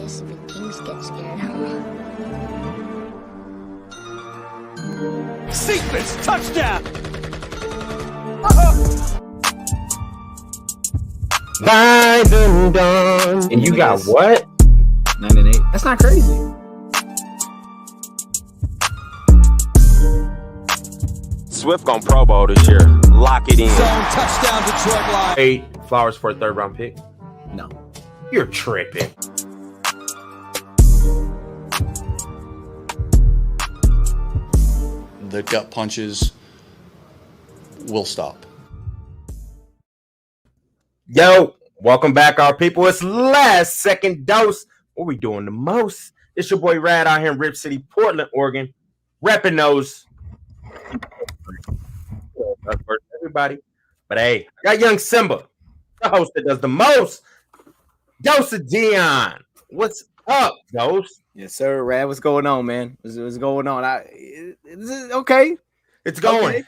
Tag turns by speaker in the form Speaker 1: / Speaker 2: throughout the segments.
Speaker 1: guess even kings get scared, huh?
Speaker 2: Sequence touchdown.
Speaker 3: Nine and done. And you got what?
Speaker 4: 9 and 8. That's not crazy.
Speaker 3: Swift on Pro Bowl this year. Lock it in.
Speaker 2: Zone touchdown, Detroit Lions.
Speaker 3: 8 flowers for a third round pick.
Speaker 4: No.
Speaker 3: You're tripping.
Speaker 5: The gut punches will stop.
Speaker 3: Yo, welcome back, our people. It's last second dose. What we doing the most? It's your boy Rad out here in Rip City, Portland, Oregon. Repping those. Everybody. But hey, I got young Simba, the host that does the most. Dose of Dion. What's up, Dose?
Speaker 4: Yes, sir, Rad. What's going on, man? What's going on? Okay.
Speaker 3: It's going.
Speaker 4: Okay.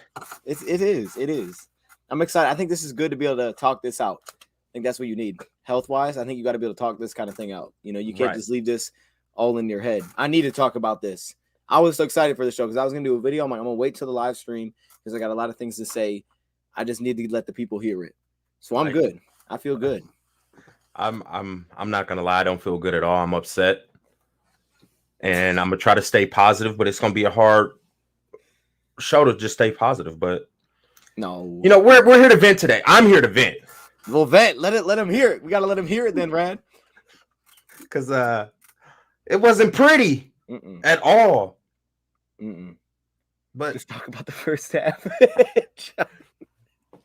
Speaker 4: It is. I'm excited. I think this is good to be able to talk this out. I think that's what you need. Health-wise, I think you got to be able to talk this kind of thing out. You know, you can't just leave this all in your head. I need to talk about this. I was so excited for the show because I was going to do a video. I'm going to wait till the live stream because I got a lot of things to say. I just need to let the people hear it. So I'm good. I feel good.
Speaker 3: I'm not gonna lie, I don't feel good at all. I'm upset. And I'm gonna try to stay positive, but it's gonna be a hard show to just stay positive. But
Speaker 4: no,
Speaker 3: you know, we're here to vent today. I'm here to vent.
Speaker 4: Well, vent. Let him hear it. We gotta let him hear it then, Rad.
Speaker 3: Because it wasn't pretty at all. But
Speaker 4: let's talk about the first half.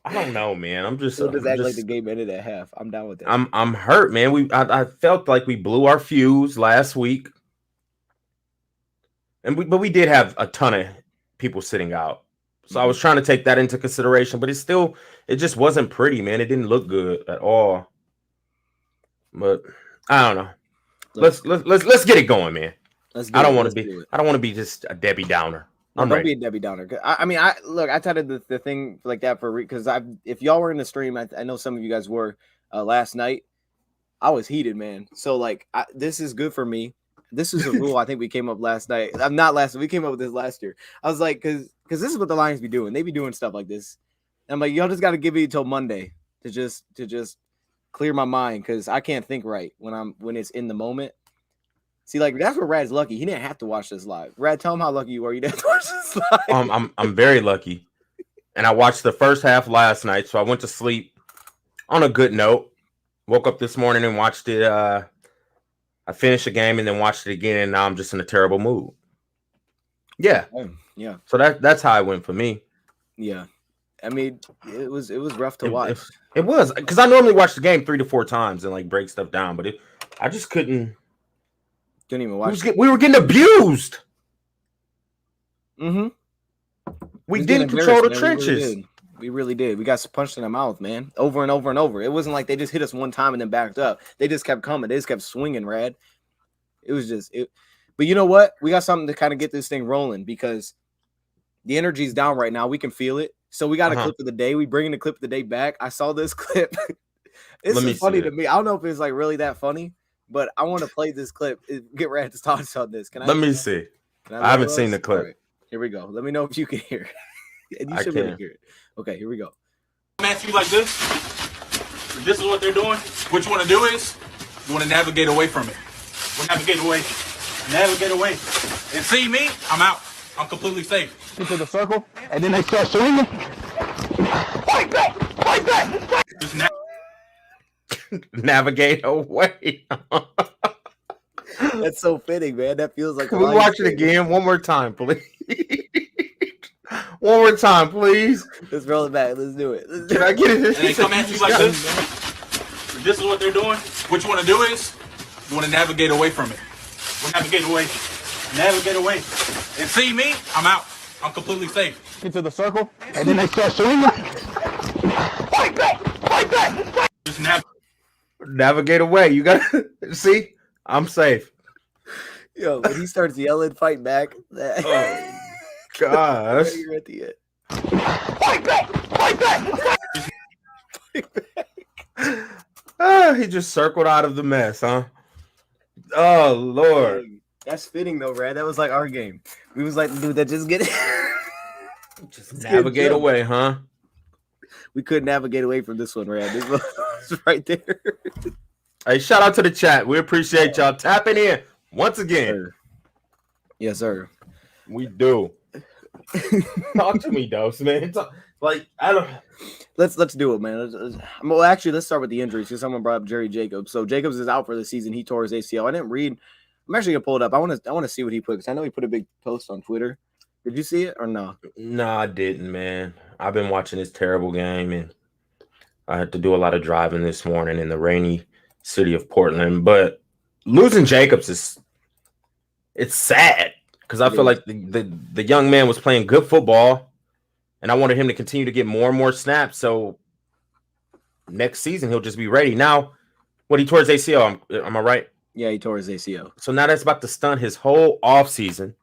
Speaker 3: I don't know, man. I'm just
Speaker 4: act like the game ended at half. I'm down with that.
Speaker 3: I'm hurt, man. I felt like we blew our fuse last week, but we did have a ton of people sitting out, so I was trying to take that into consideration. But it just wasn't pretty, man. It didn't look good at all. But I don't know. Let's get it going, man. I don't want to be just a Debbie Downer.
Speaker 4: Don't be a Debbie Downer. I titled the thing like that because if y'all were in the stream, I know some of you guys were last night. I was heated, man. So this is good for me. This is a rule I think we came up last night. We came up with this last year. I was like, because this is what the Lions be doing. They be doing stuff like this. And I'm like, y'all just got to give me until Monday to just clear my mind because I can't think right when it's in the moment. See, that's where Rad's lucky. He didn't have to watch this live. Rad, tell him how lucky you are. You didn't have to watch this live.
Speaker 3: I'm very lucky. And I watched the first half last night, so I went to sleep on a good note. Woke up this morning and watched it. I finished the game and then watched it again, and now I'm just in a terrible mood. Yeah.
Speaker 4: Yeah.
Speaker 3: So that's how it went for me.
Speaker 4: Yeah. I mean, it was rough to watch.
Speaker 3: It was, because I normally watch the game 3 to 4 times and break stuff down, but I just couldn't.
Speaker 4: Didn't even watch.
Speaker 3: We were getting abused.
Speaker 4: Mm-hmm.
Speaker 3: We didn't control the trenches.
Speaker 4: We really did. We got punched in the mouth, man, over and over and over. It wasn't like they just hit us one time and then backed up. They just kept coming. They just kept swinging, Rad. It was just it. But you know what? We got something to kind of get this thing rolling because the energy's down right now. We can feel it. So we got a clip of the day. We bringing the clip of the day back. I saw this clip. It's funny to me. I don't know if it's really that funny. But I want to play this clip. Get Rad's thoughts on this.
Speaker 3: Let me see. I haven't seen the clip.
Speaker 4: Right, here we go. Let me know if you can hear it. And you should be able to hear it. Okay, here we go.
Speaker 6: I'm asking you like this. This is what they're doing. What you want to do is you want to navigate away from it. Navigate away. Navigate away. And see me, I'm out. I'm completely safe.
Speaker 7: Into the circle, and then they start swinging. Fight back! Fight back!
Speaker 6: Just
Speaker 3: navigate away.
Speaker 4: That's so fitting, man. That feels like.
Speaker 3: Can we watch it again one more time, please? One more time, please.
Speaker 4: Let's roll it back. Let's do it.
Speaker 3: Can I get it?
Speaker 6: And they come at you like this. This is what they're doing. What you want to do is you want to navigate away from it. Navigate away. Navigate away. And see me, I'm out. I'm completely safe.
Speaker 7: Into the circle, and then they start swinging. Fight back! Fight back!
Speaker 6: Just
Speaker 3: navigate away. You gotta see. I'm safe.
Speaker 4: Yo, when he starts yelling, fight back.
Speaker 3: Oh gosh.
Speaker 4: You're at the end.
Speaker 7: Fight back! Fight back!
Speaker 4: Fight back.
Speaker 3: He just circled out of the mess, huh? Oh Lord.
Speaker 4: Dang. That's fitting though, Brad. That was like our game. We was like the dude that just get it.
Speaker 3: Just navigate away, huh?
Speaker 4: We could navigate away from this one, Brad. This was right there.
Speaker 3: Hey, shout out to the chat. We appreciate y'all tapping in once again.
Speaker 4: Yes, sir.
Speaker 3: We do. Talk to me, Dose, man. Like I don't.
Speaker 4: Let's do it, man. Well, actually, let's start with the injuries because someone brought up Jerry Jacobs. So Jacobs is out for the season. He tore his ACL. I didn't read. I'm actually gonna pull it up. I want to see what he put because I know he put a big post on Twitter. Did you see it or no?
Speaker 3: No, I didn't, man. I've been watching this terrible game, and I had to do a lot of driving this morning in the rainy city of Portland. But losing Jacobs it's sad because I feel like the young man was playing good football, and I wanted him to continue to get more and more snaps. So next season he'll just be ready. Now, what he tore his ACL? Am I right?
Speaker 4: Yeah, he tore his ACL.
Speaker 3: So now that's about to stunt his whole offseason.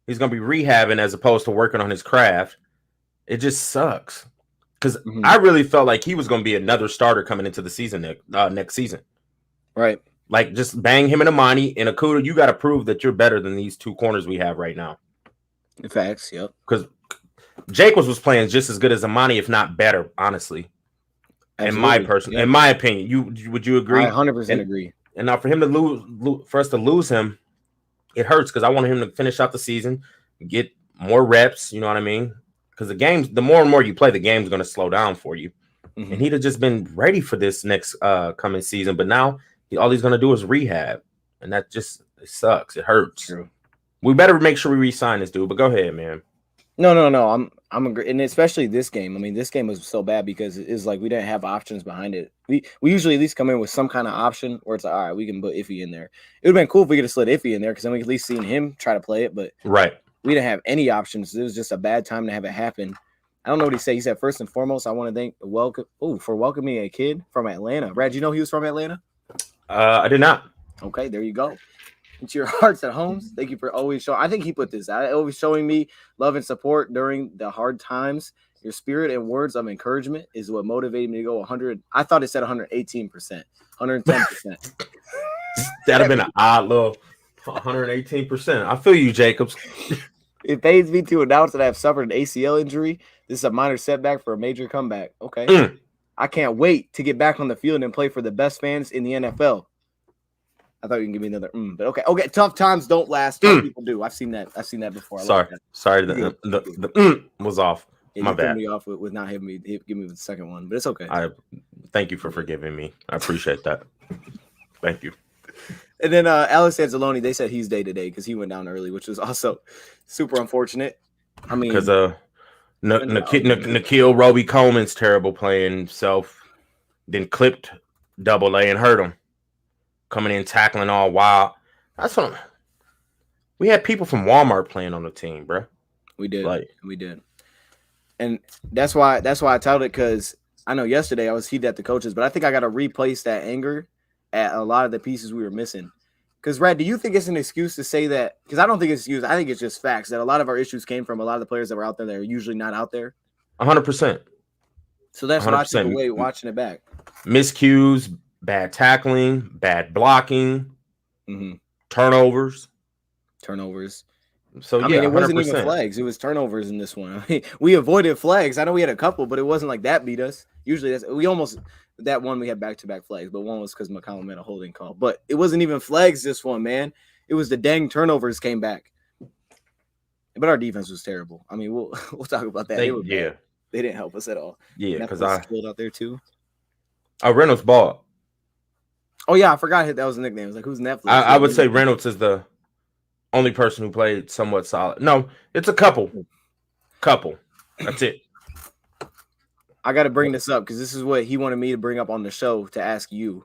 Speaker 3: He's going to be rehabbing as opposed to working on his craft. It just sucks because I really felt like he was going to be another starter coming into the season next season.
Speaker 4: Right.
Speaker 3: Like just bang him and Amani and Akuda. You got to prove that you're better than these two corners we have right now.
Speaker 4: Facts. Yep.
Speaker 3: Because Jacobs was playing just as good as Amani, if not better, honestly.
Speaker 4: Absolutely.
Speaker 3: In my opinion, would you agree?
Speaker 4: I 100% agree.
Speaker 3: And now for him to for us to lose him, it hurts because I wanted him to finish out the season, get more reps. You know what I mean? Because the more and more you play, the game's going to slow down for you. And he'd have just been ready for this next coming season. But now all he's going to do is rehab, and that just sucks. It hurts.
Speaker 4: True.
Speaker 3: We better make sure we re-sign this dude. But go ahead, man.
Speaker 4: No. I'm agree, and especially this game. I mean, this game was so bad because it's like we didn't have options behind it. We usually at least come in with some kind of option where it's like, all right, we can put Iffy in there. It would have been cool if we could have slid Iffy in there because then we could at least seen him try to play it. But
Speaker 3: right,
Speaker 4: we didn't have any options. It was just a bad time to have it happen. I don't know what he said. He said, first and foremost, I want to thank for welcoming a kid from Atlanta. Brad, you know he was from Atlanta?
Speaker 3: I did not.
Speaker 4: Okay, there you go. It's your hearts at home. Thank you for always showing. I think he put this out. Always showing me love and support during the hard times. Your spirit and words of encouragement is what motivated me to go 100. I thought it said 118%, 110%.
Speaker 3: That'd have been an odd little 118%. I feel you, Jacobs.
Speaker 4: It pains me to announce that I have suffered an ACL injury. This is a minor setback for a major comeback. Okay. I can't wait to get back on the field and play for the best fans in the NFL. I thought you can give me another but okay. Tough times don't last. Tough people do. I've seen that before.
Speaker 3: Sorry, the was off.
Speaker 4: Yeah,
Speaker 3: my bad.
Speaker 4: Me off with not having me give me the second one, but it's okay.
Speaker 3: I thank you for forgiving me. I appreciate that. Thank you.
Speaker 4: And then Alex Anzalone, they said he's day to day because he went down early, which was also super unfortunate. I mean,
Speaker 3: because Nikhil Roby Coleman's terrible playing himself, then clipped double A and hurt him. Coming in, tackling all wild. That's what we had people from Walmart playing on the team, bro.
Speaker 4: We did. And that's why I told it because I know yesterday I was heated at the coaches, but I think I got to replace that anger at a lot of the pieces we were missing. Because, Brad, do you think it's an excuse to say that? Because I don't think it's an excuse. I think it's just facts that a lot of our issues came from a lot of the players that were out there that are usually not out there.
Speaker 3: 100%.
Speaker 4: So that's what I took away watching it back.
Speaker 3: Miscues, bad tackling, bad blocking, turnovers. So,
Speaker 4: I mean, it wasn't even flags. It was turnovers in this one. I mean, we avoided flags. I know we had a couple, but it wasn't like that beat us. Usually that one we had back-to-back flags, but one was because McCollum made a holding call. But it wasn't even flags this one, man. It was the dang turnovers came back. But our defense was terrible. I mean, we'll talk about that. They didn't help us at all.
Speaker 3: Yeah, because I
Speaker 4: killed out there too.
Speaker 3: Reynolds ball.
Speaker 4: Oh yeah, I forgot that was a nickname. It was like, who's Netflix?
Speaker 3: I would say Reynolds is the only person who played somewhat solid. No, it's a couple. That's it.
Speaker 4: I got to bring this up because this is what he wanted me to bring up on the show to ask you.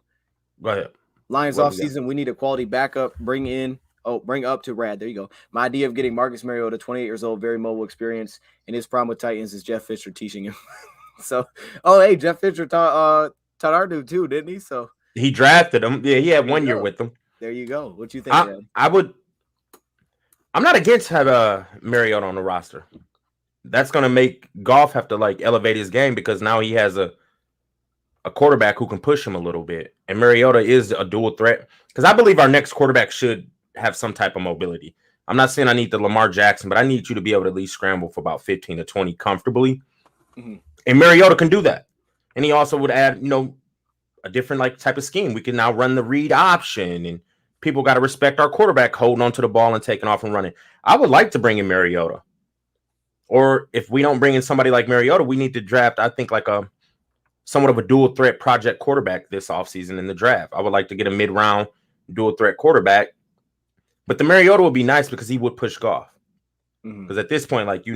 Speaker 3: Go ahead.
Speaker 4: Lions off season, we need a quality backup. Bring up to Rad. There you go. My idea of getting Marcus Mariota, 28 years old, very mobile experience, and his problem with Titans is Jeff Fisher teaching him. Jeff Fisher taught our dude too, didn't he? So
Speaker 3: he drafted him. Yeah, he had 1 year with them.
Speaker 4: There you go. What you think, Rad?
Speaker 3: I'm not against have Mariota on the roster. That's gonna make Goff have to elevate his game because now he has a a quarterback who can push him a little bit. And Mariota is a dual threat because I believe our next quarterback should have some type of mobility. I'm not saying I need the Lamar Jackson, but I need you to be able to at least scramble for about 15 to 20 comfortably. Mm-hmm. And Mariota can do that. And he also would add, a different like type of scheme. We can now run the read option, and people got to respect our quarterback holding onto the ball and taking off and running. I would like to bring in Mariota. Or if we don't bring in somebody like Mariota, we need to draft, I think, like a somewhat of a dual threat project quarterback this offseason in the draft. I would like to get a mid-round dual threat quarterback. But the Mariota would be nice because he would push Goff. Because at this point, like, if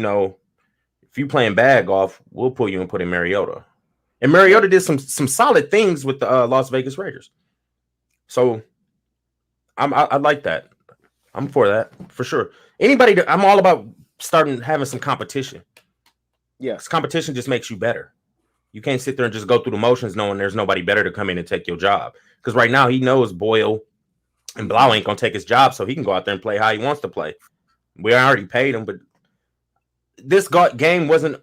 Speaker 3: you're playing bad golf, we'll pull you and put in Mariota. And Mariota did some solid things with the Las Vegas Raiders. So I like that. I'm for that, for sure. I'm all about having some competition.
Speaker 4: Yeah.
Speaker 3: Because competition just makes you better. You can't sit there and just go through the motions knowing there's nobody better to come in and take your job. Because right now he knows Boyle and Blau ain't going to take his job, so he can go out there and play how he wants to play. We already paid him, but this game wasn't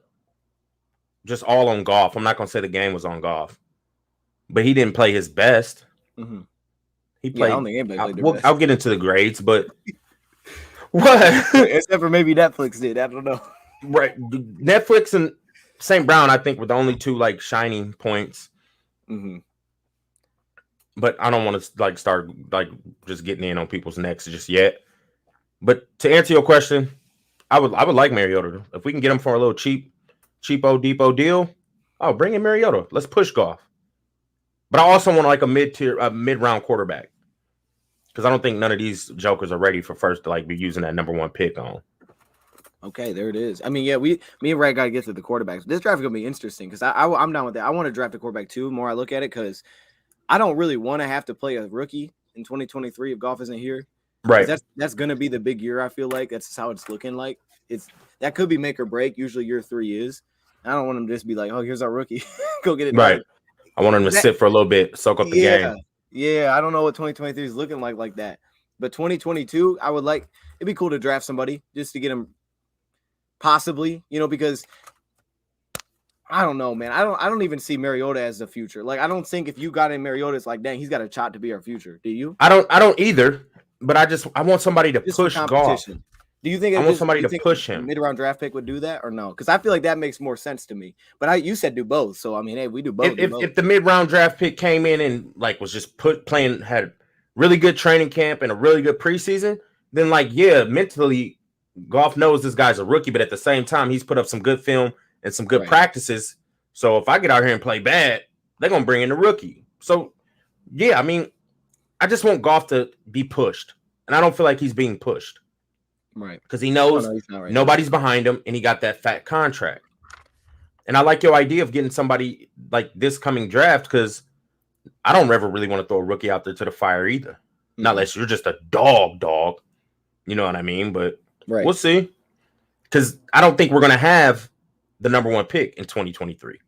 Speaker 3: just all on Goff. I'm not going to say the game was on Goff, but he didn't play his best. Mm-hmm. He played. I'll get into the grades, but what?
Speaker 4: Except for maybe Netflix did. I don't know.
Speaker 3: Right. Netflix and St. Brown, I think, were the only two like shining points. Mm-hmm. But I don't want to start just getting in on people's necks just yet. But to answer your question, I would like Mariota. If we can get him for a little cheapo depot deal, bring in Mariota. Let's push Goff. But I also want like a mid-round quarterback. Because I don't think none of these jokers are ready for first to be using that number 1 pick on.
Speaker 4: Okay, there it is. I mean, yeah, me and Ray got to get to the quarterbacks. This draft is going to be interesting because I'm down with that. I want to draft a quarterback too. The more I look at it, because I don't really want to have to play a rookie in 2023 if Goff isn't here.
Speaker 3: Right.
Speaker 4: That's going to be the big year, I feel like. That's how it's looking like. That could be make or break. Usually year 3 is. I don't want him to just be like, oh, here's our rookie. Go get it done.
Speaker 3: Right. I want him to sit for a little bit, soak up the game.
Speaker 4: Yeah, I don't know what 2023 is looking like that. But 2022, it'd be cool to draft somebody just to get him possibly, because I don't know, man. I don't even see Mariota as the future. Like, I don't think if you got in Mariota, it's like, dang, he's got a shot to be our future. Do you?
Speaker 3: I don't either. But I want somebody to push Goff.
Speaker 4: Do you think
Speaker 3: I want somebody to push him?
Speaker 4: Mid-round draft pick would do that or no? Because I feel like that makes more sense to me. But you said do both, so I mean, hey, we do both.
Speaker 3: If the mid-round draft pick came in and was just had really good training camp and a really good preseason, then mentally, Goff knows this guy's a rookie, but at the same time, he's put up some good film and some good practices. So if I get out here and play bad, they're gonna bring in the rookie. So yeah, I mean, I just want Goff to be pushed, and I don't feel like he's being pushed.
Speaker 4: Right.
Speaker 3: Because he knows nobody's behind him, and he got that fat contract. And I like your idea of getting somebody like this coming draft, because I don't ever really want to throw a rookie out there to the fire either. Mm-hmm. Not unless you're just a dog. You know what I mean? But we'll see. Because I don't think we're going to have the number 1 pick in 2023.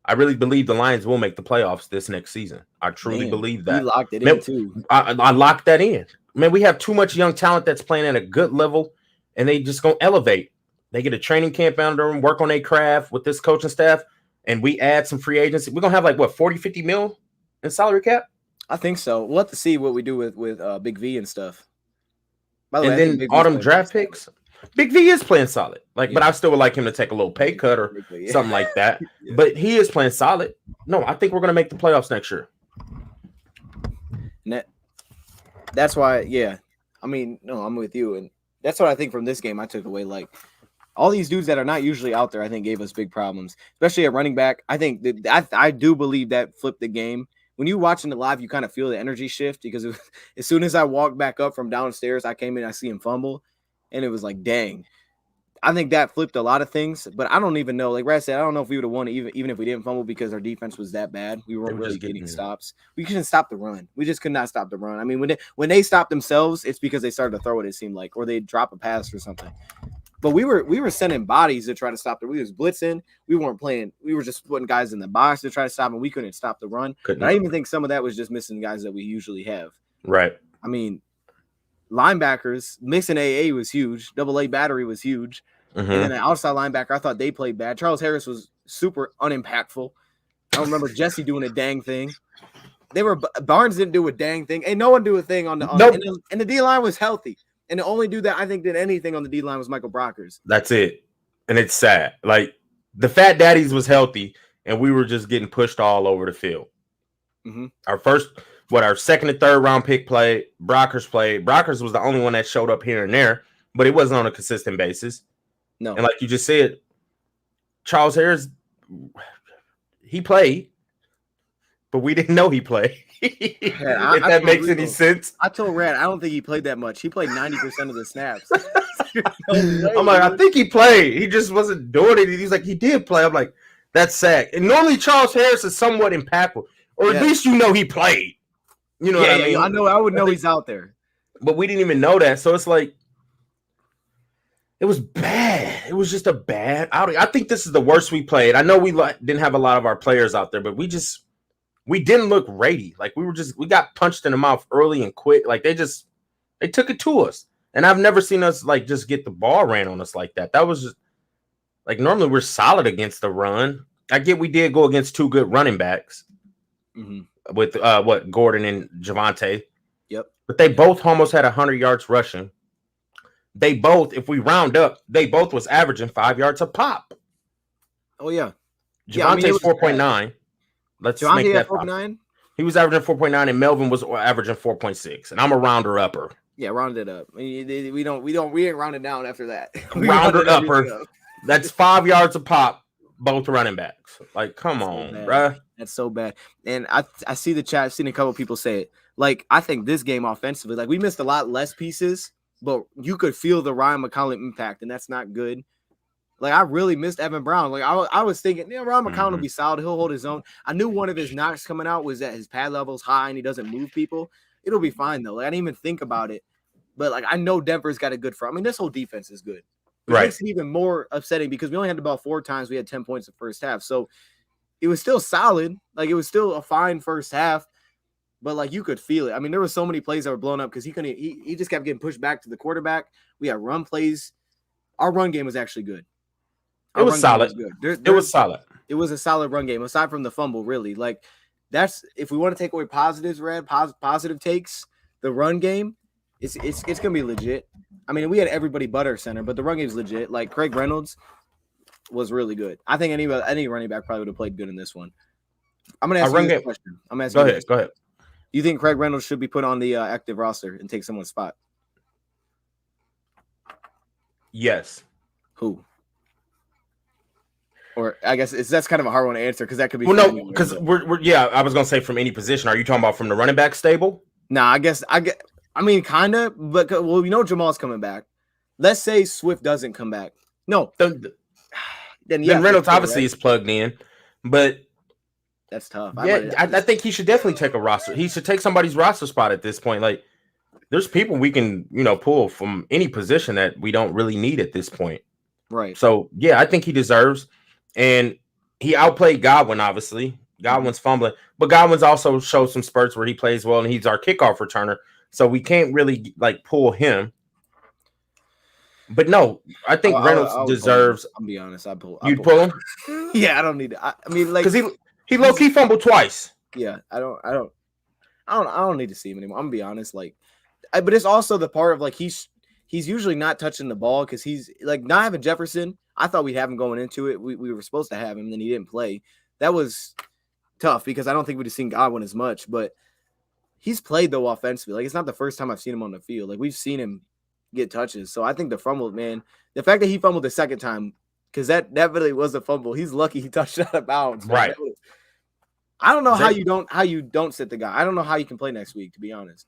Speaker 3: I really believe the Lions will make the playoffs this next season. I truly believe that.
Speaker 4: You locked it in too.
Speaker 3: I locked that in. Man, we have too much young talent that's playing at a good level, and they just going to elevate. They get a training camp under them, work on their craft with this coaching staff, and we add some free agency. We're going to have 40, 50 mil in salary cap?
Speaker 4: I think so. We'll have to see what we do with Big V and stuff.
Speaker 3: By the way, then autumn draft picks. Big V is playing solid. But I still would like him to take a little pay cut or something like that. Yeah. But he is playing solid. No, I think we're going to make the playoffs next year.
Speaker 4: That's why, I mean, no, I'm with you. And that's what I think from this game I took away. All these dudes that are not usually out there, I think, gave us big problems, especially at running back. I think that I do believe that flipped the game. When you watching it live, you kind of feel the energy shift, because as soon as I walked back up from downstairs, I came in, I see him fumble, and it was like, dang. I think that flipped a lot of things, but I don't even know. Like Brad said, I don't know if we would have won even if we didn't fumble, because our defense was that bad. We weren't really getting stops. We couldn't stop the run. We just could not stop the run. I mean, when they stopped themselves, it's because they started to throw it seemed like, or they drop a pass or something. But we were sending bodies to try to stop the. We was blitzing. We weren't playing. We were just putting guys in the box to try to stop, and we couldn't stop the run. I even think some of that was just missing guys that we usually have.
Speaker 3: Right.
Speaker 4: I mean, linebackers mixing AA was huge. Double A battery was huge. Mm-hmm. And then the outside linebacker, I thought they played bad. Charles Harris was super unimpactful. I don't remember Jesse doing a dang thing. Barnes didn't do a dang thing. And no one do a thing on the
Speaker 3: Nope.
Speaker 4: and the D line was healthy. And the only dude that I think did anything on the D line was Michael Brockers.
Speaker 3: That's it. And it's sad. Like the Fat Daddies was healthy, and we were just getting pushed all over the field.
Speaker 4: Mm-hmm.
Speaker 3: Our second and third round pick played. Brockers played. Brockers was the only one that showed up here and there, but it wasn't on a consistent basis.
Speaker 4: No.
Speaker 3: And like you just said, Charles Harris, he played, but we didn't know he played. If that makes any sense.
Speaker 4: I told Rad, I don't think he played that much. He played 90% of the snaps.
Speaker 3: I'm like, I think he played. He just wasn't doing it. He's like, he did play. I'm like, that's sad. And normally Charles Harris is somewhat impactful, or at least you know he played. You know what I mean?
Speaker 4: I would know he's out there.
Speaker 3: But we didn't even know that. So it's like, it was bad. It was just a bad outing. I think this is the worst we played. I know we didn't have a lot of our players out there, but we didn't look ready. Like we got punched in the mouth early and quick. Like they took it to us. And I've never seen us like just get the ball ran on us like that. That was just like normally we're solid against the run. I get we did go against two good running backs with Gordon and Javonte.
Speaker 4: Yep.
Speaker 3: But they both almost had 100 yards rushing. They both, if we round up, they both was averaging 5 yards a pop.
Speaker 4: Oh yeah.
Speaker 3: Javonte's 4.9. Let's make that
Speaker 4: 4.9.
Speaker 3: He was averaging 4.9, and Melvin was averaging 4.6. And I'm a rounder upper.
Speaker 4: Yeah, round it up. We ain't rounded down after that.
Speaker 3: Rounder upper. That's 5 yards a pop, both running backs. Like, come on, bruh.
Speaker 4: That's so bad. And I see the chat. I've seen a couple people say it. Like, I think this game offensively, like we missed a lot less pieces, but you could feel the Ryan McCollum impact, and that's not good. Like, I really missed Evan Brown. Like, I was thinking, Ryan McCollum will be solid. He'll hold his own. I knew one of his knocks coming out was that his pad level's high and he doesn't move people. It'll be fine, though. Like, I didn't even think about it. But, like, I know Denver's got a good front. I mean, this whole defense is good. It makes it even more upsetting because we only had the ball 4 times. We had 10 points in the first half. So, it was still solid. Like, it was still a fine first half. But, like, you could feel it. I mean, there were so many plays that were blown up because he just kept getting pushed back to the quarterback. We had run plays. Our run game was actually good.
Speaker 3: It was solid. It was solid.
Speaker 4: It was a solid run game, aside from the fumble, really. Like, that's if we want to take away positives, positive takes, the run game, it's gonna be legit. I mean, we had everybody but our center, but the run game's legit. Like, Craig Reynolds was really good. I think any running back probably would have played good in this one. I'm gonna ask you this question. I'm asking you this.
Speaker 3: Go ahead.
Speaker 4: Do you think Craig Reynolds should be put on the active roster and take someone's spot?
Speaker 3: Yes.
Speaker 4: Who? Or I guess that's kind of a hard one to answer because that could be.
Speaker 3: Well, no, because we're I was gonna say from any position. Are you talking about from the running back stable?
Speaker 4: Nah, I mean, kind of, but Jamal's coming back. Let's say Swift doesn't come back. No, then
Speaker 3: Reynolds obviously is plugged in, but
Speaker 4: that's tough.
Speaker 3: I think he should definitely take a roster. He should take somebody's roster spot at this point. Like, there's people we can pull from any position that we don't really need at this point.
Speaker 4: Right.
Speaker 3: So yeah, I think he deserves. And he outplayed Godwin, obviously. Godwin's fumbling. But Godwin's also showed some spurts where he plays well, and he's our kickoff returner. So we can't really, pull him. But no, I think Reynolds deserves.
Speaker 4: I'll be honest.
Speaker 3: You'd pull him?
Speaker 4: Yeah, I don't need to. I mean, like,
Speaker 3: because he low-key fumbled twice.
Speaker 4: Yeah, I don't need to see him anymore. I'm going to be honest. Like, but it's also the part of, like, he's usually not touching the ball because he's, like, not having Jefferson. I thought we'd have him going into it. We were supposed to have him, and then he didn't play. That was tough because I don't think we'd have seen Godwin as much, but he's played, though, offensively. Like, it's not the first time I've seen him on the field. Like, we've seen him get touches. So I think the fumble, man, the fact that he fumbled the second time, because that really was a fumble. He's lucky he touched out of bounds.
Speaker 3: Right.
Speaker 4: I don't know how you don't sit the guy. I don't know how you can play next week, to be honest.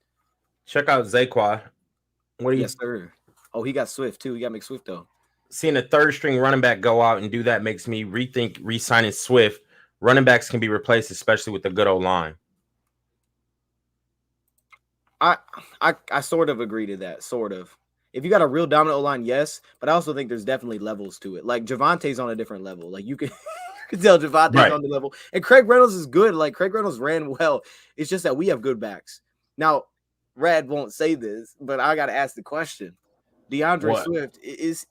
Speaker 3: Check out Zaquan.
Speaker 4: Yes, sir. Oh, he got Swift, too. He got McSwift, though.
Speaker 3: Seeing a third-string running back go out and do that makes me rethink re-signing Swift. Running backs can be replaced, especially with the good old line.
Speaker 4: I sort of agree to that, sort of. If you got a real dominant O-line, yes, but I also think there's definitely levels to it. Like, Javonte's on a different level. Like, you can tell Javonte's on the level. And Craig Reynolds is good. Like, Craig Reynolds ran well. It's just that we have good backs. Now, Rad won't say this, but I got to ask the question. DeAndre Swift, is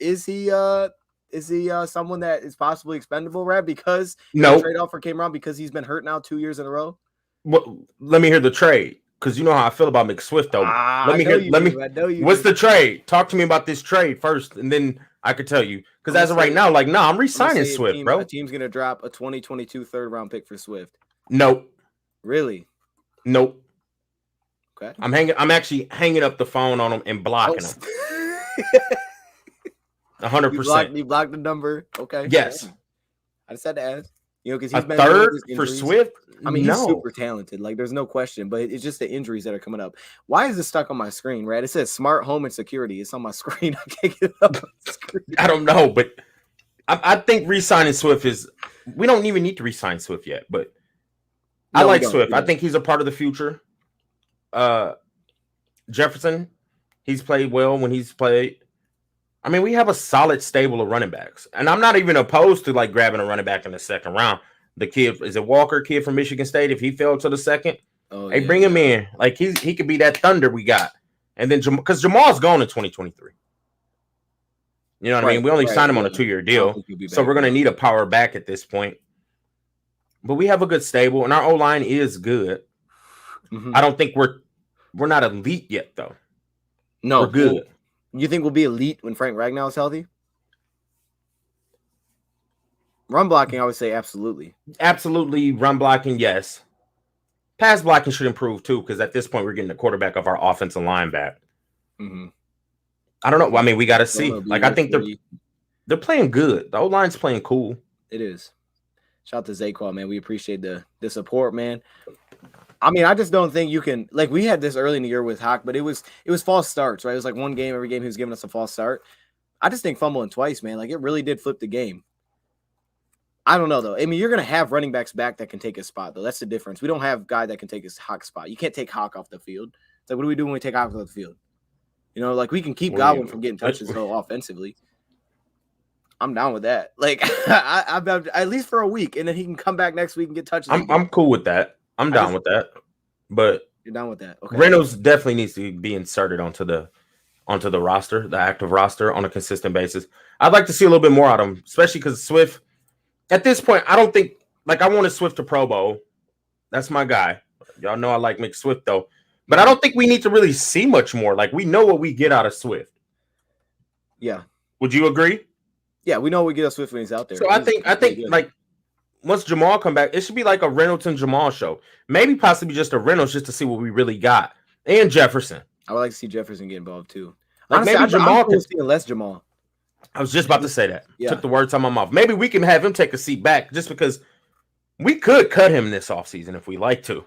Speaker 4: someone that is possibly expendable, Rab? Because
Speaker 3: No.
Speaker 4: trade offer came around because he's been hurt now 2 years in a row.
Speaker 3: Well, let me hear the trade because you know how I feel about McSwift. Though, let me hear.
Speaker 4: I know you.
Speaker 3: What's the trade? Talk to me about this trade first, and then I could tell you. Because as of right now, like, I'm re-signing Swift, bro.
Speaker 4: A team's gonna drop a 2022 third-round pick for Swift.
Speaker 3: Nope.
Speaker 4: Really?
Speaker 3: Nope.
Speaker 4: Okay.
Speaker 3: I'm actually hanging up the phone on him and blocking him. 100%.
Speaker 4: You blocked the number. Okay.
Speaker 3: Yes.
Speaker 4: Yeah. I just had to ask. Because he's been
Speaker 3: third for Swift.
Speaker 4: I mean, he's super talented. Like, there's no question. But it's just the injuries that are coming up. Why is this stuck on my screen, right? It says smart home and security. It's on my screen. I can't get it up on the screen.
Speaker 3: I don't know, but I think re-signing Swift is. We don't even need to re-sign Swift yet, but I like Swift. I think he's a part of the future. Jefferson, he's played well when he's played. I mean, we have a solid stable of running backs, and I'm not even opposed to like grabbing a running back in the second round. The kid is it Walker, kid from Michigan State. If he fell to the second, bring him in. Like he could be that thunder we got, and then because Jamal's gone in 2023. You know what I mean? We only signed him on a 2-year deal, so we're gonna need a power back at this point. But we have a good stable, and our O line is good. I don't think we're not elite yet, though.
Speaker 4: No,
Speaker 3: we're good.
Speaker 4: You think we'll be elite when Frank Ragnow is healthy? Run blocking, I would say absolutely.
Speaker 3: Absolutely, run blocking, yes. Pass blocking should improve too, because at this point we're getting the quarterback of our offensive line back. I don't know. I mean, we got to see. Like, I think they're playing good. The O-line's playing cool.
Speaker 4: It is. Shout out to Zaquan, man. We appreciate the support, man. I mean, I just don't think you can like we had this early in the year with Hawk, but it was false starts, right? It was like one game, every game he was giving us a false start. I just think fumbling twice, man. Like it really did flip the game. I don't know though. I mean, you're gonna have running backs back that can take his spot, though. That's the difference. We don't have a guy that can take his Hawk spot. You can't take Hawk off the field. It's like, what do we do when we take Hawk off the field? You know, like we can keep Godwin from getting touches though offensively. I'm down with that. Like I'm at least for a week, and then he can come back next week and get touches.
Speaker 3: I'm cool with that. I'm down with that. But
Speaker 4: you're down with that. Okay.
Speaker 3: Reynolds definitely needs to be inserted onto the roster, the active roster on a consistent basis. I'd like to see a little bit more out of him, especially because Swift, at this point, I don't think like I wanted Swift to Pro Bowl. That's my guy. Y'all know I like McSwift though. But I don't think we need to really see much more. Like we know what we get out of Swift.
Speaker 4: Yeah.
Speaker 3: Would you agree?
Speaker 4: Yeah, we know we get out of Swift when he's out there.
Speaker 3: So I think like once Jamal come back, it should be like a Reynolds and Jamal show. Maybe possibly just a Reynolds just to see what we really got. And Jefferson.
Speaker 4: I would like to see Jefferson get involved too.
Speaker 3: Like honestly, maybe Jamal
Speaker 4: can see less Jamal.
Speaker 3: I was just about to say that. Yeah. Took the words out of my mouth. Maybe we can have him take a seat back just because we could cut him this offseason if we like to.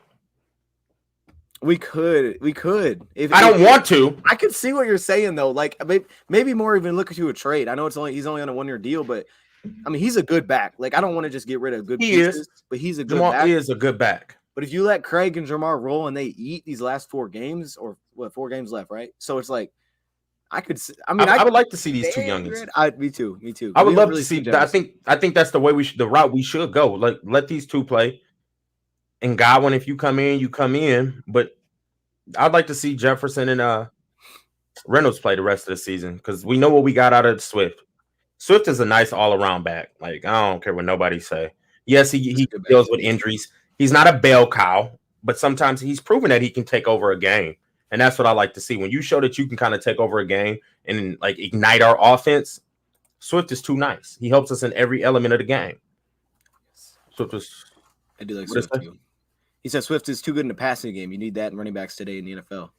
Speaker 4: We could.
Speaker 3: I don't want to.
Speaker 4: I could see what you're saying though. Like maybe more even look at you a trade. I know he's only on a 1-year deal, but I mean he's a good back. Like I don't want to just get rid of good pieces, but he's a good
Speaker 3: Jamal
Speaker 4: back.
Speaker 3: Is a good back.
Speaker 4: But if you let Craig and Jamar roll and they eat these last 4 games, or 4 games left, right? So it's like I would like to see these 2 youngins. Me too.
Speaker 3: I would love to see. I think that's the way the route we should go. Like let these 2 play. And Godwin, if you come in, you come in. But I'd like to see Jefferson and Reynolds play the rest of the season because we know what we got out of Swift. Swift is a nice all-around back. Like I don't care what nobody say. Yes, he deals with injuries. He's not a bell cow, but sometimes he's proven that he can take over a game. And that's what I like to see. When you show that you can kind of take over a game and like ignite our offense, Swift is too nice. He helps us in every element of the game. Swift is.
Speaker 4: I do like Swift too. He said Swift is too good in the passing game. You need that in running backs today in the NFL.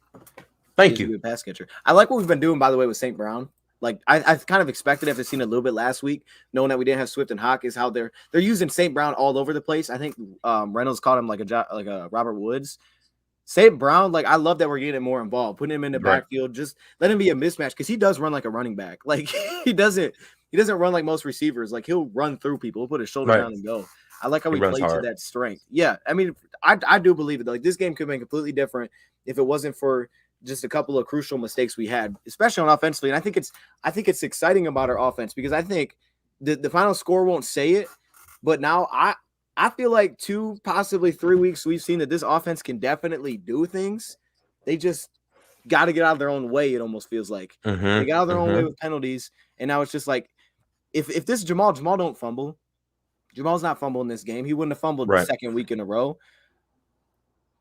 Speaker 3: Thank you.
Speaker 4: He's a good pass catcher. I like what we've been doing, by the way, with St. Brown. Like I kind of expected after seeing a little bit last week, knowing that we didn't have Swift and Hawk, is how they're using St. Brown all over the place. I think Reynolds called him like a Robert Woods. St. Brown, like I love that we're getting him more involved, putting him in the backfield, just let him be a mismatch because he does run like a running back. Like he doesn't run like most receivers. Like he'll run through people, he'll put his shoulder down and go. I like how he plays to that strength. Yeah, I mean, I do believe it. Like this game could have been completely different if it wasn't for just a couple of crucial mistakes we had, especially on offensively. And I think it's exciting about our offense because I think the final score won't say it, but now I feel like 2, possibly 3 weeks we've seen that this offense can definitely do things. They just got to get out of their own way. It almost feels like they got out of their own way with penalties, and now it's just like if this Jamal don't fumble, Jamal's not fumbling this game. He wouldn't have fumbled the second week in a row.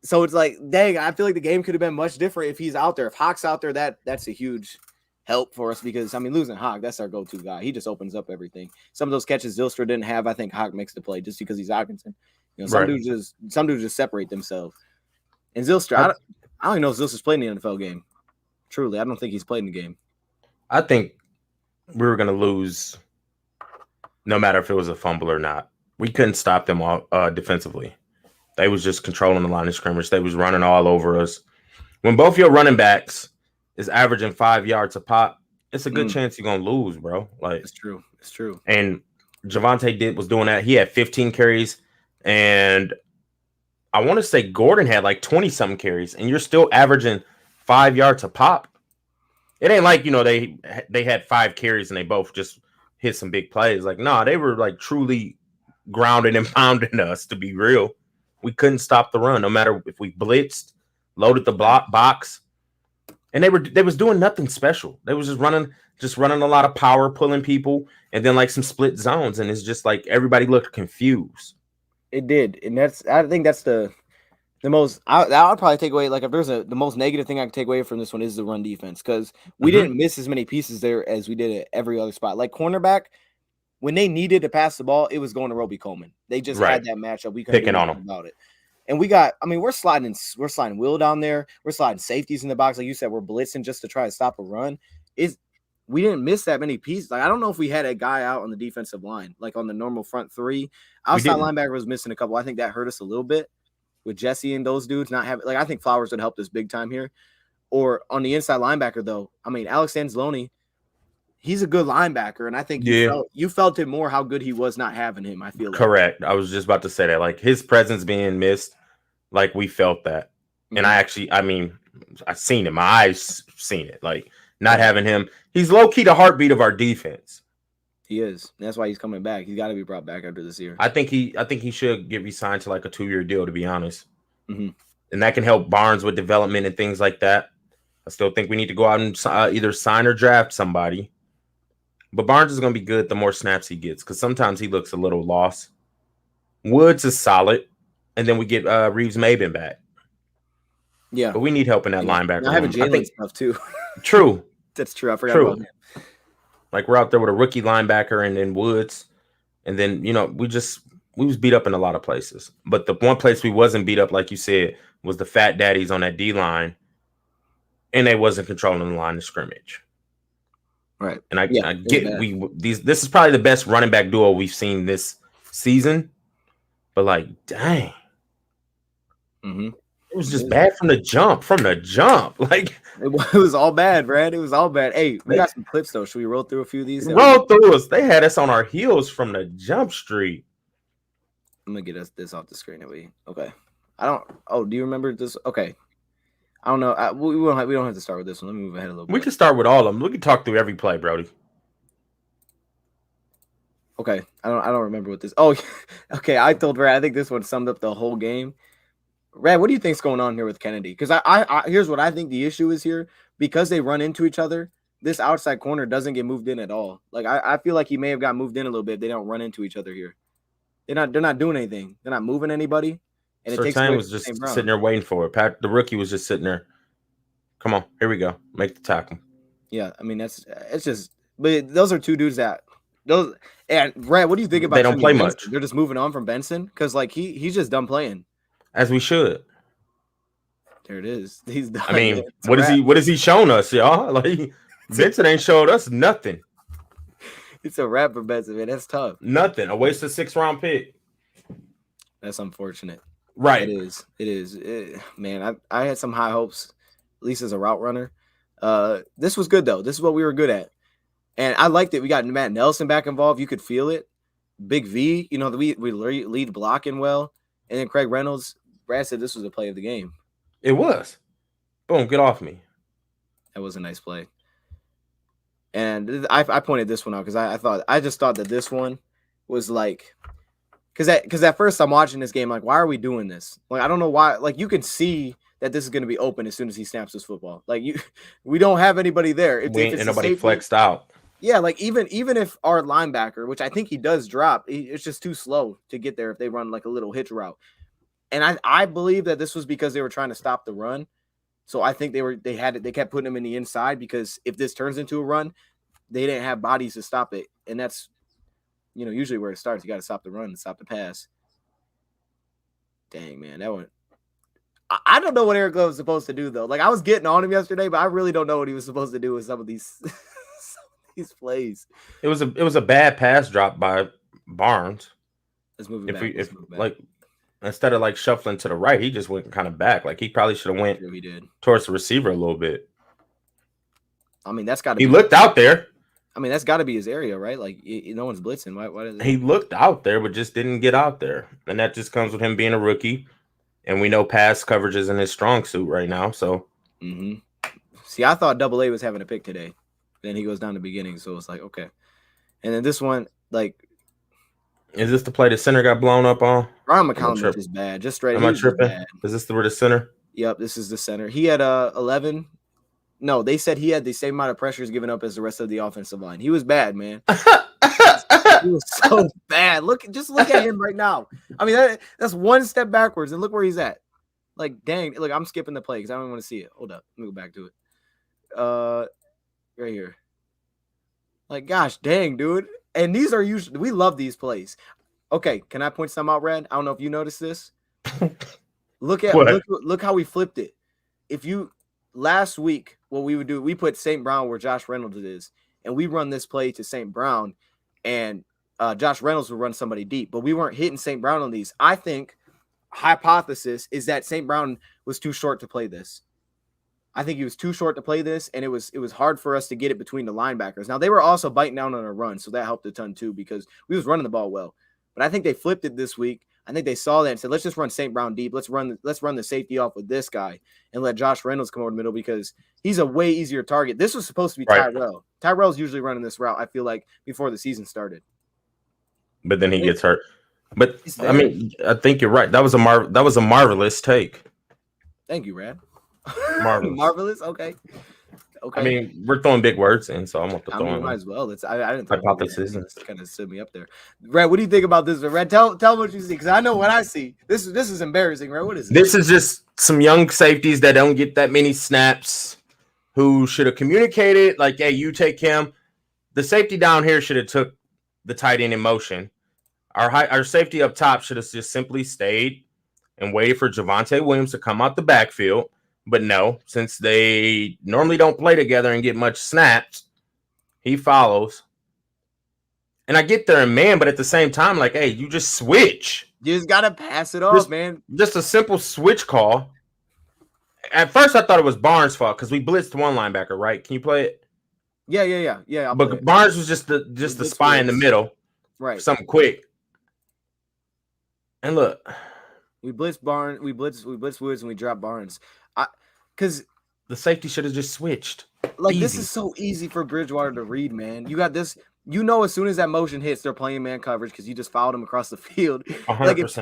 Speaker 4: So it's like, dang, I feel like the game could have been much different if he's out there. If Hawk's out there, that's a huge help for us because, I mean, losing Hawk, that's our go-to guy. He just opens up everything. Some of those catches Zylstra didn't have, I think Hawk makes the play just because he's Hawkinson. You know, some dudes just separate themselves. And Zylstra, I don't even know if Zylstra's played in the NFL game. Truly, I don't think he's played in the game.
Speaker 3: I think we were going to lose no matter if it was a fumble or not. We couldn't stop them all defensively. They was just controlling the line of scrimmage. They was running all over us. When both your running backs is averaging 5 yards a pop, it's a good chance you're going to lose, bro. Like,
Speaker 4: it's true. It's true.
Speaker 3: And Javonte was doing that. He had 15 carries, and I want to say Gordon had like 20-something carries, and you're still averaging 5 yards a pop. It ain't like, you know, they had 5 carries and they both just hit some big plays. Like, nah, they were like truly grounding and pounding us, to be real. We couldn't stop the run, no matter if we blitzed, loaded the box. And they was doing nothing special. They was just running a lot of power, pulling people, and then like some split zones. And it's just like everybody looked confused.
Speaker 4: It did. And I think that's the most I would probably take away, like if there's the most negative thing I can take away from this one is the run defense, because we didn't miss as many pieces there as we did at every other spot. Like cornerback, when they needed to pass the ball, it was going to Roby Coleman. They just had that matchup. We couldn't do anything about it. And we're sliding Will down there. We're sliding safeties in the box. Like you said, we're blitzing just to try to stop a run. We didn't miss that many pieces. Like, I don't know if we had a guy out on the defensive line, like on the normal front three. Outside linebacker was missing a couple. I think that hurt us a little bit with Jesse and those dudes not having, like, I think Flowers would help us big time here. Or on the inside linebacker, though, I mean, Alex Anzalone, he's a good linebacker, and I think you felt it more how good he was not having him, I feel like.
Speaker 3: Correct. I was just about to say that. Like, his presence being missed, like, we felt that. And I seen it. My eyes seen it. Like, not having him. He's low-key the heartbeat of our defense.
Speaker 4: He is. That's why he's coming back. He's got to be brought back after this year.
Speaker 3: I think he should get re-signed to like a 2-year deal, to be honest. And that can help Barnes with development and things like that. I still think we need to go out and either sign or draft somebody. But Barnes is going to be good the more snaps he gets, because sometimes he looks a little lost. Woods is solid. And then we get Reeves-Maben back.
Speaker 4: Yeah.
Speaker 3: But we need help in that linebacker.
Speaker 4: I have a Jalen stuff too.
Speaker 3: True.
Speaker 4: That's true. I forgot about him.
Speaker 3: Like, we're out there with a rookie linebacker and then Woods. And then, you know, we was beat up in a lot of places. But the one place we wasn't beat up, like you said, was the fat daddies on that D-line. And they wasn't controlling the line of scrimmage.
Speaker 4: Right.
Speaker 3: And I get this is probably the best running back duo we've seen this season. But like, dang. It was just bad from the jump. Like,
Speaker 4: it was all bad, Brad. It was all bad. Hey, we got some clips though. Should we roll through a few of these?
Speaker 3: Roll through us. They had us on our heels from the jump street.
Speaker 4: I'm gonna get this off the screen. Okay. Do you remember this? Okay. I don't know. We don't have to start with this one. Let me move ahead a little bit.
Speaker 3: We can start with all of them. We can talk through every play, Brody.
Speaker 4: Okay. I don't remember what this. Oh, okay. I told Brad, I think this one summed up the whole game. Brad, what do you think's going on here with Kennedy? Because I here's what I think the issue is here. Because they run into each other, this outside corner doesn't get moved in at all. Like, I feel like he may have got moved in a little bit. They don't run into each other here. They're not doing anything. They're not moving anybody. And
Speaker 3: Surtain was just sitting there waiting for it. Pat, the rookie, was just sitting there. Come on, here we go. Make the tackle.
Speaker 4: Yeah, I mean, it's just. But those are two dudes that those. And Brad, what do you think about?
Speaker 3: They don't play much.
Speaker 4: They're just moving on from Benson because like he's just done playing.
Speaker 3: As we should.
Speaker 4: There it is. He's done.
Speaker 3: I mean, what is he showing us, y'all? Like, Benson ain't showed us nothing.
Speaker 4: It's a wrap for Benson, man. That's tough.
Speaker 3: Nothing. A wasted 6th-round pick.
Speaker 4: That's unfortunate.
Speaker 3: Right.
Speaker 4: It is. Man, I had some high hopes, at least as a route runner. This was good, though. This is what we were good at. And I liked it. We got Matt Nelson back involved. You could feel it. Big V, you know, we lead blocking well. And then Craig Reynolds, Brad said this was a play of the game.
Speaker 3: It was. Boom, get off me.
Speaker 4: That was a nice play. And I pointed this one out because I just thought that this one was like, because at first I'm watching this game like, why are we doing this? Like, I don't know why. Like, you can see that this is going to be open as soon as he snaps this football. Like, we don't have anybody there.
Speaker 3: Ain't nobody flexed out.
Speaker 4: Yeah, like even if our linebacker, which I think he does drop, it's just too slow to get there if they run like a little hitch route. And I believe that this was because they were trying to stop the run. So I think they kept putting him in the inside because if this turns into a run, they didn't have bodies to stop it. And that's usually where it starts. You got to stop the run and stop the pass. Dang, man, that one. I don't know what Eric Love was supposed to do though. Like I was getting on him yesterday, but I really don't know what he was supposed to do with some of these these plays.
Speaker 3: It was a bad pass drop by Barnes.
Speaker 4: Let's move it back.
Speaker 3: If like instead of like shuffling to the right, he just went kind of back. Like he probably should have went towards the receiver a little bit.
Speaker 4: I mean, that's got to.
Speaker 3: He looked out there.
Speaker 4: I mean, that's got to be his area, right? Like no one's blitzing. Why does
Speaker 3: he looked out there, but just didn't get out there, and that just comes with him being a rookie. And we know pass coverage isn't his strong suit right now. So,
Speaker 4: See, I thought Double A was having a pick today. Then he goes down the beginning, so it's like okay. And then this one, like,
Speaker 3: is this the play the center got blown up on?
Speaker 4: Ron McCollum is bad. Just straight.
Speaker 3: Am I tripping? Bad. Is this the center?
Speaker 4: Yep, this is the center. He had 11. No, they said he had the same amount of pressures given up as the rest of the offensive line. He was bad, man. He was so bad. Look at him right now. I mean, that's one step backwards, and look where he's at. Like, dang, look, I'm skipping the play because I don't want to see it. Hold up, let me go back to it. Right here. Like, gosh, dang, dude. And these are usually we love these plays. Okay, can I point some out, Red? I don't know if you noticed this. Look how we flipped it. If you last week, what we would do, we put St. Brown where Josh Reynolds is, and we run this play to St. Brown, and Josh Reynolds would run somebody deep, but we weren't hitting St. Brown on these. I think hypothesis is that St. Brown was too short to play this. I think he was too short to play this, and it was hard for us to get it between the linebackers. Now, they were also biting down on a run, so that helped a ton too because we was running the ball well. But I think they flipped it this week. I think they saw that and said, let's just run St. Brown deep. Let's run the safety off with this guy and let Josh Reynolds come over the middle because he's a way easier target. This was supposed to be Tyrell. Tyrell's usually running this route, I feel like, before the season started.
Speaker 3: But then he gets hurt. But I mean, I think you're right. That was a marvelous take.
Speaker 4: Thank you, Rad.
Speaker 3: Marvelous.
Speaker 4: Marvelous. Okay.
Speaker 3: I mean, we're throwing big words in, so I'm going to throw in.
Speaker 4: Might as well. I didn't think
Speaker 3: hypothesis.
Speaker 4: It's kind of stood me up there. Red, what do you think about this? Red, tell me what you see because I know what I see. This is embarrassing, Red. What is
Speaker 3: this? This is just some young safeties that don't get that many snaps, who should have communicated like, "Hey, you take him." The safety down here should have took the tight end in motion. Our safety up top should have just simply stayed and waited for Javonte Williams to come out the backfield. But no, since they normally don't play together and get much snaps, he follows. And I get there and man, but at the same time, like, hey, you just switch.
Speaker 4: You just got to pass it off, man.
Speaker 3: Just a simple switch call. At first, I thought it was Barnes' fault because we blitzed one linebacker, right? Can you play it?
Speaker 4: Yeah.
Speaker 3: But Barnes was just the spy in the middle.
Speaker 4: Right.
Speaker 3: Something quick. And look.
Speaker 4: We blitz Barnes, we blitz Woods, and we drop Barnes. Because
Speaker 3: the safety should have just switched.
Speaker 4: Like easy. This is so easy for Bridgewater to read, man. You got this. As soon as that motion hits, they're playing man coverage because you just fouled him across the field.
Speaker 3: 100%.
Speaker 4: Like if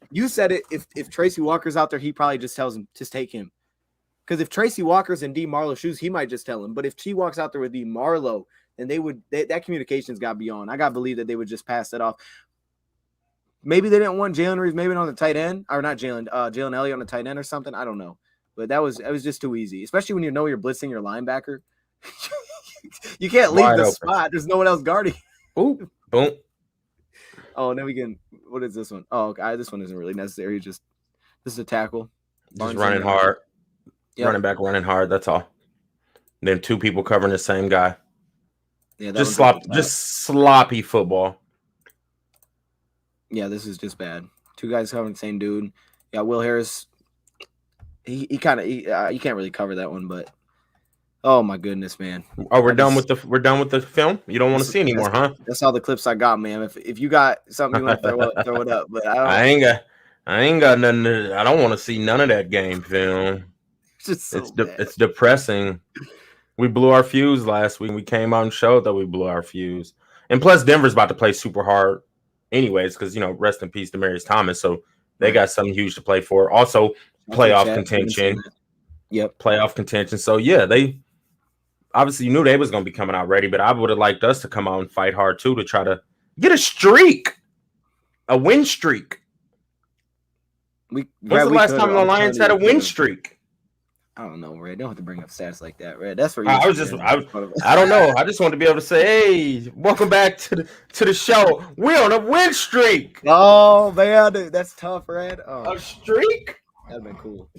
Speaker 4: you said it, if Tracy Walker's out there, he probably just tells him just take him. Because if Tracy Walker's in D. Marlowe's shoes, he might just tell him. But if he walks out there with D. Marlowe, then that communication's got to be on. I got to believe that they would just pass that off. Maybe they didn't want Jalen Reeves maybe on the tight end, or not Jalen Elliott on the tight end or something. I don't know. But it was just too easy, especially when you're blitzing your linebacker. You can't leave the spot. There's no one else guarding.
Speaker 3: Ooh, boom.
Speaker 4: Oh, and then we can. What is this one? Oh, okay, this one isn't really necessary. This is a tackle.
Speaker 3: Just running hard. Yep. Running back, running hard. That's all. And then two people covering the same guy. Yeah, just sloppy football.
Speaker 4: Yeah, this is just bad. Two guys covering the same dude. Yeah, Will Harris. He can't really cover that one, but oh my goodness, man.
Speaker 3: Oh, we're done with the film. You don't want to see anymore, huh?
Speaker 4: That's all the clips I got, man. If you got something you want to throw it up, but
Speaker 3: I ain't got nothing. I don't want to see none of that game film. It's depressing. We blew our fuse last week. We came out and showed that we blew our fuse, and plus Denver's about to play super hard, anyways, because rest in peace to Demaryius Thomas. So they got something huge to play for. Also, playoff contention.
Speaker 4: Yep.
Speaker 3: Playoff contention. So yeah, obviously you knew they was going to be coming out ready, but I would have liked us to come out and fight hard too to try to get a streak, a win streak. When's the last time the Lions had a win streak?
Speaker 4: I don't know, Red. Don't have to bring up stats like that, Red. That's for you.
Speaker 3: I don't know. I just want to be able to say, hey, welcome back to the show. We're on a win streak.
Speaker 4: Oh man, dude, that's tough, Red. Oh,
Speaker 3: a streak?
Speaker 4: That'd been cool.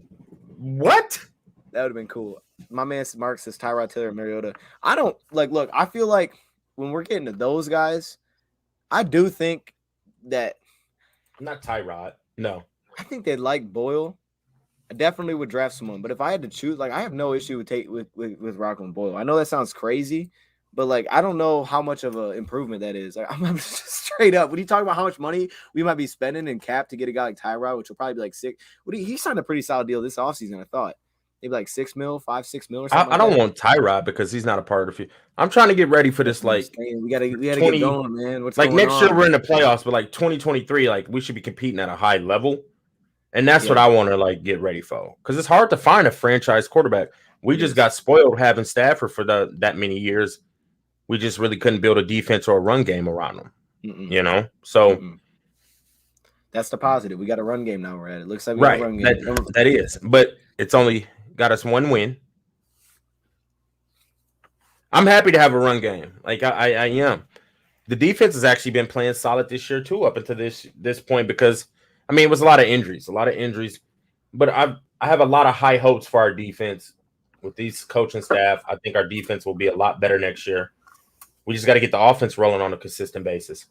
Speaker 3: What?
Speaker 4: That would have been cool. My man Mark says Tyrod Taylor and Mariota. I don't like. Look, I feel like when we're getting to those guys, I do think that
Speaker 3: not Tyrod. No,
Speaker 4: I think they like Boyle. I definitely would draft someone, but if I had to choose, like I have no issue with Rockland Boyle. I know that sounds crazy, but like I don't know how much of an improvement that is. Like, I'm just straight up. When you talk about how much money we might be spending in cap to get a guy like Tyrod, which will probably be like $6. He signed a pretty solid deal this offseason, I thought. Maybe like $6 million, $5-6 million or something.
Speaker 3: I don't want Tyrod because he's not a part of it. I'm trying to get ready for this. Like
Speaker 4: we gotta get going, man. What's
Speaker 3: like
Speaker 4: going
Speaker 3: next
Speaker 4: on?
Speaker 3: year we're in the playoffs, but like 2023, like we should be competing at a high level. And that's what I want to like get ready for, because it's hard to find a franchise quarterback. We just got spoiled having Stafford for that many years. We just really couldn't build a defense or a run game around them, you know. So
Speaker 4: that's the positive. We got a run game now. We're at it. Looks like we got a run game.
Speaker 3: That is, but it's only got us one win. I'm happy to have a run game. Like I am. The defense has actually been playing solid this year too, up until this point, because. I mean, it was a lot of injuries, but I have a lot of high hopes for our defense with these coaching staff. I think our defense will be a lot better next year. We just got to get the offense rolling on a consistent basis.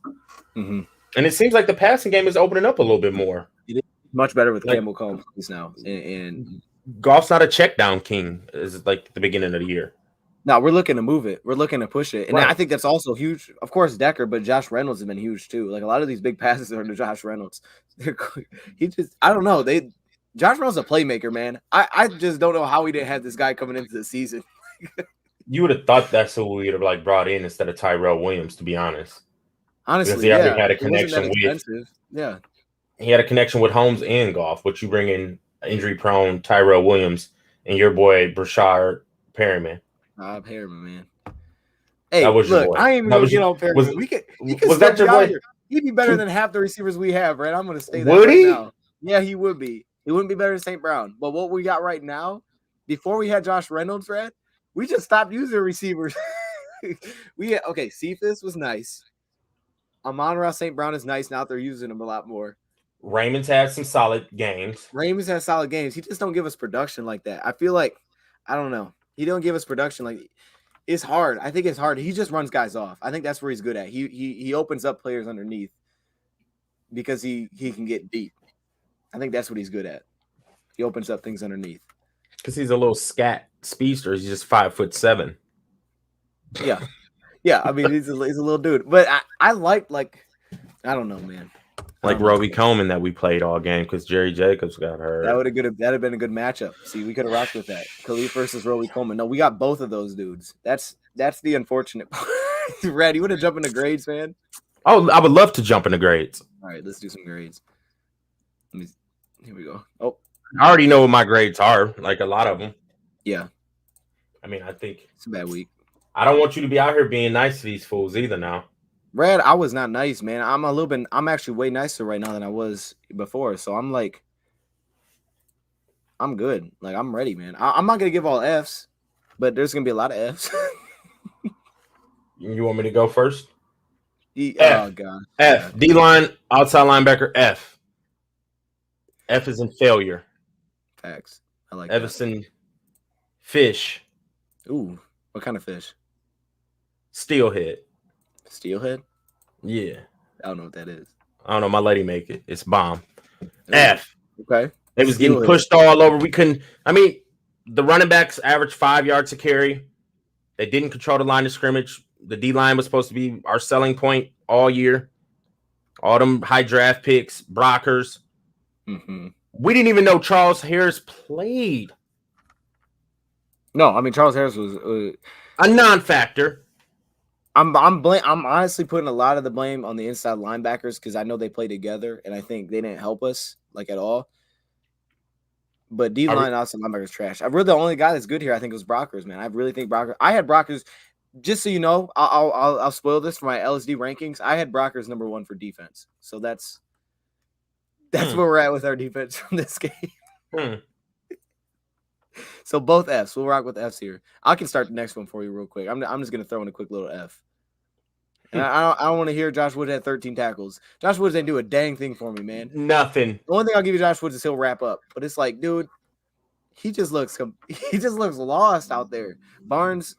Speaker 4: Mm-hmm.
Speaker 3: And it seems like the passing game is opening up a little bit more.
Speaker 4: It is much better with Campbell Combs now. And
Speaker 3: Goff's not a check down king as like the beginning of the year.
Speaker 4: No, we're looking to move it. We're looking to push it. And I think that's also huge. Of course, Decker, but Josh Reynolds has been huge too. Like a lot of these big passes are to Josh Reynolds. I don't know. Josh Reynolds is a playmaker, man. I just don't know how we didn't have this guy coming into the season.
Speaker 3: You would have thought that's who we would have like brought in instead of Tyrell Williams, to be honest.
Speaker 4: Honestly,
Speaker 3: because he already had a connection with.
Speaker 4: Yeah.
Speaker 3: He had a connection with Holmes and Goff, but you bring in injury-prone Tyrell Williams and your boy Brashard Perryman.
Speaker 4: Perryman, man. Hey,
Speaker 3: that was
Speaker 4: look,
Speaker 3: your boy.
Speaker 4: I ain't even gonna get on Perryman.
Speaker 3: Was that your boy?
Speaker 4: He'd be better than half the receivers we have, right? I'm gonna say that.
Speaker 3: Would he?
Speaker 4: Now. Yeah, he would be. He wouldn't be better than St. Brown. But what we got right now, before we had Josh Reynolds, Red, we just stopped using receivers. Cephas was nice. Amon-Ra St. Brown is nice. Now they're using him a lot more.
Speaker 3: Raymond's had some solid games.
Speaker 4: Raymond's had solid games. He just don't give us production like that. I feel like, I don't know. He don't give us production like it's hard. I think it's hard. He just runs guys off. I think that's where he's good at. He opens up players underneath because he can get deep. I think that's what he's good at. He opens up things underneath.
Speaker 3: Because he's a little scat speedster. He's just 5'7".
Speaker 4: Yeah. Yeah. I mean, he's a little dude. But I like I don't know, man.
Speaker 3: Like Roby Coleman that we played all game because Jerry Jacobs got hurt.
Speaker 4: That'd have been a good matchup. See, we could have rocked with that. Khalif versus Roby Coleman. No, we got both of those dudes. That's the unfortunate part. Red, you want to jump into grades, man?
Speaker 3: Oh, I would love to jump into grades.
Speaker 4: All right, let's do some grades. Here we go. Oh,
Speaker 3: I already know what my grades are, like a lot of them.
Speaker 4: Yeah.
Speaker 3: I mean, I think
Speaker 4: it's a bad week.
Speaker 3: I don't want you to be out here being nice to these fools either now.
Speaker 4: Red, I was not nice, man. I'm actually way nicer right now than I was before. So I'm like, I'm good. Like, I'm ready, man. I'm not going to give all Fs, but there's going to be a lot of Fs.
Speaker 3: You want me to go first?
Speaker 4: F. Oh, God.
Speaker 3: F. D-line, outside linebacker, F. F is in failure.
Speaker 4: Facts. I like
Speaker 3: Everson Fish.
Speaker 4: Ooh, what kind of fish?
Speaker 3: Steelhead.
Speaker 4: Steelhead?
Speaker 3: Yeah.
Speaker 4: I don't know what that is.
Speaker 3: I don't know. My lady make it. It's bomb. F.
Speaker 4: Okay.
Speaker 3: They was getting pushed all over. We couldn't. I mean, the running backs averaged 5 yards to carry. They didn't control the line of scrimmage. The D-line was supposed to be our selling point all year. All them high draft picks, blockers.
Speaker 4: Mm-hmm.
Speaker 3: We didn't even know Charles Harris played.
Speaker 4: No, I mean Charles Harris was
Speaker 3: a non-factor.
Speaker 4: I'm honestly putting a lot of the blame on the inside linebackers because I know they play together and I think they didn't help us like at all. But D line, also linebackers trash. I really the only guy that's good here, I think, was Brockers, man. I really think Brockers. I had Brockers. Just so you know, I'll spoil this for my LSD rankings. I had Brockers number 1 for defense. So that's where we're at with our defense from this game. So both Fs. We'll rock with Fs here. I can start the next one for you real quick. I'm just gonna throw in a quick little F. And I don't want to hear Josh Woods had 13 tackles. Josh Woods didn't do a dang thing for me, man.
Speaker 3: Nothing.
Speaker 4: The only thing I'll give you Josh Woods is he'll wrap up. But it's like, dude, he just looks lost out there. Barnes,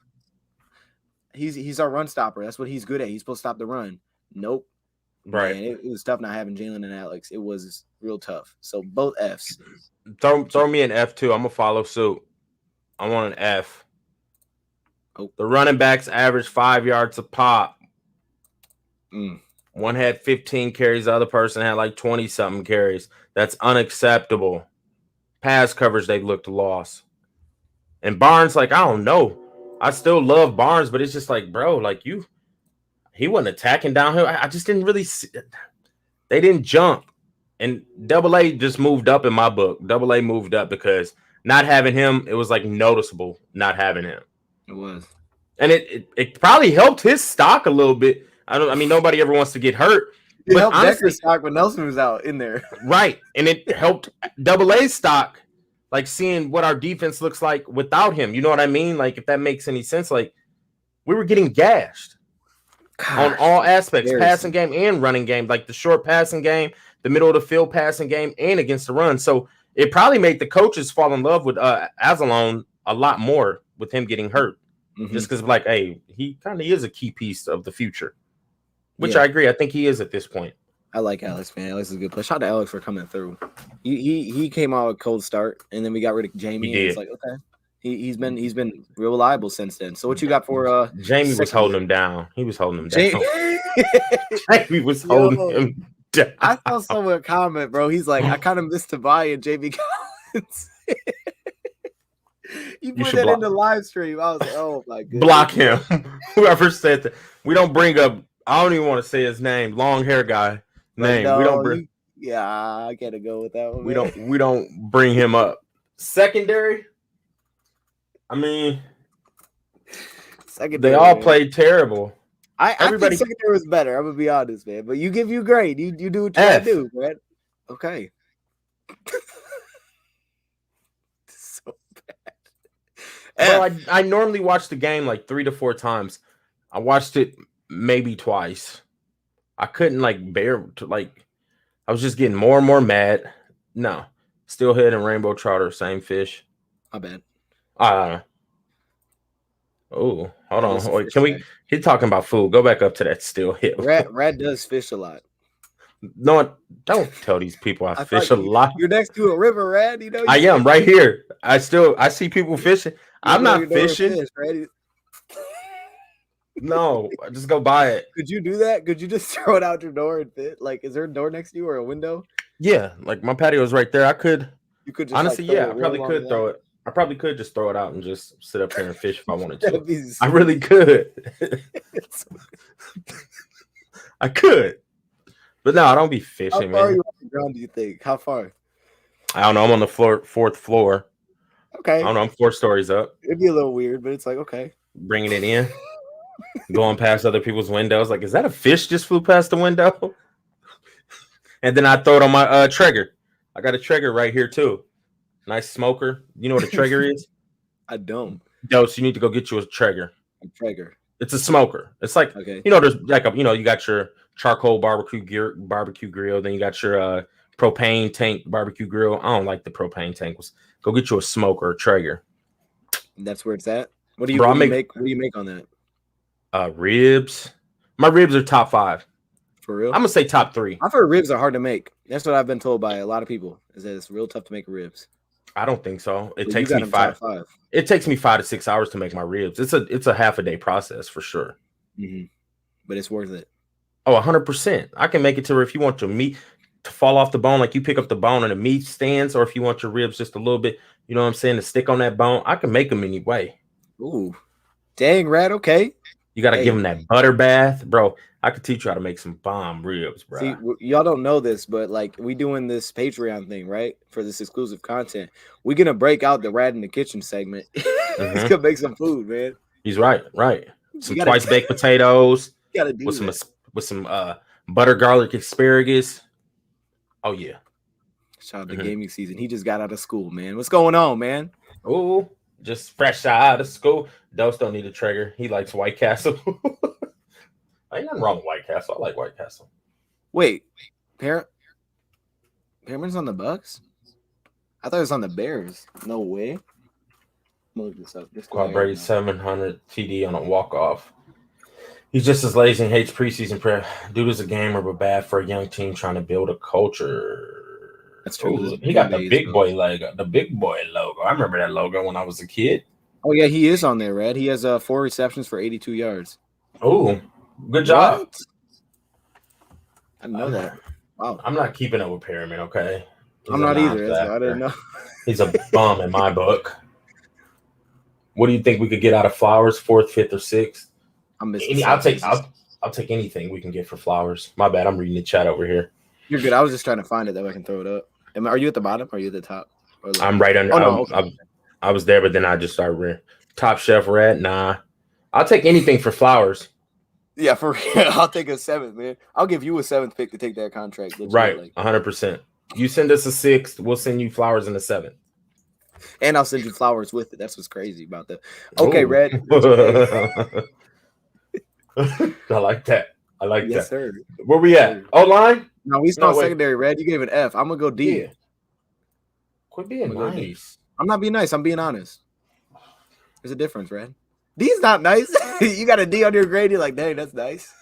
Speaker 4: he's our run stopper. That's what he's good at. He's supposed to stop the run. Nope.
Speaker 3: Right.
Speaker 4: Man, it was tough not having Jalen and Alex. It was real tough. So both Fs.
Speaker 3: Throw me an F too. I'm gonna follow suit. I want an F.
Speaker 4: Oh.
Speaker 3: The running backs averaged 5 yards a pop. One had 15 carries, the other person had like 20-something carries. That's unacceptable. Pass coverage, they looked lost. And Barnes, like, I don't know. I still love Barnes, but it's just like, bro, like he wasn't attacking downhill. I just didn't really see it. They didn't jump. And AA just moved up in my book. AA moved up because not having him, it was like noticeable not having him.
Speaker 4: It was.
Speaker 3: And it probably helped his stock a little bit. I mean, nobody ever wants to get hurt.
Speaker 4: It helped Decker's stock when Nelson was out in there.
Speaker 3: Right. And it helped AA's stock, like seeing what our defense looks like without him. You know what I mean? Like, if that makes any sense, like we were getting gashed on all aspects, passing game and running game, like the short passing game, the middle of the field passing game, and against the run. So it probably made the coaches fall in love with Azalone a lot more with him getting hurt. Just because, like, hey, he kind of is a key piece of the future. Which I agree. I think he is at this point.
Speaker 4: I like Alex, man. Alex is a good player. Shout out to Alex for coming through. He came out with a cold start, and then we got rid of Jamie. And it's like, okay, he's been real reliable since then. So what you got for
Speaker 3: Jamie was holding him down. He was holding him down. Jamie was holding him down.
Speaker 4: I saw someone comment, bro. He's like, I kind of missed Tobias and Jamie Collins. You put that in the live stream. I was like, oh my goodness.
Speaker 3: Block him. Whoever said that. We don't bring up. I don't even want to say his name. Long hair guy name.
Speaker 4: No,
Speaker 3: we don't bring.
Speaker 4: Yeah, I gotta go with that one.
Speaker 3: We don't bring him up. Secondary. I mean, they all played terrible.
Speaker 4: I think secondary was better. I'm gonna be honest, man. But you grade. You do what you gotta do, man. Okay. So bad.
Speaker 3: Well, I normally watch the game like 3 to 4 times. I watched it maybe twice. I couldn't bear to I was just getting more and more mad. No, steelhead and rainbow trout are same fish.
Speaker 4: My bad.
Speaker 3: Oh, hold on. Wait, can we? He's talking about food. Go back up to that steelhead.
Speaker 4: Rad does fish a lot.
Speaker 3: No, don't tell these people I fish a lot.
Speaker 4: You're next to a river, Rad. You know.
Speaker 3: I am right here. I see people fishing. I'm not fishing.
Speaker 4: Fish,
Speaker 3: No, I just go buy it.
Speaker 4: Could you do that? Could you just throw it out your door and fit? Like, is there a door next to you or a window?
Speaker 3: Yeah, like my patio is right there. I could.
Speaker 4: You could just,
Speaker 3: honestly, I probably could throw it. I probably could just throw it out and just sit up there and fish if I wanted to. I really could. I could, but no, I don't be fishing.
Speaker 4: How far
Speaker 3: man.
Speaker 4: are you on the ground? Do you think? How far?
Speaker 3: I don't know. I'm on the fourth floor.
Speaker 4: Okay.
Speaker 3: I don't know. I'm 4 stories up.
Speaker 4: It'd be a little weird, but it's like okay.
Speaker 3: Bringing it in. Going past other people's windows, like, is that a fish just flew past the window? And then I throw it on my Traeger. I got a Traeger right here too. Nice smoker. You know what a Traeger is?
Speaker 4: I don't.
Speaker 3: Dose, you need to go get you a Traeger.
Speaker 4: A Traeger.
Speaker 3: It's a smoker. It's like there's like you got your charcoal barbecue grill. Then you got your propane tank barbecue grill. I don't like the propane tank. Go get you a smoker, a Traeger.
Speaker 4: That's where it's at. What do you make? What do you make on that?
Speaker 3: Ribs. My ribs are top 5.
Speaker 4: For real?
Speaker 3: I'm gonna say top 3.
Speaker 4: I've heard ribs are hard to make. That's what I've been told by a lot of people. Is that it's real tough to make ribs.
Speaker 3: I don't think so. It takes me 5. It takes me 5 to 6 hours to make my ribs. It's a half a day process for sure.
Speaker 4: Mm-hmm. But it's worth it.
Speaker 3: Oh, 100%. I can make it to where if you want your meat to fall off the bone, like you pick up the bone and the meat stands, or if you want your ribs just a little bit, you know what I'm saying, to stick on that bone, I can make them anyway.
Speaker 4: Ooh, dang, Rad. Okay.
Speaker 3: You got to give him that butter bath, bro. I could teach you how to make some bomb ribs, bro.
Speaker 4: See, y'all don't know this, but like we doing this Patreon thing, right? For this exclusive content, we're gonna break out the Rat in the Kitchen segment. He's gonna make some food, man.
Speaker 3: He's right. Some twice baked potatoes with some butter garlic asparagus. Oh yeah.
Speaker 4: Shout out to gaming season. He just got out of school, man. What's going on, man?
Speaker 3: Oh, just fresh out of school. Dose don't need a trigger. He likes White Castle. Ain't nothing wrong with White Castle. I like White Castle.
Speaker 4: Wait, Perriman's on the Bucks? I thought it was on the Bears. No way. I'm gonna look this up.
Speaker 3: Quad Brady 700 TD on a walk-off. He's just as lazy and hates preseason prep. Dude is a gamer, but bad for a young team trying to build a culture.
Speaker 4: That's true.
Speaker 3: Ooh, he got the big boy logo. I remember that logo when I was a kid.
Speaker 4: Oh yeah, he is on there, Red. He has 4 receptions for 82 yards.
Speaker 3: Oh, good job.
Speaker 4: What? I didn't know that. Wow.
Speaker 3: I'm not keeping up with Perriman, okay?
Speaker 4: I'm not either. I didn't know.
Speaker 3: He's a bum in my book. What do you think we could get out of Flowers? 4th, 5th, or 6th? I'll take anything we can get for Flowers. My bad. I'm reading the chat over here.
Speaker 4: You're good. I was just trying to find it that way I can throw it up. Are you at the bottom or are you at the top?
Speaker 3: I'm right under. I was there, but then I just started reading. Top Chef Red. Nah. I'll take anything for Flowers.
Speaker 4: Yeah, for real. I'll take a 7th, man. I'll give you a 7th pick to take that contract.
Speaker 3: Right. 100%. You send us a 6th, we'll send you Flowers in the 7th.
Speaker 4: And I'll send you Flowers with it. That's what's crazy about that. Okay,
Speaker 3: Ooh.
Speaker 4: Red.
Speaker 3: I like that.
Speaker 4: Yes, sir.
Speaker 3: Where we at? O-line?
Speaker 4: No, we still secondary, Red. You gave an F. I'm going to go D.
Speaker 3: Yeah. Quit being nice.
Speaker 4: I'm not being nice. I'm being honest. There's a difference, Red. D's not nice. You got a D on your grade. You're like, dang, that's nice.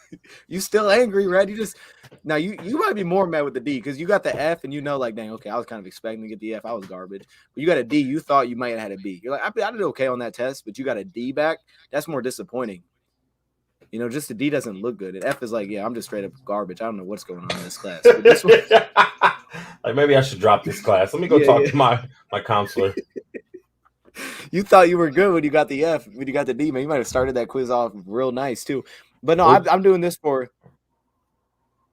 Speaker 4: You still angry, Red. You might be more mad with the D because you got the F and like, dang, okay, I was kind of expecting to get the F. I was garbage. But you got a D. You thought you might have had a B. You're like, I did okay on that test, but you got a D back. That's more disappointing. Just the D doesn't look good. And F is like, yeah, I'm just straight up garbage. I don't know what's going on in this class. But this one,
Speaker 3: like maybe I should drop this class. Let me go talk to my counselor.
Speaker 4: You thought you were good when you got the F, when you got the D, man. You might have started that quiz off real nice too. But no, I'm doing this for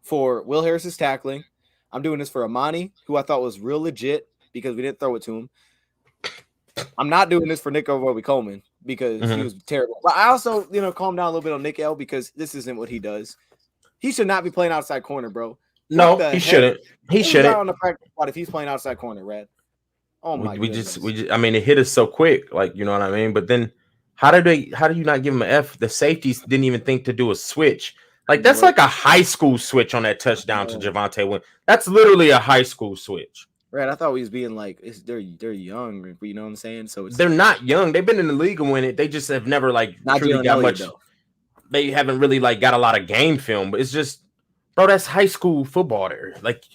Speaker 4: Will Harris's tackling. I'm doing this for Amani, who I thought was real legit because we didn't throw it to him. I'm not doing this for Nick Coleman because he was terrible. But I also, calm down a little bit on Nick L because this isn't what he does. He should not be playing outside corner, bro.
Speaker 3: No, he shouldn't. He shouldn't.
Speaker 4: On the practice squad if he's playing outside corner, Red. Oh my goodness.
Speaker 3: We just I mean, it hit us so quick, like, you know what I mean? But then how do you not give him an F? The safeties didn't even think to do a switch. Like, that's like a high school switch on that touchdown to Javonte Wynn. That's literally a high school switch.
Speaker 4: Right, I thought we was being like, they're young, you know what I'm saying? So
Speaker 3: they're not young. They've been in the league and win it. They just have never truly got much. They haven't really got a lot of game film, but it's just, bro, that's high school football there. Like,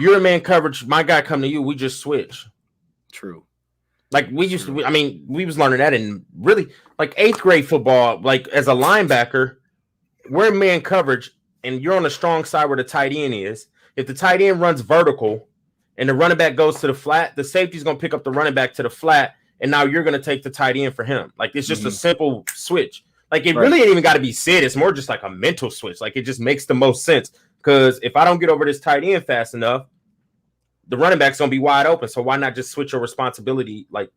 Speaker 3: you're a man coverage. My guy come to you, we just switch.
Speaker 4: True.
Speaker 3: Like we was learning that in really 8th grade football. Like, as a linebacker, we're in man coverage, and you're on the strong side where the tight end is. If the tight end runs vertical and the running back goes to the flat, the safety's going to pick up the running back to the flat, and now you're going to take the tight end for him. Like, it's just a simple switch. Like, it really ain't even got to be said. It's more just like a mental switch. Like, it just makes the most sense. Because if I don't get over this tight end fast enough, the running back's going to be wide open. So why not just switch your responsibility? Like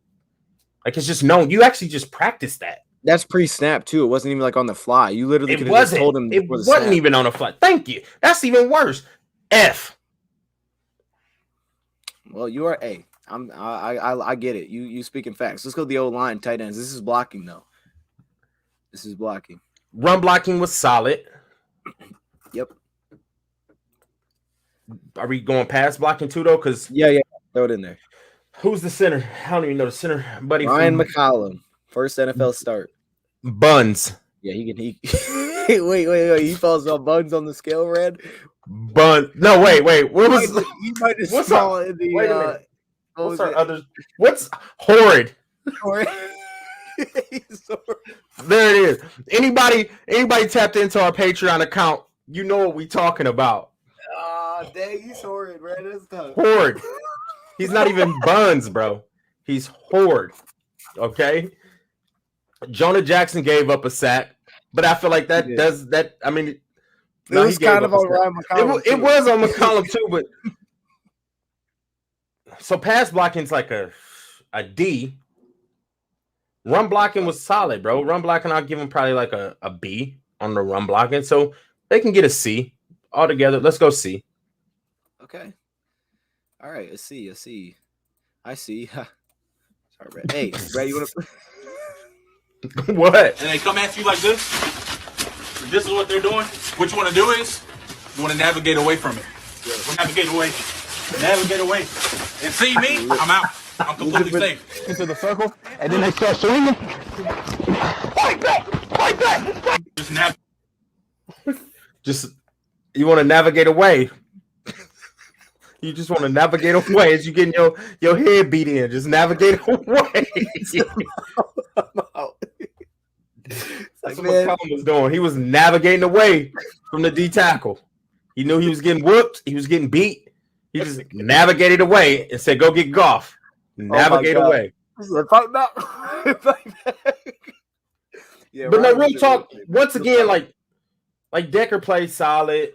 Speaker 3: it's just known. You actually just practice that.
Speaker 4: That's pre-snap, too. It wasn't even on the fly. You literally could have just told him.
Speaker 3: It wasn't even on the fly. Thank you. That's even worse. F.
Speaker 4: Well, you are A. I get it. You speaking facts. Let's go to the O-line, tight ends. This is blocking, though. This is blocking.
Speaker 3: Run blocking was solid.
Speaker 4: Yep.
Speaker 3: Are we going past blocking, too, though? Because
Speaker 4: yeah. Throw it in there.
Speaker 3: Who's the center? I don't even know the center. Buddy.
Speaker 4: Ryan McCollum. First NFL start.
Speaker 3: Buns.
Speaker 4: Yeah, he can. Wait. He falls on buns on the scale, Red.
Speaker 3: Bun. No, wait. What was?
Speaker 4: You might just
Speaker 3: what's
Speaker 4: fall in the.
Speaker 3: Wait a minute. What's our other? What's horrid?
Speaker 4: Horrid.
Speaker 3: There it is. Anybody tapped into our Patreon account? You know what we talking about.
Speaker 4: Dang, he's horrid, Red. That's tough.
Speaker 3: Horrid. He's not even buns, bro. He's horrid. Okay. Jonah Jackson gave up a sack, But I feel like that
Speaker 4: Yeah.
Speaker 3: does that. I mean,
Speaker 4: It
Speaker 3: no,
Speaker 4: was
Speaker 3: he gave
Speaker 4: kind
Speaker 3: up
Speaker 4: of
Speaker 3: a
Speaker 4: on
Speaker 3: stat.
Speaker 4: Ryan McCollum.
Speaker 3: It was on McCollum too, but so pass blocking's like a D. Run blocking was solid, bro. Run blocking, I'll give him probably like a B on the run blocking. So they can get a C altogether. Let's go C.
Speaker 4: Okay. All right. A C. I see. Sorry, Brad. Hey, Brad, you want to?
Speaker 3: What?
Speaker 6: And they come at you like this. This is what they're doing. What you want to do is you want to navigate away from it. We'll navigate away. Navigate away. And see me, I'm out. I'm completely safe.
Speaker 7: Into the circle, and then they start swinging. Fight back! Fight back!
Speaker 6: Just navigate.
Speaker 3: Just you want to navigate away. You just want to navigate away as you getting your head beat in. Just navigate away. That's what McCollum was doing. He was navigating away from the D tackle. He knew he was getting whooped. He was getting beat. He just navigated away and said, "Go get Goff." Navigate away.
Speaker 4: Fight back. Yeah,
Speaker 3: But no,
Speaker 4: Ryan
Speaker 3: real
Speaker 4: was
Speaker 3: talk.
Speaker 4: really-
Speaker 3: Once again, like Decker plays solid.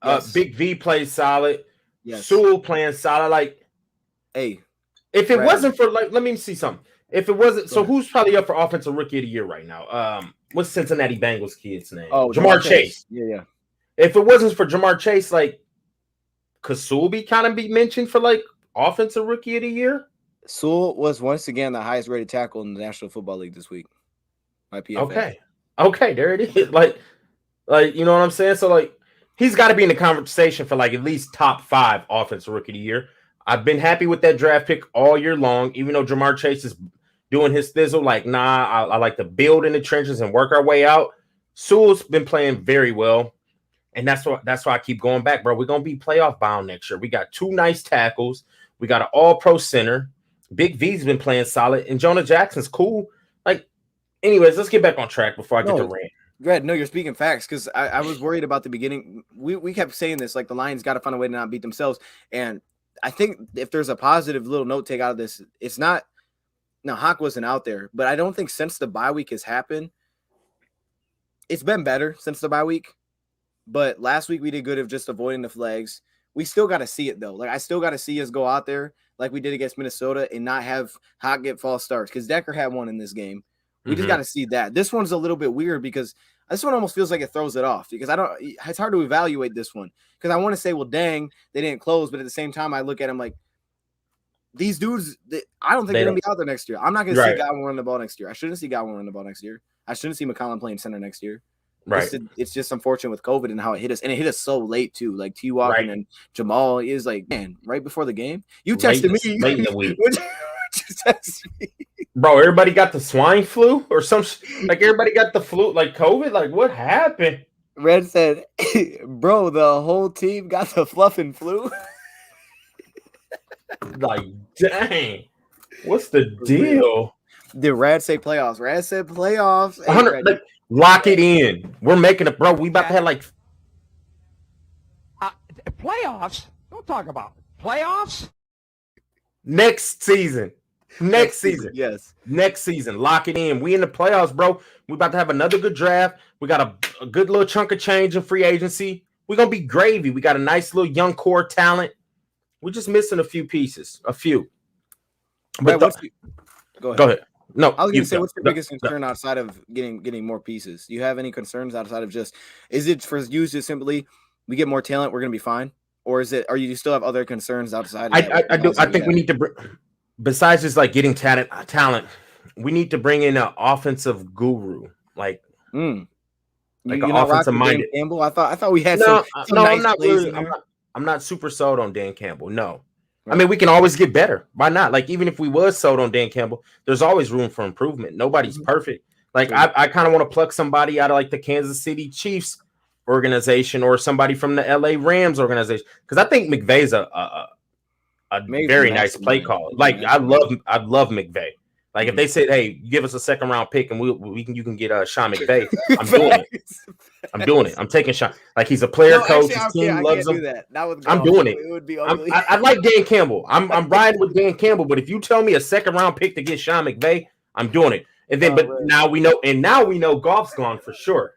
Speaker 4: Yes.
Speaker 3: Big V plays solid.
Speaker 4: Yes.
Speaker 3: Sewell playing solid. Like,
Speaker 4: Hey,
Speaker 3: if it
Speaker 4: Brad.
Speaker 3: wasn't for let me see something. If it wasn't, so
Speaker 4: ahead.
Speaker 3: who's probably up for offensive rookie of the year right now? What's Cincinnati Bengals kid's name?
Speaker 4: oh,
Speaker 3: Jamar Chase.
Speaker 4: Yeah.
Speaker 3: If it wasn't for Jamar Chase, like, could Sewell be mentioned for like offensive rookie of the year?
Speaker 4: Sewell was once again the highest rated tackle in the National Football League this week. By PFF.
Speaker 3: Okay, there it is. Like you know what I'm saying? So like he's got to be in the conversation for like at least top 5 offensive rookie of the year. I've been happy with that draft pick all year long, even though Jamar Chase is doing his thizzle. Like, I like to build in the trenches and work our way out. Sewell's been playing very well, and that's why I keep going back, bro. We're gonna be playoff bound next year. We got 2 nice tackles. We got an all-pro center. Big V's been playing solid, and Jonah Jackson's cool. Like, anyways, let's get back on track before I get to rant.
Speaker 4: Red, no, you're speaking facts because I was worried about the beginning. We kept saying this, like the Lions got to find a way to not beat themselves. And I think if there's a positive little note take out of this, it's not. Now, Hawk wasn't out there, but I don't think since the bye week has happened, it's been better since the bye week. But last week we did good of just avoiding the flags. We still got to see it though. Like I still got to see us go out there like we did against Minnesota and not have Hawk get false starts because Decker had one in this game. We just got to see that. This one's a little bit weird because this one almost feels like it throws it off because it's hard to evaluate this one because I want to say, well, dang, they didn't close. But at the same time, I look at them like these dudes, I don't think they're going to be out there next year. I'm not going to see Godwin run the ball next year. I shouldn't see Godwin run the ball next year. I shouldn't see McCollum playing center next year.
Speaker 3: Right.
Speaker 4: It's just unfortunate with COVID and how it hit us. And it hit us so late too. Like T-Walk and Jamal is like, man, right before the game. You texted me.
Speaker 3: Late in the week.
Speaker 4: Just text me.
Speaker 3: Bro, everybody got the swine flu or some like everybody got the flu, like COVID. Like what happened?
Speaker 4: Red said, bro, the whole team got the fluffing flu.
Speaker 3: Like, dang, what's the deal?
Speaker 4: Did Rad say playoffs? Rad said playoffs. Hey,
Speaker 3: 100, like, lock it in. We're making it, bro. We about to have like
Speaker 7: Playoffs? Don't talk about it. Playoffs?
Speaker 3: next season. Next season.
Speaker 4: Yes.
Speaker 3: Next season. Lock it in. We in the playoffs, bro. We about to have another good draft. We got a good little chunk of change in free agency. We're gonna be gravy. We got a nice little young core talent. We're just missing a few pieces. A few. But
Speaker 4: Brad, go
Speaker 3: ahead. No,
Speaker 4: I was going to say, what's your biggest concern outside of getting more pieces? Do you have any concerns outside of just, is it for you just simply, we get more talent, we're going to be fine? Or is it, or you still have other concerns outside of that?
Speaker 3: I do. I think we need to bring, besides just like getting talent, we need to bring in an offensive guru. Like an offensive minded
Speaker 4: Campbell. I thought we had
Speaker 3: no,
Speaker 4: some nice
Speaker 3: I'm not
Speaker 4: plays
Speaker 3: really,
Speaker 4: in there.
Speaker 3: I'm not super sold on Dan Campbell. No. I mean, we can always get better. Why not? Like, even if we was sold on Dan Campbell, there's always room for improvement. Nobody's perfect. Like, I kind of want to pluck somebody out of like the Kansas City Chiefs organization or somebody from the LA Rams organization. Because I think McVay's a very nice play call. Like, I love McVay. Like, if they said, "Hey, give us a second round pick and you can get Sean McVay," I'm doing it. I'm doing it. I'm taking Sean. Like, he's a player coach. His team loves him. I'm doing it.
Speaker 4: It would be ugly.
Speaker 3: I like Dan Campbell. I'm riding with Dan Campbell. But if you tell me a second round pick to get Sean McVay, I'm doing it. And then, now we know Goff's gone for sure.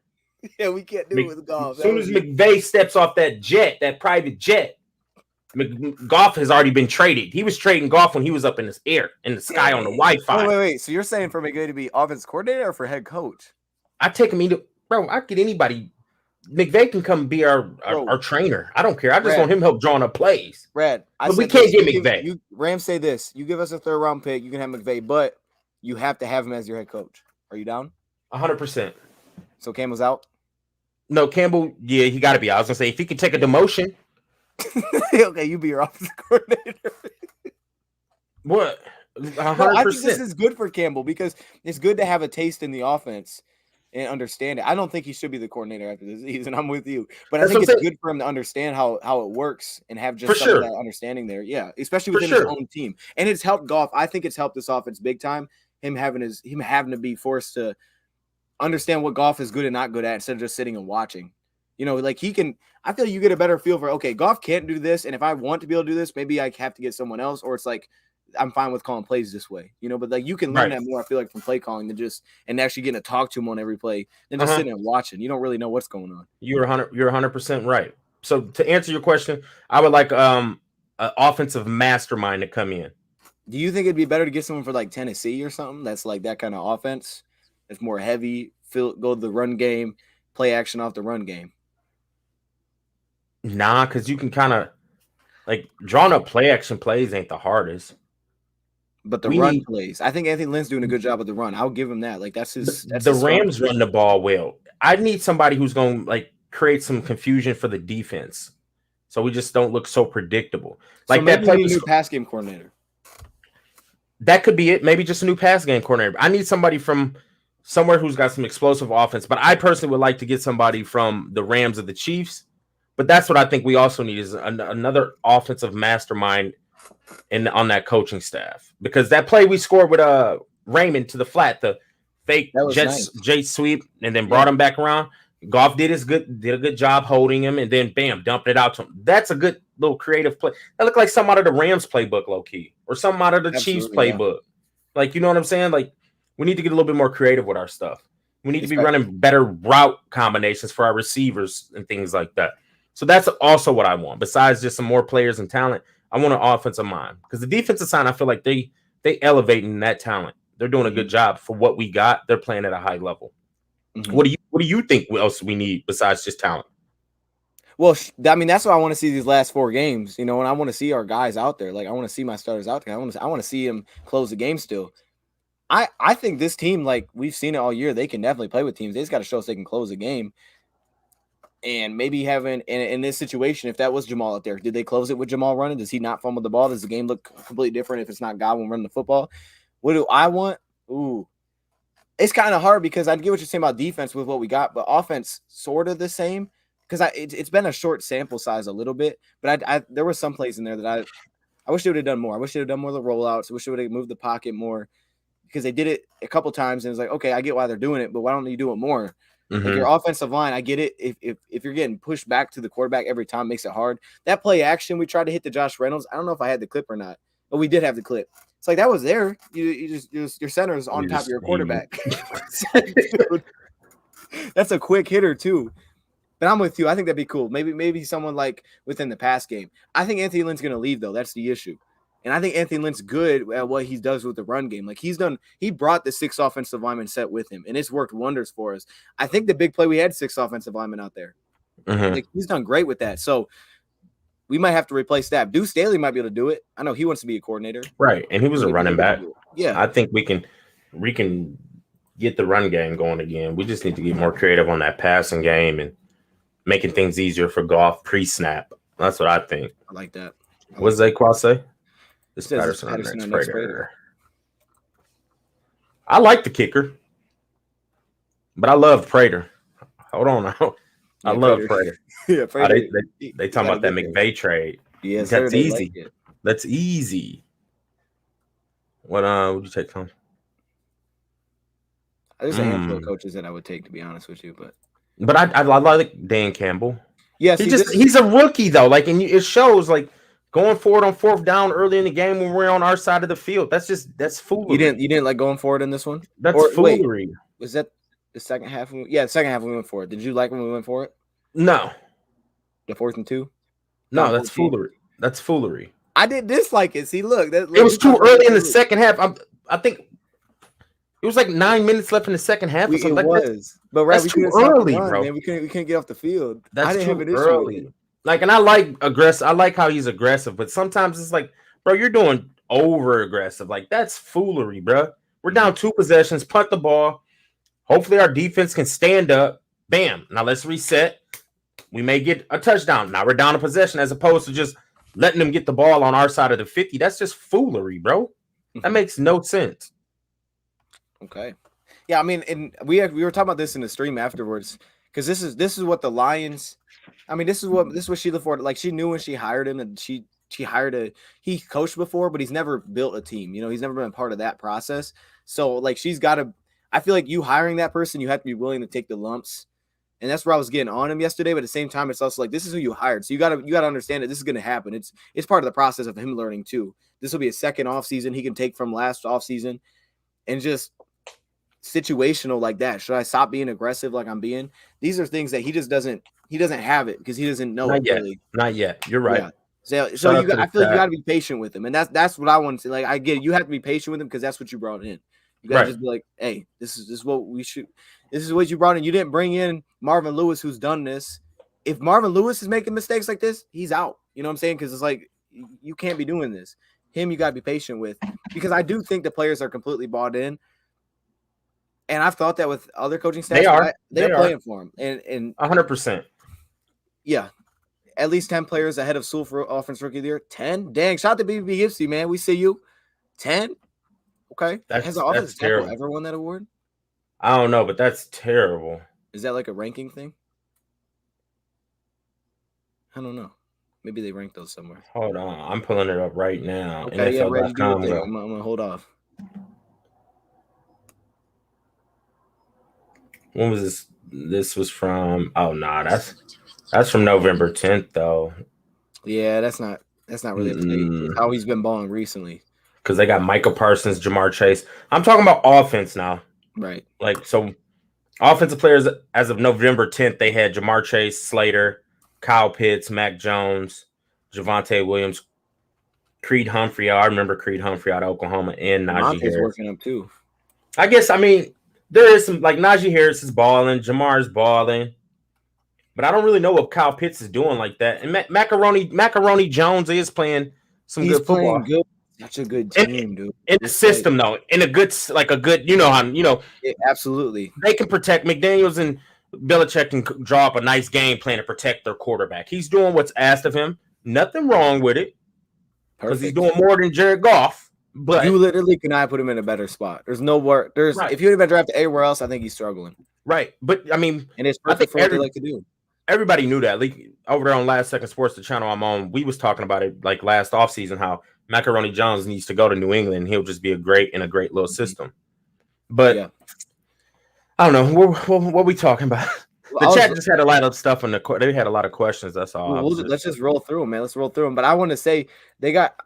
Speaker 4: Yeah, we can't do it with golf.
Speaker 3: As soon as McVay steps off that jet, that private jet, Goff has already been traded. He was trading Goff when he was up in the air, in the sky on the Wi-Fi.
Speaker 4: Wait. So you're saying for McVay to be offense coordinator or for head coach?
Speaker 3: I take him either, bro. I get anybody. McVay can come be our trainer. I don't care. I just want him help drawing up plays.
Speaker 4: Brad,
Speaker 3: but we can't get McVay.
Speaker 4: Rams say this. You give us a 3rd round pick, you can have McVay, but you have to have him as your head coach. Are you down?
Speaker 3: 100%.
Speaker 4: So Campbell's out?
Speaker 3: No, Campbell, yeah, he got to be out. I was going to say, if he could take a demotion.
Speaker 4: Okay, you be your offensive coordinator.
Speaker 3: What? 100%.
Speaker 4: No, I think this is good for Campbell because it's good to have a taste in the offense and understand it. I don't think he should be the coordinator after this season. I'm with you. But I think it's good for him to understand how it works and have just some of that understanding there. Yeah, especially within his own team. And it's helped Goff. I think it's helped this offense big time. Him having to be forced to understand what Goff is good and not good at instead of just sitting and watching. You know, like I feel you get a better feel for, okay, Goff can't do this. And if I want to be able to do this, maybe I have to get someone else. Or it's like, I'm fine with calling plays this way, you know, but like you can learn that more, I feel like, from play calling and actually getting to talk to him on every play than just sitting and watching. You don't really know what's going on. You're
Speaker 3: 100% right. So to answer your question, I would like an offensive mastermind to come in.
Speaker 4: Do you think it'd be better to get someone for like Tennessee or something that's like that kind of offense? It's more heavy, go to the run game, play action off the run game.
Speaker 3: Nah, because you can kind of like drawing up play action plays ain't the hardest.
Speaker 4: But the run plays, I think Anthony Lynn's doing a good job with the run. I'll give him that. Like that's
Speaker 3: the Rams run the ball well. I need somebody who's going to like create some confusion for the defense, so we just don't look so predictable. Like
Speaker 4: so
Speaker 3: that play
Speaker 4: new pass game coordinator.
Speaker 3: That could be it. Maybe just a new pass game coordinator. I need somebody from somewhere who's got some explosive offense. But I personally would like to get somebody from the Rams or the Chiefs. But that's what I think we also need is another offensive mastermind on that coaching staff, because that play we scored with Raymond to the flat, the fake jet sweep, and then brought him back around. Goff did a good job holding him, and then bam, dumped it out to him. That's a good little creative play. That looked like something out of the Rams playbook, low key, or something out of the Chiefs playbook. Like, you know what I'm saying? Like, we need to get a little bit more creative with our stuff. We need to be running better route combinations for our receivers and things like that. So that's also what I want. Besides just some more players and talent, I want an offensive mind, because the defensive side, I feel like they elevating that talent. They're doing a good job for what we got. They're playing at a high level. Mm-hmm. What do you think else we need besides just talent?
Speaker 4: Well, I mean, that's why I want to see these last 4 games, you know, and I want to see our guys out there. Like, I want to see my starters out there. I want to see them close the game still. I think this team, like we've seen it all year, they can definitely play with teams. They just got to show us they can close the game. And maybe having in this situation, if that was Jamal out there, did they close it with Jamal running? Does he not fumble the ball? Does the game look completely different if it's not Godwin running the football? What do I want? Ooh, it's kind of hard because I get what you're saying about defense with what we got, but offense sort of the same, because it's been a short sample size a little bit. But there were some plays in there that I wish they would have done more. I wish they would have done more of the rollouts. I wish they would have moved the pocket more, because they did it a couple times and it's like, okay, I get why they're doing it, but why don't you do it more? Mm-hmm. Like your offensive line, I get it. If you're getting pushed back to the quarterback every time, it makes it hard. That play action, we tried to hit the Josh Reynolds. I don't know if I had the clip or not, but we did have the clip. It's like that was there. You just your center is on top of your quarterback. Dude, that's a quick hitter too. But I'm with you. I think that'd be cool. Maybe someone like within the pass game. I think Anthony Lynn's gonna leave though. That's the issue. And I think Anthony Lynn's good at what he does with the run game. Like he brought the 6 offensive lineman set with him, and it's worked wonders for us. I think the big play, we had 6 offensive linemen out there. Mm-hmm. Like he's done great with that. So we might have to replace that. Deuce Staley might be able to do it. I know he wants to be a coordinator.
Speaker 3: Right. And he was a running back.
Speaker 4: Yeah.
Speaker 3: I think we can get the run game going again. We just need to get more creative on that passing game and making things easier for Goff pre-snap. That's what I think.
Speaker 4: I like that.
Speaker 3: What does Zaquan say? This
Speaker 4: Patterson
Speaker 3: on next Prater. I like the kicker, but I love Prater. Hold on. I love Prater.
Speaker 4: Yeah, Prater.
Speaker 3: They talking about that McVay trade.
Speaker 4: Yeah,
Speaker 3: that's easy. Like that's easy. What would you take, Tom?
Speaker 4: There's a handful of coaches that I would take, to be honest with you,
Speaker 3: but I like Dan Campbell.
Speaker 4: Yeah,
Speaker 3: he's a rookie though. Like, and it shows like going forward on 4th down early in the game when we're on our side of the field. That's foolery.
Speaker 4: You didn't like going forward in this one?
Speaker 3: That's foolery.
Speaker 4: Was that The second half, the second half we went for it. Did you like when we went for it?
Speaker 3: No,
Speaker 4: The 4th and 2.
Speaker 3: no, that's
Speaker 4: 14.
Speaker 3: foolery. That's foolery.
Speaker 4: I did dislike it. See, look,
Speaker 3: It was too early in the second half. I think it was like 9 minutes left in the second half. Or something
Speaker 4: It
Speaker 3: like that.
Speaker 4: was, but right,
Speaker 3: That's
Speaker 4: we
Speaker 3: too
Speaker 4: couldn't stop the
Speaker 3: early,
Speaker 4: run,
Speaker 3: bro.
Speaker 4: man. We couldn't get off the field. I
Speaker 3: That's
Speaker 4: didn't have
Speaker 3: too
Speaker 4: an issue with it.
Speaker 3: early. Like, and I like aggressive. I like how he's aggressive, but sometimes it's like, bro, you're doing over aggressive. Like, that's foolery, bro. We're down 2 possessions. Punt the ball. Hopefully, our defense can stand up. Bam. Now let's reset. We may get a touchdown. Now we're down a possession as opposed to just letting them get the ball on our side of the 50. That's just foolery, bro. That makes no sense.
Speaker 4: Okay. Yeah, I mean, and we were talking about this in the stream afterwards because this is what the Lions. I mean, this is what she looked for. Like, she knew when she hired him, and she hired he coached before, but he's never built a team. You know, he's never been a part of that process. So, like, she's got to. I feel like you hiring that person, you have to be willing to take the lumps. And that's where I was getting on him yesterday. But at the same time, it's also like, this is who you hired. So you gotta understand that this is gonna happen. It's part of the process of him learning too. This will be a second offseason he can take from last offseason, and just situational like that. Should I stop being aggressive like I'm being? These are things that he doesn't have it because he doesn't know
Speaker 3: Not
Speaker 4: it
Speaker 3: yet.
Speaker 4: really.
Speaker 3: Not yet. You're right.
Speaker 4: Yeah. So I
Speaker 3: Shout out
Speaker 4: feel
Speaker 3: to
Speaker 4: like
Speaker 3: the
Speaker 4: you
Speaker 3: chat.
Speaker 4: got to be patient with him, and that's what I want to say. Like, I get it. You have to be patient with him because that's what you brought in. You gotta
Speaker 3: Right.
Speaker 4: just be like, hey, this is what we should. This is what you brought in. You didn't bring in Marvin Lewis, who's done this. If Marvin Lewis is making mistakes like this, he's out. You know what I'm saying? Because it's like, you can't be doing this. Him, you gotta be patient with, because I do think the players are completely bought in. And I've thought that with other coaching staffs. They're playing for him, and
Speaker 3: 100%.
Speaker 4: yeah, at least 10 players ahead of Sewell for offense rookie of the year. 10, dang! Shout out to BB Gipsy, man. We see you. 10. Okay. Has the offensive tackle ever won that award?
Speaker 3: I don't know, but that's terrible.
Speaker 4: Is that like a ranking thing? I don't know. Maybe they rank those somewhere.
Speaker 3: Hold on. I'm pulling it up right now.
Speaker 4: Okay, yeah, ready to do
Speaker 3: NFL.com.
Speaker 4: it. I'm gonna hold off.
Speaker 3: When was this? This was from. Oh nah, that's from November 10th though.
Speaker 4: Yeah, that's not really up to date. How he's been balling recently.
Speaker 3: Because they got Michael Parsons, Jamar Chase. I'm talking about offense now.
Speaker 4: Right.
Speaker 3: Like, so offensive players as of November 10th, they had Jamar Chase, Slater, Kyle Pitts, Mac Jones, Javonte Williams, Creed Humphrey. I remember Creed Humphrey out of Oklahoma, and Najee Harris.
Speaker 4: Working up too.
Speaker 3: I guess, I mean, there is some, like, Najee Harris is balling, Jamar's balling, but I don't really know what Kyle Pitts is doing like that. And Macaroni Jones is playing some good football.
Speaker 4: Good. Such a good team, dude.
Speaker 3: In the system, though, in a good,
Speaker 4: Yeah, absolutely.
Speaker 3: They can protect McDaniels, and Belichick can draw up a nice game plan to protect their quarterback. He's doing what's asked of him. Nothing wrong with it, because he's doing more than Jared Goff. But
Speaker 4: you literally cannot put him in a better spot. There's no work.
Speaker 3: Right.
Speaker 4: If you would have been drafted anywhere else, I think he's struggling.
Speaker 3: Right, but I mean,
Speaker 4: and it's perfect for what they like to do.
Speaker 3: Everybody knew that. Like, over there on Last Second Sports, the channel I'm on, we was talking about it like last offseason, how Macaroni Jones needs to go to New England. He'll just be a great little system. But yeah. I don't know. What we talking about? The chat just had a lot of stuff on they had a lot of questions. That's all.
Speaker 4: Let's just roll through them, man. Let's roll through them. But I want to say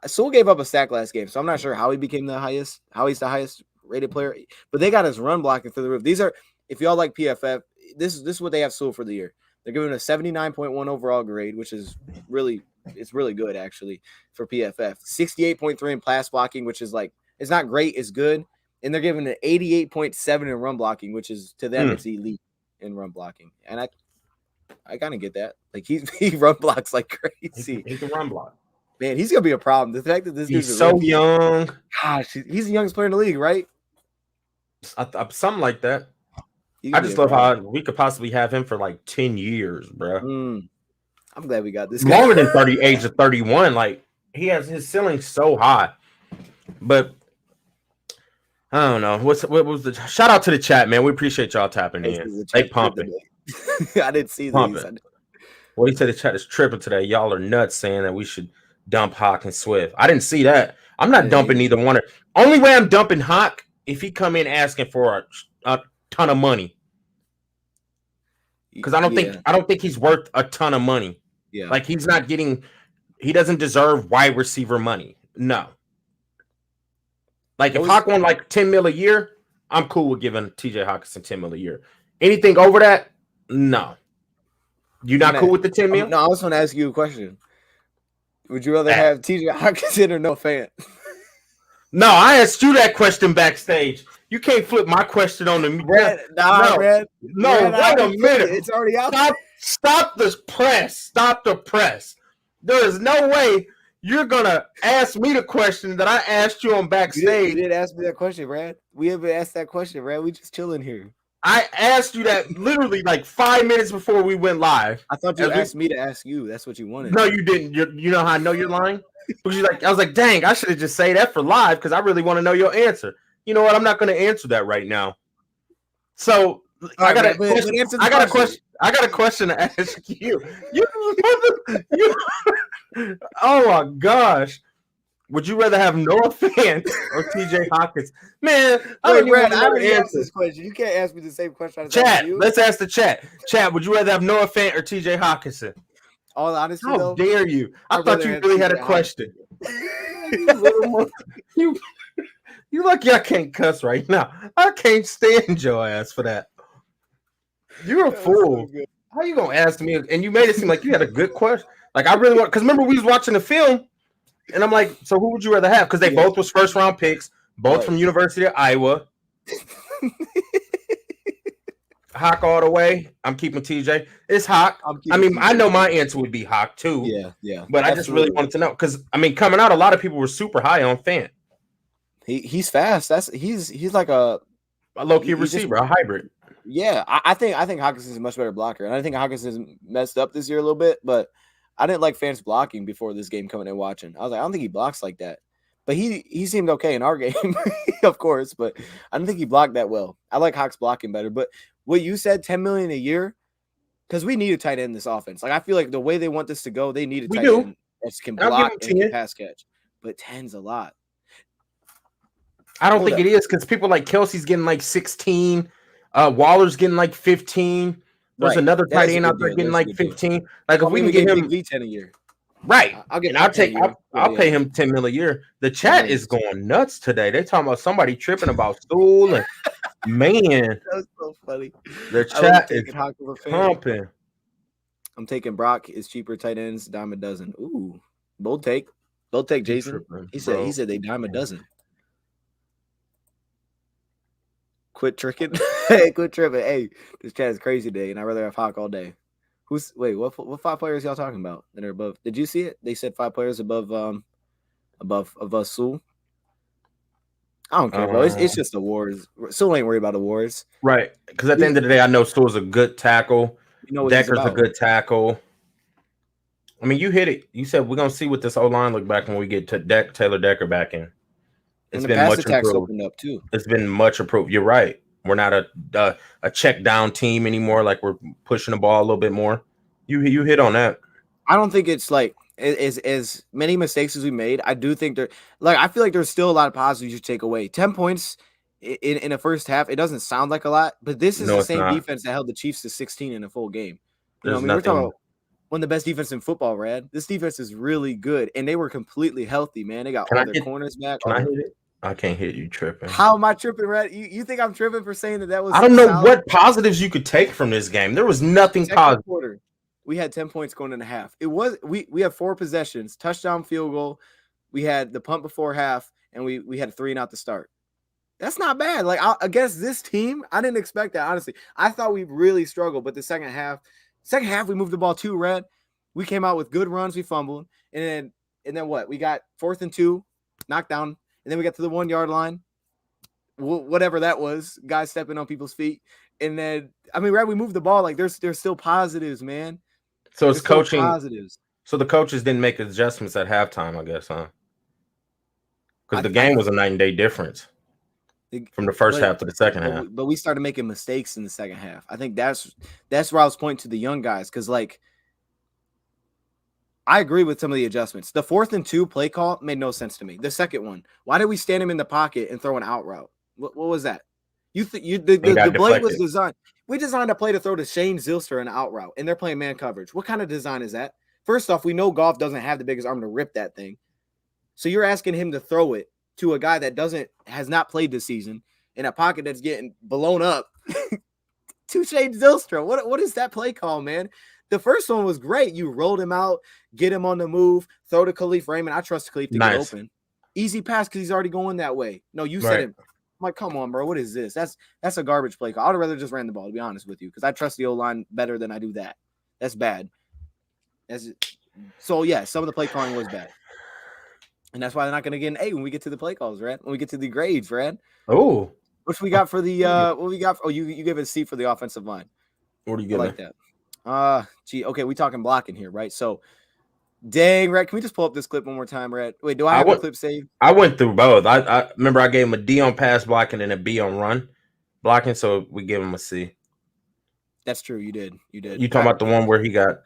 Speaker 4: Sewell gave up a sack last game, so I'm not sure how he became he's the highest rated player. But they got his run blocking through the roof. These are, if y'all like PFF, this is what they have Sewell for the year. They're giving a 79.1 overall grade, which is really good actually for PFF. 68.3 in pass blocking, which is like, it's not great, it's good. And they're giving an 88.7 in run blocking, which is, to them, it's elite in run blocking. And I kind of get that. Like, he run blocks like crazy.
Speaker 3: He can run block.
Speaker 4: Man, he's gonna be a problem. The fact that this
Speaker 3: dude's so young.
Speaker 4: Gosh, he's the youngest player in the league, right?
Speaker 3: Something like that. I just love how we could possibly have him for like 10 years, bro.
Speaker 4: I'm glad we got this.
Speaker 3: Longer than 30, age of 31. Like, he has his ceiling so high. But I don't know. What was the shout out to the chat, man? We appreciate y'all tapping in. They pumping.
Speaker 4: I didn't see these.
Speaker 3: Well, he said the chat is tripping today. Y'all are nuts saying that we should dump Hawk and Swift. I didn't see that. I'm not dumping either one. Only way I'm dumping Hawk if he come in asking for a ton of money. Because I don't think he's worth a ton of money.
Speaker 4: Yeah.
Speaker 3: Like, he doesn't deserve wide receiver money. No. Like, if Hawk won like $10 million a year, I'm cool with giving TJ Hawkinson $10 million a year. Anything over that, no. You not cool with the $10 million?
Speaker 4: No, I just want to ask you a question. Would you rather have TJ Hawkinson or no fan?
Speaker 3: No, I asked you that question backstage. You can't flip my question on the
Speaker 4: Brad, no, Brad.
Speaker 3: No,
Speaker 4: Brad,
Speaker 3: wait a minute.
Speaker 4: It's already out there.
Speaker 3: Stop this press. Stop the press. There is no way you're going to ask me the question that I asked you on backstage.
Speaker 4: You didn't ask me that question, Brad. We haven't asked that question, Brad. We just chilling here.
Speaker 3: I asked you that literally like 5 minutes before we went live.
Speaker 4: I thought you asked me to ask you. That's what you wanted.
Speaker 3: No, you didn't. You know how I know you're lying? Because I was like, dang, I should have just said that for live because I really want to know your answer. You know what? I'm not going to answer that right now. So I got a question. I got a question to ask you. Oh my gosh. Would you rather have Noah Fant or TJ Hawkins? Man, I
Speaker 4: already asked this question. You can't ask me the same question.
Speaker 3: Chat, let's ask the chat. Chat, would you rather have Noah Fant or TJ Hawkinson?
Speaker 4: All honesty,
Speaker 3: how dare you? I thought you really had a question. You lucky I can't cuss right now. I can't stand your ass for that. You're a fool. So how you gonna ask me? And you made it seem like you had a good question. Like I really want, because remember we was watching the film. And I'm like, so who would you rather have? Because they both was first round picks, both from University of Iowa. Hawk all the way. I'm keeping TJ. It's Hawk. I mean, I know my answer would be Hawk too.
Speaker 4: Yeah.
Speaker 3: But I just really wanted to know because I mean, coming out, a lot of people were super high on Fant.
Speaker 4: He's fast. He's like a
Speaker 3: low key receiver, a hybrid.
Speaker 4: Yeah, I think Hawkins is a much better blocker, and I think Hawkins has messed up this year a little bit, but. I didn't like Fant's blocking before this game coming and watching. I was like, I don't think he blocks like that. But he seemed okay in our game, of course, but I don't think he blocked that well. I like Hawks blocking better. But what you said, $10 million a year, because we need a tight end in this offense. Like I feel like the way they want this to go, they need a tight end that can block and can pass catch. But 10's a lot.
Speaker 3: I don't think it is because people like Kelsey's getting like 16, Waller's getting like 15. There's another tight end out there getting like 15. Like if we can get him
Speaker 4: V10 a year,
Speaker 3: right? I'll pay him $10 million a year. The chat is going nuts today. They're talking about somebody tripping about school and man,
Speaker 4: that's so funny.
Speaker 3: The chat is pumping.
Speaker 4: I'm taking Brock is cheaper tight ends, dime a dozen. Ooh, bold take, Jason. He said they dime a dozen. Quit tricking. Hey, quit tripping. Hey, this chat is crazy today, and I'd rather have Hawk all day. What 5 players y'all talking about that are above? Did you see it? They said 5 players above Sewell. I don't care, bro. It's just the wars. Sewell ain't worried about the wars.
Speaker 3: Right. Because at the end of the day, I know Sewell's a good tackle.
Speaker 4: You know what
Speaker 3: Decker's a good tackle. I mean, you hit it. You said we're gonna see what this O-line look back when we get to Taylor Decker back in.
Speaker 4: It's been much improved. Opened up too.
Speaker 3: It's been much improved. You're right. We're not a check down team anymore. Like we're pushing the ball a little bit more. You hit on that.
Speaker 4: I don't think it's like as many mistakes as we made. I do think I feel like there's still a lot of positives you take away. 10 points in the first half. It doesn't sound like a lot, but this is the same defense that held the Chiefs to 16 in a full game. You know what I mean? We're talking about one of the best defense in football, Rad. This defense is really good, and they were completely healthy, man. They got all their corners back.
Speaker 3: Can I hit it? I can't hit you tripping.
Speaker 4: How am I tripping, Rad? You think I'm tripping for saying that was?
Speaker 3: I don't know what positives you could take from this game. There was nothing positive.
Speaker 4: Quarter, we had 10 points going in a half. It was we had 4 possessions, touchdown, field goal. We had the punt before half, and we had a 3-and-out to start. That's not bad. Like against this team, I didn't expect that. Honestly, I thought we really struggled, but the second half we moved the ball too. Red. We came out with good runs. We fumbled, and then what? We got 4th and 2, knocked down. And then we got to the 1-yard line, whatever that was, guys stepping on people's feet. And then, I mean, right, we moved the ball. Like, there's still positives, man.
Speaker 3: So it's coaching. Positives. So the coaches didn't make adjustments at halftime, I guess, huh? Because the game was a night and day difference from the first half to the second half.
Speaker 4: But we started making mistakes in the second half. I think that's where I was pointing to the young guys. Because, like, I agree with some of the adjustments. The 4th and 2 play call made no sense to me. The second one, why did we stand him in the pocket and throw an out route? What was that? The play was designed. We designed a play to throw to Shane Zylstra an out route, and they're playing man coverage. What kind of design is that? First off, we know Goff doesn't have the biggest arm to rip that thing. So you're asking him to throw it to a guy that has not played this season, in a pocket that's getting blown up. Touche Zylstra. What is that play call, man? The first one was great. You rolled him out, get him on the move, throw to Khalif Raymond. I trust Khalif to get open. Easy pass because he's already going that way. No, you said it. I'm like, come on, bro. What is this? That's a garbage play call. I'd rather just ran the ball, to be honest with you, because I trust the O-line better than I do that. That's bad. So, yeah, some of the play calling was bad. And that's why they're not going to get an A when we get to the play calls, Rad. When we get to the grades, Rad.
Speaker 3: Oh.
Speaker 4: Which we got for the what we got? You gave it a C for the offensive line.
Speaker 3: What do you get?
Speaker 4: I like that. Okay, we talking blocking here, right? So, dang, Rhett, can we just pull up this clip one more time, Rhett? Wait, do I have a clip saved?
Speaker 3: I went through both. I remember I gave him a D on pass blocking and a B on run blocking, so we gave him a C.
Speaker 4: That's true. You did.
Speaker 3: You talking about the one where he got?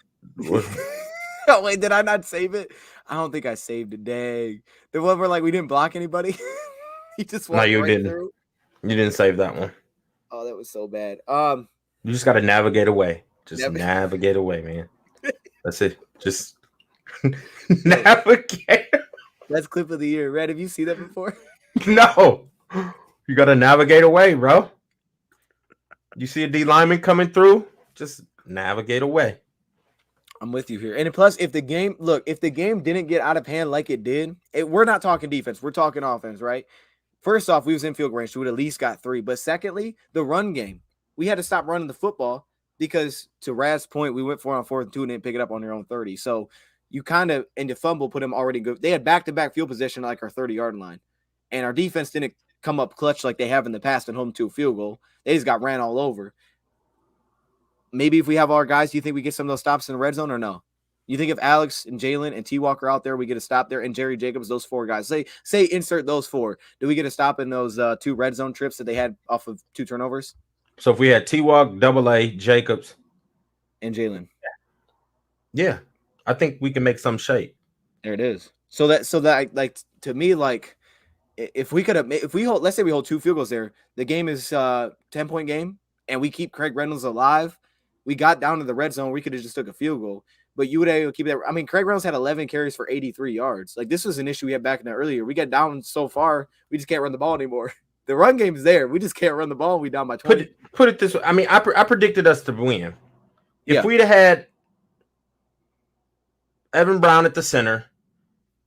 Speaker 4: Oh wait, did I not save it? I don't think I saved it. Dang, the one where we didn't block anybody. He just walked
Speaker 3: you
Speaker 4: right
Speaker 3: didn't.
Speaker 4: Through.
Speaker 3: You didn't save that one.
Speaker 4: Oh, that was so bad.
Speaker 3: You just got to navigate away. Just navigate away, man. That's it. Just navigate.
Speaker 4: That's clip of the year. Red, have you seen that before?
Speaker 3: No. You got to navigate away, bro. You see a D lineman coming through, just navigate away.
Speaker 4: I'm with you here. And plus, if the game didn't get out of hand like it did, we're not talking defense. We're talking offense, right? First off, we was in field range. So we would at least got 3. But secondly, the run game. We had to stop running the football because, to Rad's point, we went 4 on 4th and 2 and didn't pick it up on their own 30. So you kind of, in the fumble, put them already good. They had back-to-back field position like our 30-yard line. And our defense didn't come up clutch like they have in the past and home to a field goal. They just got ran all over. Maybe if we have our guys, do you think we get some of those stops in the red zone or no? You think if Alex and Jalen and T. Walker out there, we get a stop there, and Jerry Jacobs, those 4 guys. Say insert those 4. Do we get a stop in those 2 red zone trips that they had off of 2 turnovers?
Speaker 3: So if we had T. Walk, AA, Jacobs,
Speaker 4: and Jalen,
Speaker 3: yeah, I think we can make some shape.
Speaker 4: There it is. So that to me, if we hold, let's say we hold 2 field goals there, the game is 10-point game, and we keep Craig Reynolds alive. We got down to the red zone. We could have just took a field goal, but you would have able to keep that. I mean, Craig Reynolds had 11 carries for 83 yards. This was an issue we had back in the earlier. We got down so far, we just can't run the ball anymore. The run game is there. We just can't run the ball. We down by 20.
Speaker 3: Put it this way. I mean, I predicted us to win. If we'd have had Evan Brown at the center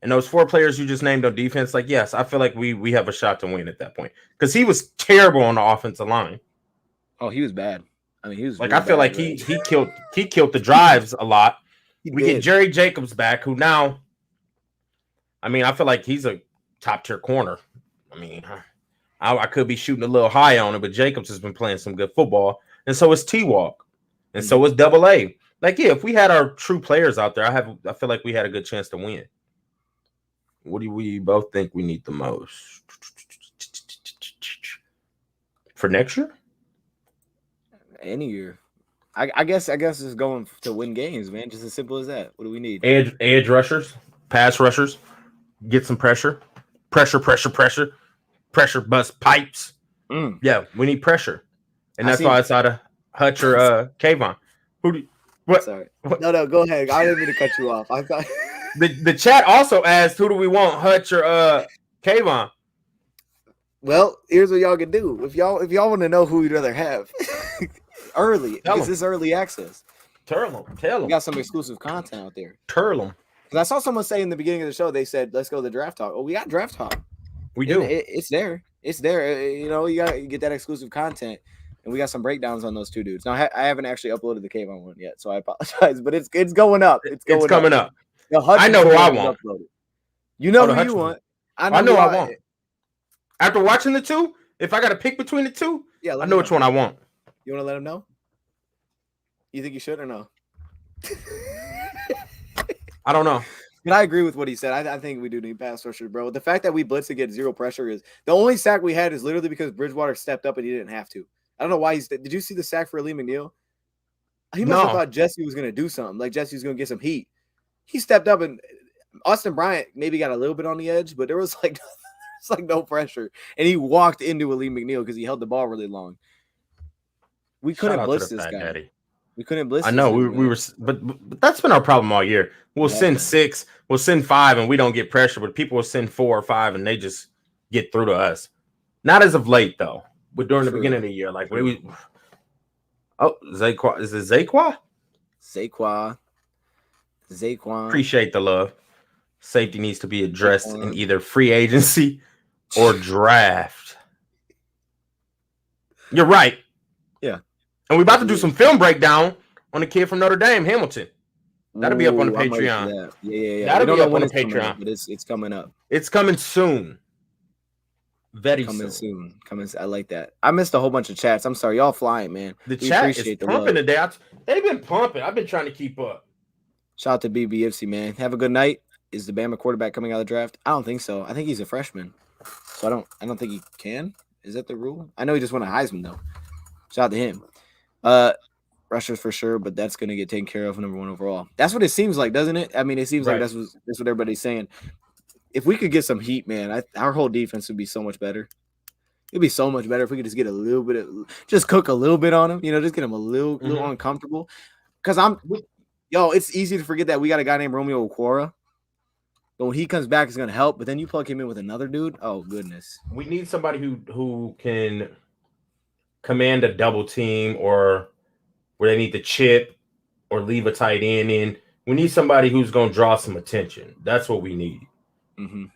Speaker 3: and those 4 players you just named on defense, yes, I feel like we have a shot to win at that point because he was terrible on the offensive line.
Speaker 4: Oh, he was bad. I mean, he was
Speaker 3: I feel like he killed the drives a lot. We get Jerry Jacobs back, who now, I mean, I feel like he's a top tier corner. I mean, I could be shooting a little high on him, but Jacobs has been playing some good football, and so is T Walk, and so is AA. If we had our true players out there, I feel like we had a good chance to win. What do we both think we need the most for next year?
Speaker 4: Any year. I guess it's going to win games, man. Just as simple as that. What do we need?
Speaker 3: Edge rushers, pass rushers, get some pressure, bust pipes. Yeah, we need pressure, and that's why it's out of Hutch or Kayvon. What?
Speaker 4: Sorry. No, go ahead. I didn't mean to cut you off. I thought
Speaker 3: the chat also asked, who do we want, Hutch or Kayvon?
Speaker 4: Well, here's what y'all can do. If y'all want to know who you'd rather have. Early, because this is early access.
Speaker 3: Tell them.
Speaker 4: We got some exclusive content out there.
Speaker 3: Tell them.
Speaker 4: Because I saw someone say in the beginning of the show, they said, let's go to the draft talk. Oh, we got draft talk.
Speaker 3: We do.
Speaker 4: It's there. It's there. You got to get that exclusive content. And we got some breakdowns on those 2 dudes. Now, I haven't actually uploaded the Kayvon one yet, so I apologize. But it's going up. It's coming up.
Speaker 3: I know who I want.
Speaker 4: You know who you want.
Speaker 3: I know I want. After watching the 2, if I got to pick between the 2, I know which one I want.
Speaker 4: You want to let him know? You think you should or no?
Speaker 3: I don't know.
Speaker 4: But I agree with what he said. I think we do need pass rushers, bro. The fact that we blitz to get 0 pressure is the only sack we had is literally because Bridgewater stepped up and he didn't have to. I don't know why did you see the sack for Lee McNeil? He must have thought Jesse was going to do something. Like Jesse was going to get some heat. He stepped up and Austin Bryant maybe got a little bit on the edge, but there was no pressure. And he walked into a Lee McNeil because he held the ball really long. We couldn't blitz this guy.
Speaker 3: Daddy.
Speaker 4: We couldn't blitz.
Speaker 3: I know we were, but that's been our problem all year. We'll send 6, we'll send 5, and we don't get pressure. But people will send 4 or 5, and they just get through to us. Not as of late, though. But during the
Speaker 4: True.
Speaker 3: beginning of the year, like when we Zaquan, is it Zaquan?
Speaker 4: Zaquan.
Speaker 3: Appreciate the love. Safety needs to be addressed in either free agency or draft. You're right.
Speaker 4: Yeah.
Speaker 3: And we're about to do some film breakdown on the kid from Notre Dame, Hamilton. That'll be up on the
Speaker 4: I'm ready for
Speaker 3: Patreon.
Speaker 4: that. Yeah.
Speaker 3: That'll
Speaker 4: We
Speaker 3: be
Speaker 4: don't
Speaker 3: up
Speaker 4: know when
Speaker 3: on the
Speaker 4: it's coming
Speaker 3: Patreon.
Speaker 4: up, but it's coming up.
Speaker 3: It's coming soon. Very
Speaker 4: Coming
Speaker 3: soon.
Speaker 4: soon. I like that. I missed a whole bunch of chats. I'm sorry. Y'all flying, man.
Speaker 3: The
Speaker 4: We
Speaker 3: chat is
Speaker 4: appreciate the
Speaker 3: pumping
Speaker 4: love.
Speaker 3: today. They've been pumping. I've been trying to keep up.
Speaker 4: Shout out to BBFC, man. Have a good night. Is the Bama quarterback coming out of the draft? I don't think so. I think he's a freshman. So I don't think he can. Is that the rule? I know he just won a Heisman though. Shout out to him. Rushers for sure, but that's gonna get taken care of number 1 overall. That's what it seems like, doesn't it? I mean, it seems like that's what everybody's saying. If we could get some heat, man, our whole defense would be so much better. It'd be so much better if we could just get a little bit just cook a little bit on him, just get him a little uncomfortable. Because it's easy to forget that we got a guy named Romeo Okwara. But when he comes back, it's gonna help. But then you plug him in with another dude. Oh goodness.
Speaker 3: We need somebody who can command a double team or where they need to chip or leave a tight end in. We need somebody who's gonna draw some attention. That's what we need. You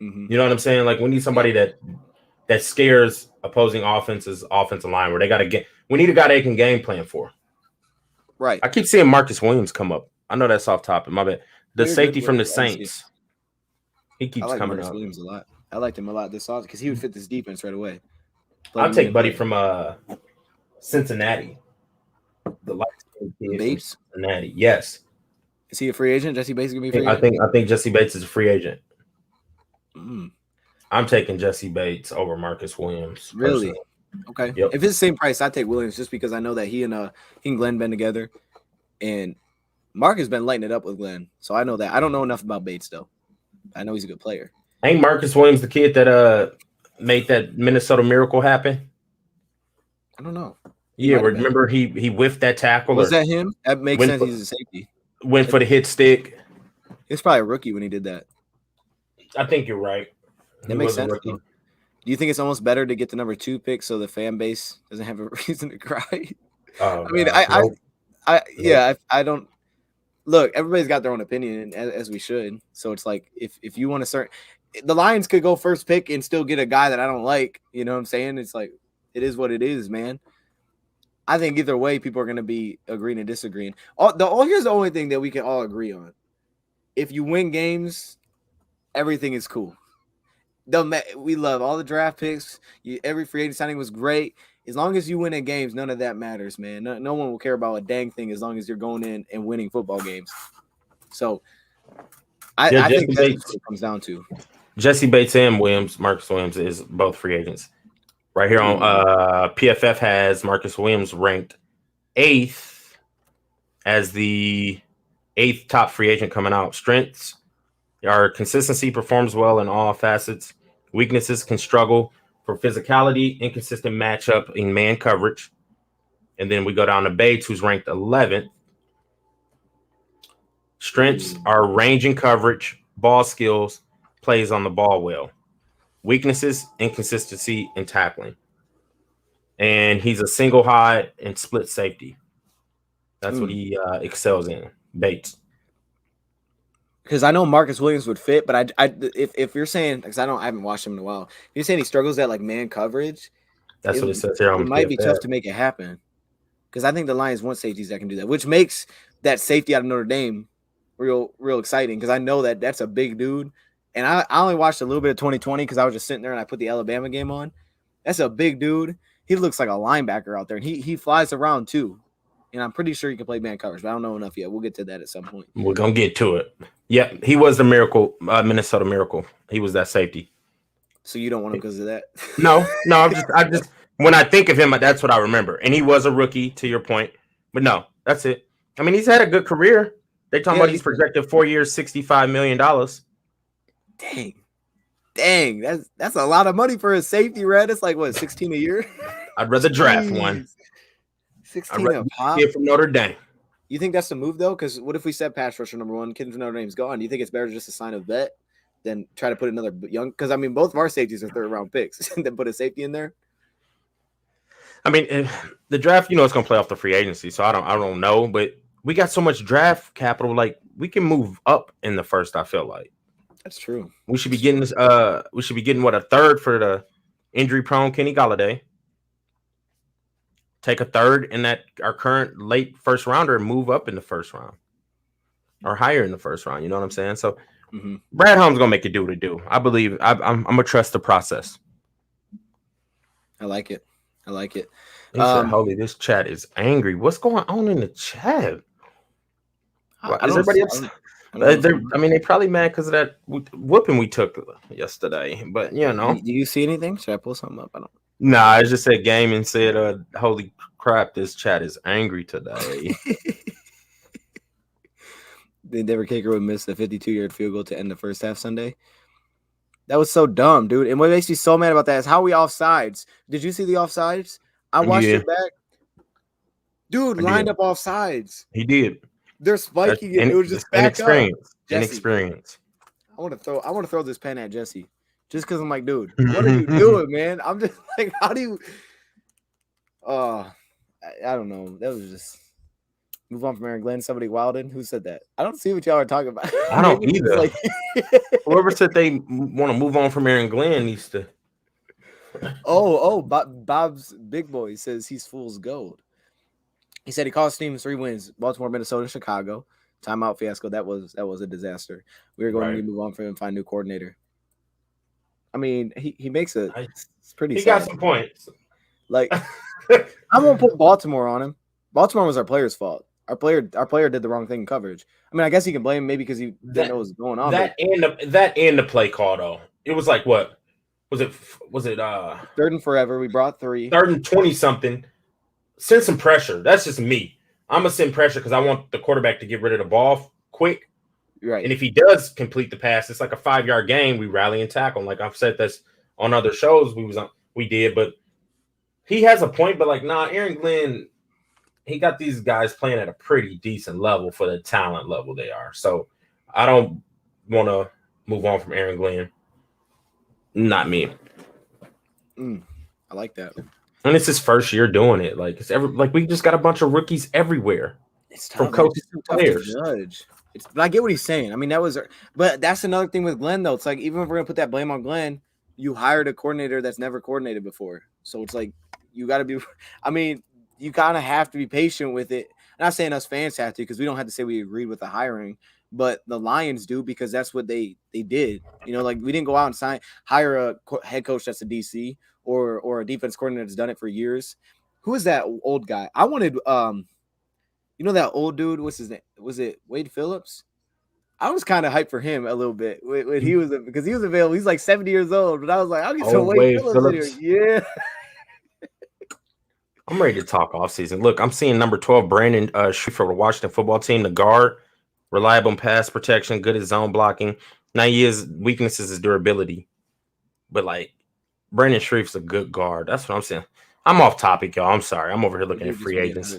Speaker 3: know what I'm saying? Like we need somebody that scares opposing offensive line where they got to get. We need a guy they can game plan for.
Speaker 4: Right.
Speaker 3: I keep seeing Marcus Williams come up. I know that's off topic. My bad. The safety from the Saints. He keeps coming
Speaker 4: Marcus
Speaker 3: up.
Speaker 4: Williams a lot. I liked him a lot this offseason because he would fit this defense right away.
Speaker 3: I'll take Buddy from Cincinnati. The light kid
Speaker 4: Bates?
Speaker 3: from Cincinnati. Yes.
Speaker 4: Is he a free agent? Jesse Bates gonna be free agent?
Speaker 3: I think Jesse Bates is a free agent.
Speaker 4: Mm.
Speaker 3: I'm taking Jesse Bates over Marcus Williams.
Speaker 4: Really?
Speaker 3: Personally.
Speaker 4: Okay.
Speaker 3: Yep.
Speaker 4: If it's the same price, I'd take Williams just because I know that he and Glenn been together. And Mark has been lighting it up with Glenn. So I know that. I don't know enough about Bates though. I know he's a good player.
Speaker 3: Ain't Marcus Williams the kid that made that Minnesota Miracle happen?
Speaker 4: I don't know.
Speaker 3: Yeah, remember he whiffed that tackle.
Speaker 4: Was that him? That makes sense. He's a safety.
Speaker 3: Went for the hit stick.
Speaker 4: It's probably a rookie when he did that.
Speaker 3: I think you're right.
Speaker 4: That makes sense. Do you think it's almost better to get the number 2 pick so the fan base doesn't have a reason to cry?
Speaker 3: Oh,
Speaker 4: I mean, I don't look. Everybody's got their own opinion, as we should. So it's like if you want to start, the Lions could go first pick and still get a guy that I don't like. You know what I'm saying? It's like it is what it is, man. I think either way, people are going to be agreeing and disagreeing. Here's the only thing that we can all agree on: if you win games, everything is cool. We love all the draft picks. Every free agent signing was great. As long as you win in games, none of that matters, man. No one will care about a dang thing as long as you're going in and winning football games. So I think that's what it comes down to.
Speaker 3: Jesse Bates and Marcus Williams is both free agents. Right here on PFF has Marcus Williams ranked 8th as the 8th top free agent coming out. Strengths are consistency, performs well in all facets. Weaknesses can struggle for physicality, inconsistent matchup in man coverage. And then we go down to Bates, who's ranked 11th. Strengths are range and coverage, ball skills, plays on the ball well. Weaknesses, inconsistency, and tackling. And he's a single high and split safety. That's what he excels in, Bates.
Speaker 4: Because I know Marcus Williams would fit, but if you're saying, because I haven't watched him in a while, if you're saying he struggles at like man coverage,
Speaker 3: that's what it says here on
Speaker 4: it might be tough to make it happen. Because I think the Lions want safeties that can do that, which makes that safety out of Notre Dame real exciting. Because I know that that's a big dude. And I only watched a little bit of 2020 because I was just sitting there and I put the Alabama game on. That's a big dude. He looks like a linebacker out there, and he flies around too. And I'm pretty sure he can play man coverage, but I don't know enough yet. We'll get to that at some point.
Speaker 3: We're gonna get to it. Yeah, he was the Miracle, Minnesota Miracle. He was that safety.
Speaker 4: So you don't want him because of that?
Speaker 3: No. I just when I think of him, that's what I remember. And he was a rookie, to your point. But no, that's it. I mean, he's had a good career. They talking about he's projected 4 years, $65 million.
Speaker 4: Dang, that's a lot of money for a safety, Red. It's like what, 16 a year?
Speaker 3: I'd rather draft one.
Speaker 4: 16 a pop.
Speaker 3: From Notre Dame.
Speaker 4: You think that's the move though? Because what if we set pass rusher number 1, kid from Notre Dame's gone? Do you think it's better just to sign a vet than try to put another young? Because I mean, both of our safeties are 3rd round picks. Then put a safety in there.
Speaker 3: I mean, the draft, it's going to play off the free agency, so I don't know, but we got so much draft capital, like we can move up in the first. I feel like
Speaker 4: That's true.
Speaker 3: we should be getting this. We should be getting a third for the injury prone Kenny Golladay. Take a third in our current late first rounder and move up in the first round or higher in the first round. You know what I'm saying? So Brad Holmes gonna make it do what it do. I believe. I'm gonna trust the process.
Speaker 4: I like it.
Speaker 3: He said, "Holy, this chat is angry. What's going on in the chat? Is everybody upset? They probably mad because of that whooping we took yesterday. But
Speaker 4: Do you see anything? Should I pull something up? I don't.
Speaker 3: Nah, I just said game and said, "Holy crap, this chat is angry today."
Speaker 4: The Denver kicker would miss a 52-yard field goal to end the first half Sunday. That was so dumb, dude. And what makes me so mad about that is how we offsides. Did you see the offsides? I watched it back. Dude lined up offsides.
Speaker 3: He did.
Speaker 4: They're spiking it. It was just back up.
Speaker 3: Inexperience.
Speaker 4: I want to throw this pen at Jesse. Just because I'm like, dude, what are you doing, man? I'm just like, how do you I don't know. That was just move on from Aaron Glenn. Somebody Wilden. Who said that? I don't see what y'all are talking about.
Speaker 3: I don't either. Whoever said they want to move on from Aaron Glenn needs to.
Speaker 4: Bob's big boy says he's fool's gold. He said he cost teams 3 wins: Baltimore, Minnesota, Chicago. Timeout fiasco. That was a disaster. We were going to move on from him and find a new coordinator. I mean, he makes it's pretty.
Speaker 3: He got some points.
Speaker 4: Like, I won't put Baltimore on him. Baltimore was our player's fault. Our player did the wrong thing in coverage. I mean, I guess he can blame him maybe because he didn't know what was going on.
Speaker 3: That and the play call though. It was like what was it?
Speaker 4: Third and forever. We brought 3.
Speaker 3: Third and 20 something. Send some pressure. That's just me. I'm gonna send pressure because I want the quarterback to get rid of the ball quick.
Speaker 4: Right.
Speaker 3: And if he does complete the pass, it's like a 5-yard gain. We rally and tackle. Like I've said this on other shows. We did, but he has a point. But like, Aaron Glenn, he got these guys playing at a pretty decent level for the talent level they are. So I don't want to move on from Aaron Glenn. Not me.
Speaker 4: I like that.
Speaker 3: And it's his first year doing it. Like we just got a bunch of rookies everywhere.
Speaker 4: It's
Speaker 3: from coaches to players.
Speaker 4: Judge. But I get what he's saying. I mean, but that's another thing with Glenn though. It's like even if we're gonna put that blame on Glenn, you hired a coordinator that's never coordinated before. So it's like you got to be. I mean, you kind of have to be patient with it. I'm not saying us fans have to because we don't have to say we agreed with the hiring, but the Lions do because that's what they did. Like we didn't go out and hire a head coach that's a DC or a defense coordinator that's done it for years. Who is that old guy? I wanted that old dude. What's his name? Was it Wade Phillips? I was kind of hyped for him a little bit when he was because he was available. He's like 70 years old, but I was like, I'll get some Wade Phillips in here. Yeah.
Speaker 3: I'm ready to talk off season. Look, I'm seeing number 12, Brandon Shreve for the Washington football team, the guard, reliable in pass protection, good at zone blocking. Now his weaknesses is durability. But like Brandon Shreve's a good guard. That's what I'm saying. I'm off topic, y'all. I'm sorry. I'm over here looking at free agents.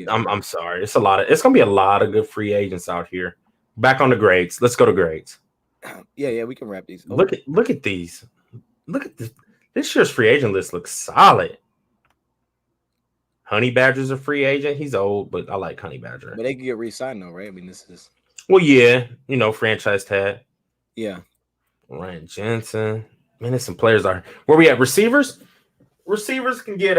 Speaker 3: I'm sorry. It's gonna be a lot of good free agents out here. Back on the grades. Let's go to grades.
Speaker 4: Yeah, we can wrap these.
Speaker 3: Look at these. Look at this. This year's free agent list looks solid. Honey Badger's a free agent. He's old, but I like Honey Badger.
Speaker 4: But they can get re-signed though, right? I mean, this is
Speaker 3: franchise tag.
Speaker 4: Yeah.
Speaker 3: Ryan Jensen. Man, there's some players are. Where we at? Receivers? Receivers can get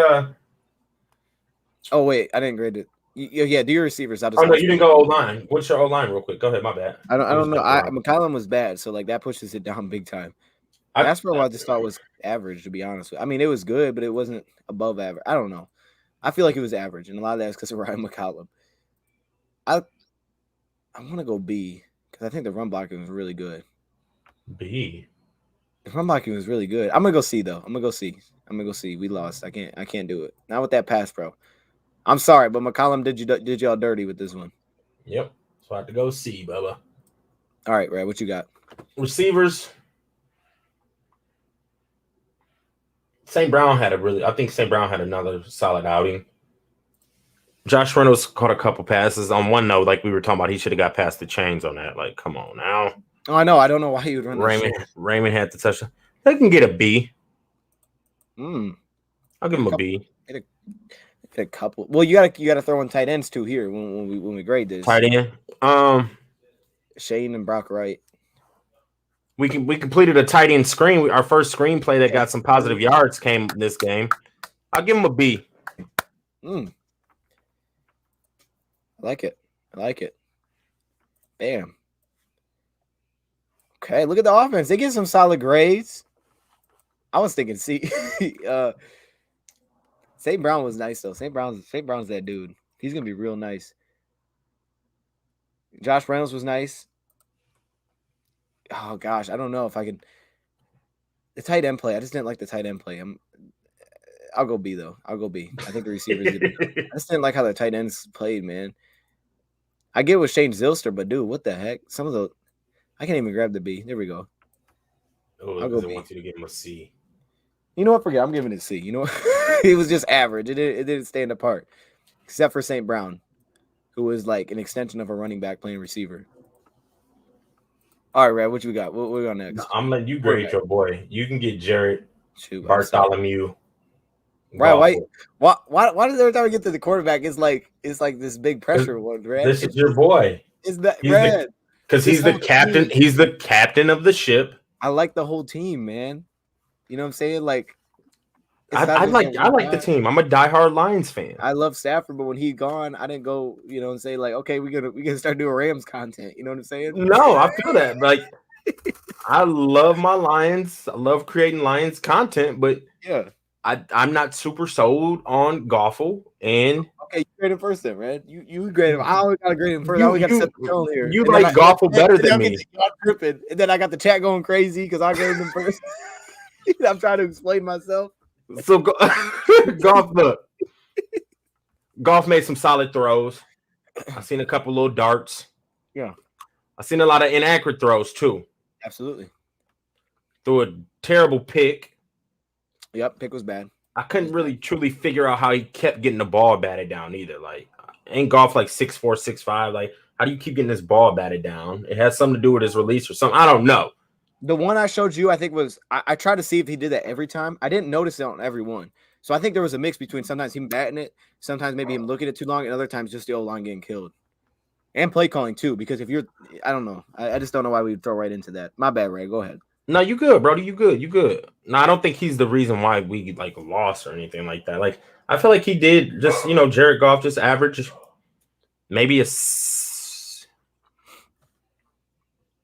Speaker 4: Oh wait, I didn't grade it. Yeah, do your receivers.
Speaker 3: No, you didn't go O-line. What's your O-line real quick? Go ahead, my bad.
Speaker 4: I don't know. McCollum was bad, so like that pushes it down big time. That's what I just thought was average, to be honest with you. I mean, it was good, but it wasn't above average. I don't know. I feel like it was average, and a lot of that is because of Ryan McCollum. I want to go B because I think the run blocking was really good.
Speaker 3: B.
Speaker 4: The run blocking was really good. I'm gonna go C though. I'm gonna go C. We lost. I can't do it. Not with that pass pro. I'm sorry, but McCollum did y'all dirty with this one.
Speaker 3: Yep. So I have to go C, Bubba.
Speaker 4: All right, Ray, what you got?
Speaker 3: Receivers. St. Brown had another solid outing. Josh Reynolds caught a couple passes. On one note, like we were talking about, he should have got past the chains on that. Like, come on now.
Speaker 4: Oh, I know. I don't know why he would run.
Speaker 3: Raymond had the touchdown. They can get a B. I'll give him a B.
Speaker 4: Hit a couple. Well, you gotta throw in tight ends too here when we grade this.
Speaker 3: Tight end.
Speaker 4: Shane and Brock Wright.
Speaker 3: We completed a tight end screen. Our first screenplay that got some positive yards came this game. I'll give him a B.
Speaker 4: I like it. Bam. Okay, look at the offense. They get some solid grades. I was thinking C. St. Brown was nice though. St. Brown's that dude. He's gonna be real nice. Josh Reynolds was nice. Oh gosh, I don't know if I can. The tight end play. I just didn't like the tight end play. I'll go B though. I think the receivers did. I just didn't like how the tight ends played, man. I get with Shane Zylster, but dude, what the heck? Some of the I can't even grab the B. There we go.
Speaker 3: Oh,
Speaker 4: I'll go
Speaker 3: I
Speaker 4: B.
Speaker 3: want you to give him a C.
Speaker 4: You know what? Forget. I'm giving it a C. You know what? It was just average. It didn't stand apart, except for St. Brown, who was like an extension of a running back playing receiver. All right, Rad, what you got? What we got next?
Speaker 3: I'm letting you grade your boy. You can get Jared
Speaker 4: Shoot,
Speaker 3: Bartholomew.
Speaker 4: Right? Why does every time we get to the quarterback, it's like this big pressure one, Rad?
Speaker 3: This is your boy.
Speaker 4: Is that Rad?
Speaker 3: Because he's the captain.
Speaker 4: Team.
Speaker 3: He's the captain of the ship.
Speaker 4: I like the whole team, man. You know what I'm saying? Like,
Speaker 3: I like the team. I'm a diehard Lions fan.
Speaker 4: I love Stafford, but when he gone, I didn't go, and say like, okay, we gonna start doing Rams content. You know what I'm saying?
Speaker 3: No, I feel that. Like, I love my Lions. I love creating Lions content, but
Speaker 4: yeah,
Speaker 3: I'm not super sold on Goffle. And
Speaker 4: okay, you grade him first, then, right? You grade him. I always gotta grade him first. I always gotta set the tone here.
Speaker 3: You like Goffle better than me.
Speaker 4: And then I got the chat going crazy because I graded him first. I'm trying to explain myself.
Speaker 3: So Goff made some solid throws. I seen a couple little darts.
Speaker 4: Yeah.
Speaker 3: I seen a lot of inaccurate throws too.
Speaker 4: Absolutely.
Speaker 3: Threw a terrible pick.
Speaker 4: Yep, pick was bad.
Speaker 3: I couldn't really truly figure out how he kept getting the ball batted down either. Like, ain't Goff like 6'4", 6'5"? Like, how do you keep getting this ball batted down? It has something to do with his release or something. I don't know.
Speaker 4: The one I showed you, I think was I tried to see if he did that every time. I didn't notice it on every one. So I think there was a mix between sometimes him batting it, sometimes maybe him looking at it too long, and other times just the O-line getting killed. And play calling too, because if you're I don't know. I just don't know why we would throw right into that. My bad, Ray. Go ahead.
Speaker 3: No, you good, Brody. You good. No, I don't think he's the reason why we like lost or anything like that. Like, I feel like he did just, Jared Goff just average maybe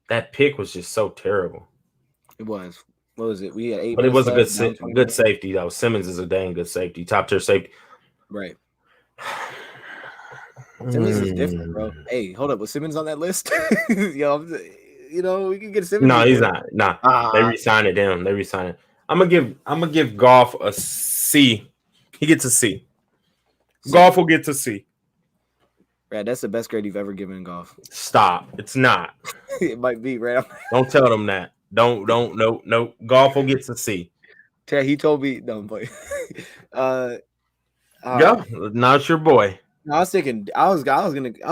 Speaker 3: that pick was just so terrible.
Speaker 4: It was. What was it? We had 8.
Speaker 3: But it was a good safety though. Simmons is a dang good safety, top tier safety.
Speaker 4: Right. Simmons is different, bro. Hey, hold up. Was Simmons on that list? We can get Simmons.
Speaker 3: No, he's not. Nah, they re-signed him. I'm gonna give Goff a C. He gets a C. Goff will get a C.
Speaker 4: Brad, that's the best grade you've ever given Goff.
Speaker 3: Stop. It's not.
Speaker 4: It might be, Brad.
Speaker 3: Don't tell them that. Don't. No. Goff will get a C.
Speaker 4: He told me. Don't play.
Speaker 3: Yeah, now it's your boy.
Speaker 4: I was thinking. I was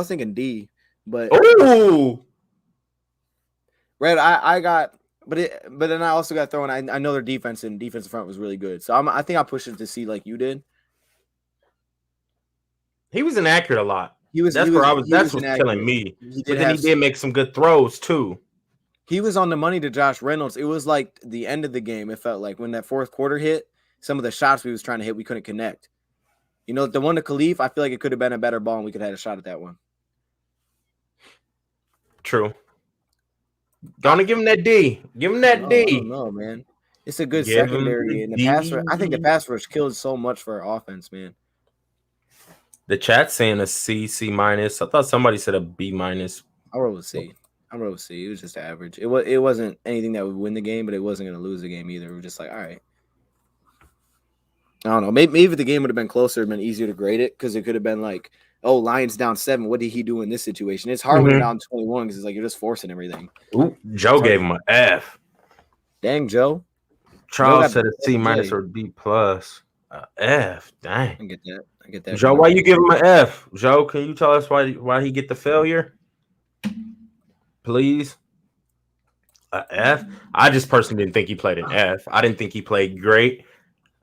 Speaker 4: thinking D, but
Speaker 3: ooh.
Speaker 4: Red, I got, but then I also got thrown. I know their defense and defensive front was really good, so I think I pushed it to C like you did.
Speaker 3: He was inaccurate a lot.
Speaker 4: That's what's
Speaker 3: killing me. He did make some good throws too.
Speaker 4: He was on the money to Josh Reynolds. It was like the end of the game. It felt like when that fourth quarter hit, some of the shots we was trying to hit, we couldn't connect. The one to Khalif, I feel like it could have been a better ball, and we could have had a shot at that one.
Speaker 3: True. Gonna give him that D. Give him that D.
Speaker 4: No, man. It's a good secondary. And the pass rush, I think the pass rush killed so much for our offense, man.
Speaker 3: The chat's saying a C, C minus. I thought somebody said a B minus.
Speaker 4: I wrote with C. It was just average. It wasn't anything that would win the game, but it wasn't going to lose the game either. We were just like, all right. I don't know. Maybe if the game would have been closer, it'd been easier to grade it because it could have been like, oh, Lions down 7. What did he do in this situation? It's hard when you're down 21 because it's like you're just forcing everything.
Speaker 3: Ooh, Joe gave him an F.
Speaker 4: Dang, Joe.
Speaker 3: Charles said a C minus or B plus. F. Dang.
Speaker 4: I get that.
Speaker 3: Joe, why you give him an F? Joe, can you tell us why he get the failure? Please. A F. I just personally didn't think he played an F. I didn't think he played great.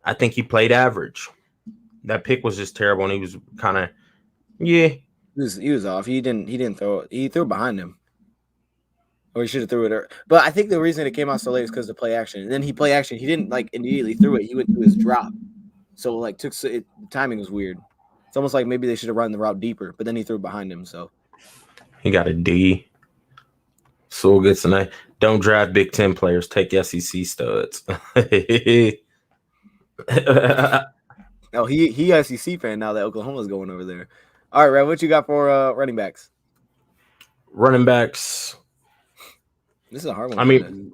Speaker 3: I think he played average. That pick was just terrible, and he was kind of
Speaker 4: He was off. He didn't throw it. He threw it behind him. Or he should have threw it. But I think the reason it came out so late is because of play action. And then he play action. He didn't like immediately threw it. He went to his drop. So like the timing was weird. It's almost like maybe they should have run the route deeper. But then he threw it behind him. So
Speaker 3: he got a D. So gets an A. Don't draft Big Ten players. Take SEC studs.
Speaker 4: oh, he SEC fan now that Oklahoma's going over there. All right, Red, what you got for running backs?
Speaker 3: Running backs.
Speaker 4: This is a hard one.
Speaker 3: I mean,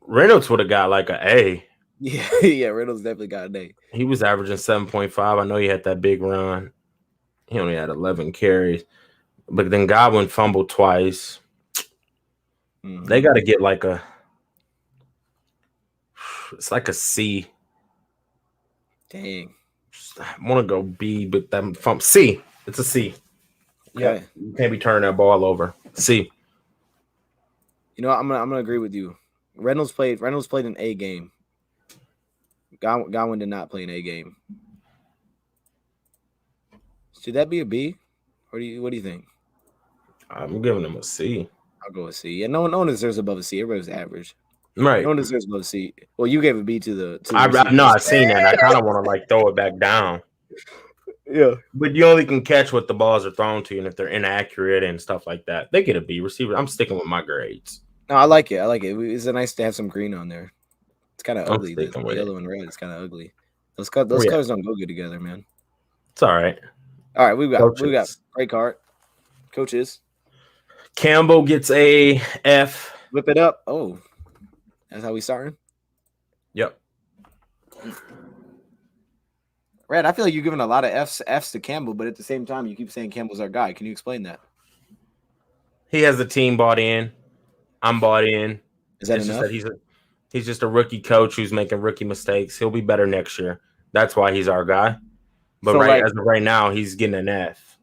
Speaker 3: Reynolds would have got like an A.
Speaker 4: Yeah, Reynolds definitely got an A.
Speaker 3: He was averaging 7.5. I know he had that big run. He only had 11 carries. But then Godwin fumbled twice. Mm-hmm. They got to get like it's like a C.
Speaker 4: Dang.
Speaker 3: I want to go B, but that C. It's a C.
Speaker 4: Okay.
Speaker 3: Yeah, you can't be turning that ball over. C.
Speaker 4: You know what? I'm gonna agree with you. Reynolds played an A game. Godwin did not play an A game. Should that be a B? Or what do you think?
Speaker 3: I'm giving him a C.
Speaker 4: I'll go with C. Yeah, no one deserves above a C. Everybody's average.
Speaker 3: Right.
Speaker 4: No one deserves above a C. Well, you gave a B to the.
Speaker 3: I've seen that. I kind of want to like throw it back down.
Speaker 4: Yeah.
Speaker 3: But you only can catch what the balls are thrown to you, and if they're inaccurate and stuff like that, they get a B. Receiver. I'm sticking with my grades.
Speaker 4: No, I like it. It's nice to have some green on there. It's kind of ugly. The yellow and red is kind of ugly. Those colors don't go good together, man.
Speaker 3: It's all right.
Speaker 4: All right, we got great card. Coaches.
Speaker 3: Campbell gets a F.
Speaker 4: Whip it up. Oh, that's how we starting?
Speaker 3: Yep.
Speaker 4: Red, I feel like you're giving a lot of Fs to Campbell, but at the same time, you keep saying Campbell's our guy. Can you explain that?
Speaker 3: He has the team bought in. I'm bought in.
Speaker 4: Is that enough?
Speaker 3: He's just a rookie coach who's making rookie mistakes. He'll be better next year. That's why he's our guy. But as of right now, he's getting an F.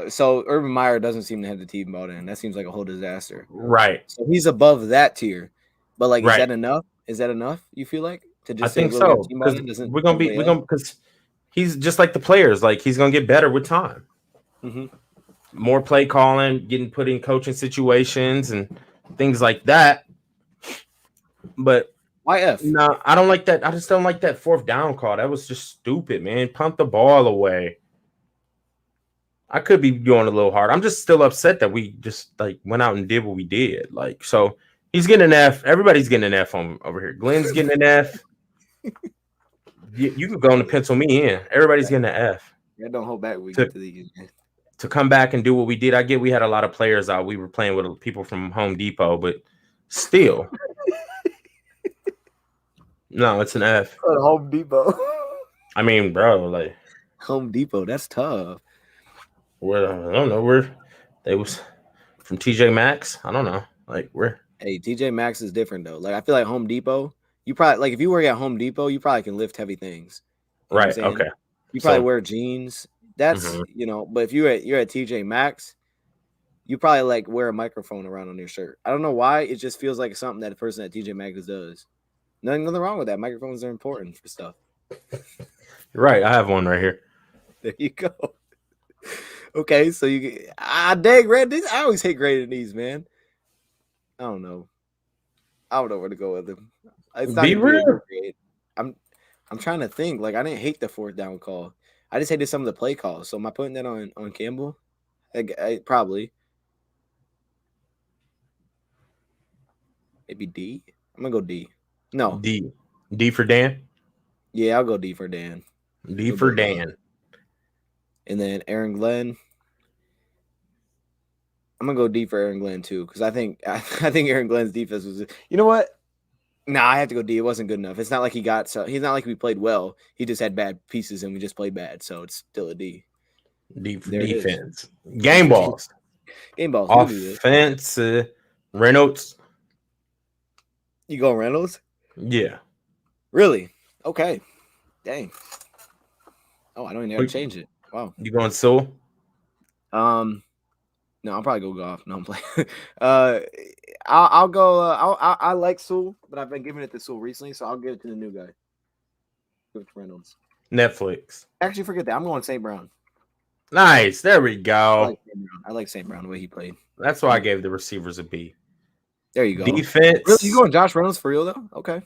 Speaker 4: So Urban Meyer doesn't seem to have the team bought in. That seems like a whole disaster.
Speaker 3: Right.
Speaker 4: So he's above that tier. But is that enough? Is that enough? You feel like to just? I think so.
Speaker 3: Because he's just like the players. Like he's gonna get better with time.
Speaker 4: Mm-hmm.
Speaker 3: More play calling, getting put in coaching situations and things like that. But
Speaker 4: why F?
Speaker 3: No, I don't like that. I just don't like that fourth down call. That was just stupid, man. Punt the ball away. I could be going a little hard. I'm just still upset that we just went out and did what we did. So he's getting an F. Everybody's getting an F over here. Glenn's getting an F. You could go and pencil me in. Everybody's getting an F.
Speaker 4: Yeah, don't hold back when we get to these.
Speaker 3: To come back and do what we did. I get we had a lot of players out. We were playing with people from Home Depot, but still. No, it's an F.
Speaker 4: Home Depot.
Speaker 3: I mean, bro,
Speaker 4: Home Depot, that's tough.
Speaker 3: I don't know where they was from TJ Maxx. I don't know.
Speaker 4: Hey, TJ Maxx is different though. I feel like Home Depot, you probably if you work at Home Depot, you probably can lift heavy things.
Speaker 3: You know right. Okay.
Speaker 4: You probably wear jeans. That's but if you're at TJ Maxx, you probably wear a microphone around on your shirt. I don't know why. It just feels like something that a person at TJ Maxx does. Nothing wrong with that. Microphones are important for stuff.
Speaker 3: You're right. I have one right here.
Speaker 4: There you go. Okay, so dang, Red. I always hate grading these, man. I don't know where to go with them. It's not
Speaker 3: Be real.
Speaker 4: I'm trying to think. I didn't hate the fourth down call. I just hated some of the play calls. So am I putting that on Campbell? I probably. Maybe D. I'm gonna go D. No.
Speaker 3: D. D for Dan?
Speaker 4: Yeah, I'll go D for Dan.
Speaker 3: D for Dan.
Speaker 4: And then Aaron Glenn. I'm gonna go D for Aaron Glenn too, because I think Aaron Glenn's defense was. You know what? Nah, I have to go D. It wasn't good enough. It's not like he's not like we played well. He just had bad pieces and we just played bad, so it's still a D.
Speaker 3: D for defense. Game balls.
Speaker 4: Game balls.
Speaker 3: Offense. Reynolds.
Speaker 4: You go Reynolds?
Speaker 3: Yeah.
Speaker 4: Really? Okay. Dang. Oh, I don't even know how to change it. Wow.
Speaker 3: You going Sewell?
Speaker 4: No, I'll probably go Goff. No, I'm playing. I'll go. I like Sewell, but I've been giving it to Sewell recently, so I'll give it to the new guy. Give it to Reynolds.
Speaker 3: Netflix.
Speaker 4: Actually, forget that. I'm going St. Brown.
Speaker 3: Nice. There we go.
Speaker 4: I like St. Brown the way he played.
Speaker 3: That's why I gave the receivers a B.
Speaker 4: There you go.
Speaker 3: Defense.
Speaker 4: Really? You going Josh Reynolds for real though? Okay.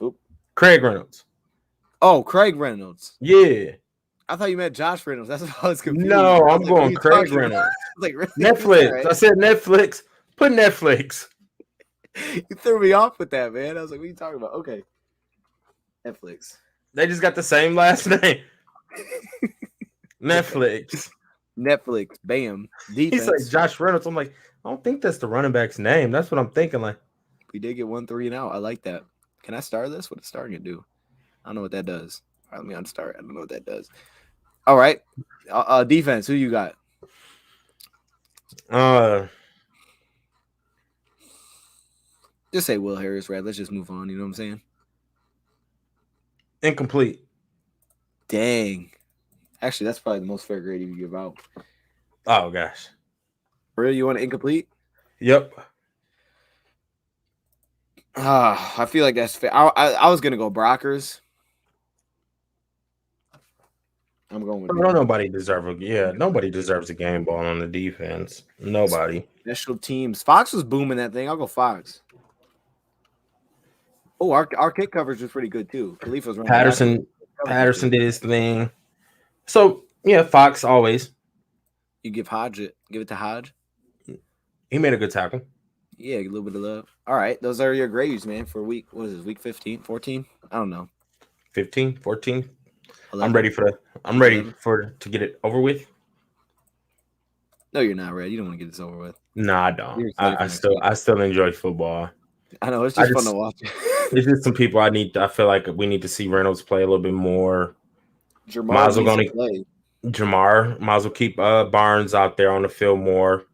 Speaker 4: Oop.
Speaker 3: Craig Reynolds.
Speaker 4: Oh, Craig Reynolds.
Speaker 3: Yeah.
Speaker 4: I thought you meant Josh Reynolds. That's what I was confused.
Speaker 3: No, I'm
Speaker 4: like,
Speaker 3: going Craig Reynolds.
Speaker 4: Like really?
Speaker 3: Netflix.
Speaker 4: Right.
Speaker 3: I said Netflix. Put Netflix.
Speaker 4: You threw me off with that, man. I was like, what are you talking about? Okay. Netflix.
Speaker 3: They just got the same last name. Netflix.
Speaker 4: Netflix. Bam.
Speaker 3: He's
Speaker 4: Defense.
Speaker 3: like Josh Reynolds. I'm like, I don't think that's the running back's name. That's what I'm thinking. Like,
Speaker 4: We did get 1-3 and out. I like that. Can I start this? What does starting it do? I don't know what that does. All right, let me unstart. I don't know what that does. All right. Defense. Who you got? Just say Will Harris, Red. Let's just move on. You know what I'm saying?
Speaker 3: incomplete.
Speaker 4: Dang. Actually, that's probably the most fair grade you can give out.
Speaker 3: Oh gosh.
Speaker 4: Really, you want incomplete?
Speaker 3: Yep.
Speaker 4: I feel like that's fair. I was gonna go Brockers. I'm going with
Speaker 3: Nobody deserves a game ball on the defense. Nobody.
Speaker 4: special teams. Fox was booming that thing. I'll go Fox. Oh, our kick coverage was pretty good too. Khalif was running
Speaker 3: Patterson did his thing. So yeah, Fox always.
Speaker 4: You give it to Hodge.
Speaker 3: He made a good tackle.
Speaker 4: Yeah, a little bit of love. All right, those are your grades, man, for week. What is this? Week 15, 14? I don't know.
Speaker 3: 15, 14.
Speaker 4: 11?
Speaker 3: I'm ready to get it over with.
Speaker 4: No, you're not, Red. You don't want to get this over with.
Speaker 3: No, I don't. I still enjoy football.
Speaker 4: I know it's just fun to watch.
Speaker 3: It's just some people I feel like we need to see Reynolds play a little bit more.
Speaker 4: Jamar needs to play.
Speaker 3: Jamar might as well keep Barnes out there on the field more.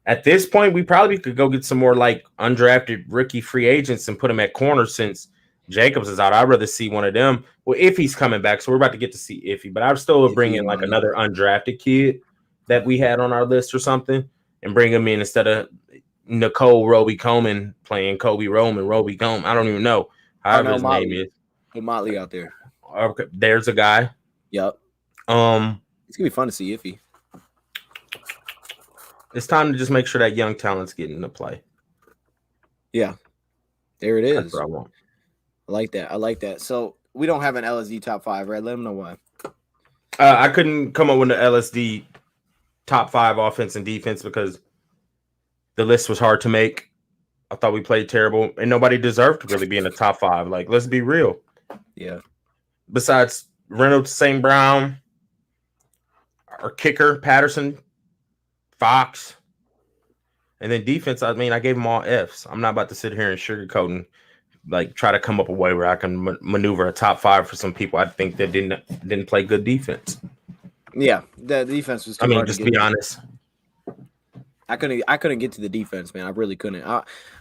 Speaker 3: At this point, we probably could go get some more like undrafted rookie free agents and put them at corner since Jacobs is out. I'd rather see one of them. Well, if he's coming back, so we're about to get to see Iffy, but I'd still bring in like another undrafted kid that we had on our list or something and bring him in instead of Nicole Roby Coleman playing Kobe Roman, Roby Coleman. I don't even know however his name is.
Speaker 4: Put Motley out there.
Speaker 3: Okay, there's a guy.
Speaker 4: Yep.
Speaker 3: It's
Speaker 4: gonna be fun to see Iffy.
Speaker 3: It's time to just make sure that young talent's getting into play.
Speaker 4: Yeah. There it is.
Speaker 3: That's what I want.
Speaker 4: I like that. So we don't have an LSD top 5, right? Let them know why.
Speaker 3: I couldn't come up with an LSD top 5 offense and defense because the list was hard to make. I thought we played terrible, and nobody deserved to really be in the top 5. Like, let's be real.
Speaker 4: Yeah.
Speaker 3: Besides Reynolds, St. Brown, our kicker, Patterson, Fox, and then defense, I mean, I gave them all Fs. I'm not about to sit here and sugarcoat and like try to come up a way where I can maneuver a top 5 for some people I think that didn't play good defense.
Speaker 4: Yeah, the defense was.
Speaker 3: Just be honest.
Speaker 4: I couldn't get to the defense, man. I really couldn't.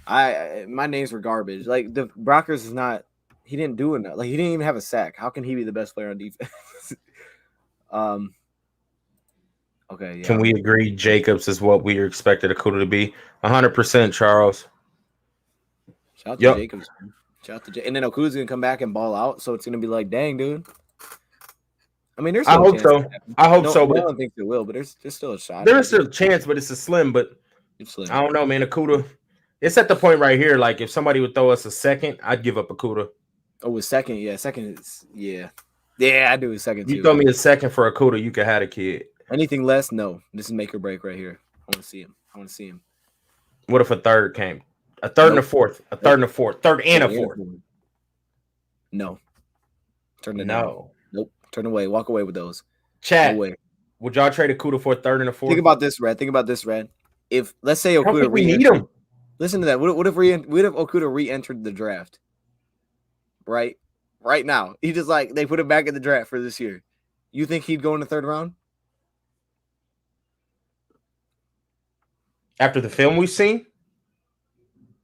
Speaker 4: My names were garbage. Like the Brockers is not. He didn't do enough. Like he didn't even have a sack. How can he be the best player on defense? Okay. Yeah.
Speaker 3: Can we agree Jacobs is what we expected Akuda to be? 100%, Charles.
Speaker 4: Shout out to Jacobs. Man. Shout out to Jacobs. And then Okuda's gonna come back and ball out, so it's gonna be like, dang, dude. I mean, there's.
Speaker 3: I hope so. I hope so.
Speaker 4: But I don't think it will. But there's still a shot.
Speaker 3: There is still a chance, but it's a slim. But
Speaker 4: it's slim.
Speaker 3: I don't know, man. Akuda. It's at the point right here. Like if somebody would throw us a second, I'd give up Akuda.
Speaker 4: Oh, a second, yeah. Second is I do a second too.
Speaker 3: You throw me a second for Akuda, you could have a kid.
Speaker 4: Anything less, no. This is make or break right here. I want to see him.
Speaker 3: What if a third came? A third and a fourth. A third and a fourth. Third and a fourth.
Speaker 4: No. Turn it
Speaker 3: no.
Speaker 4: down. Nope. Turn away. Walk away with those.
Speaker 3: Chat. Would y'all trade Akuda for a third and a fourth?
Speaker 4: Think about this, Red. If let's say Okuda
Speaker 3: we need him.
Speaker 4: Listen to that. What if Okuda re-entered the draft? Right now. He just like they put him back in the draft for this year. You think he'd go in the third round?
Speaker 3: After the film we've seen?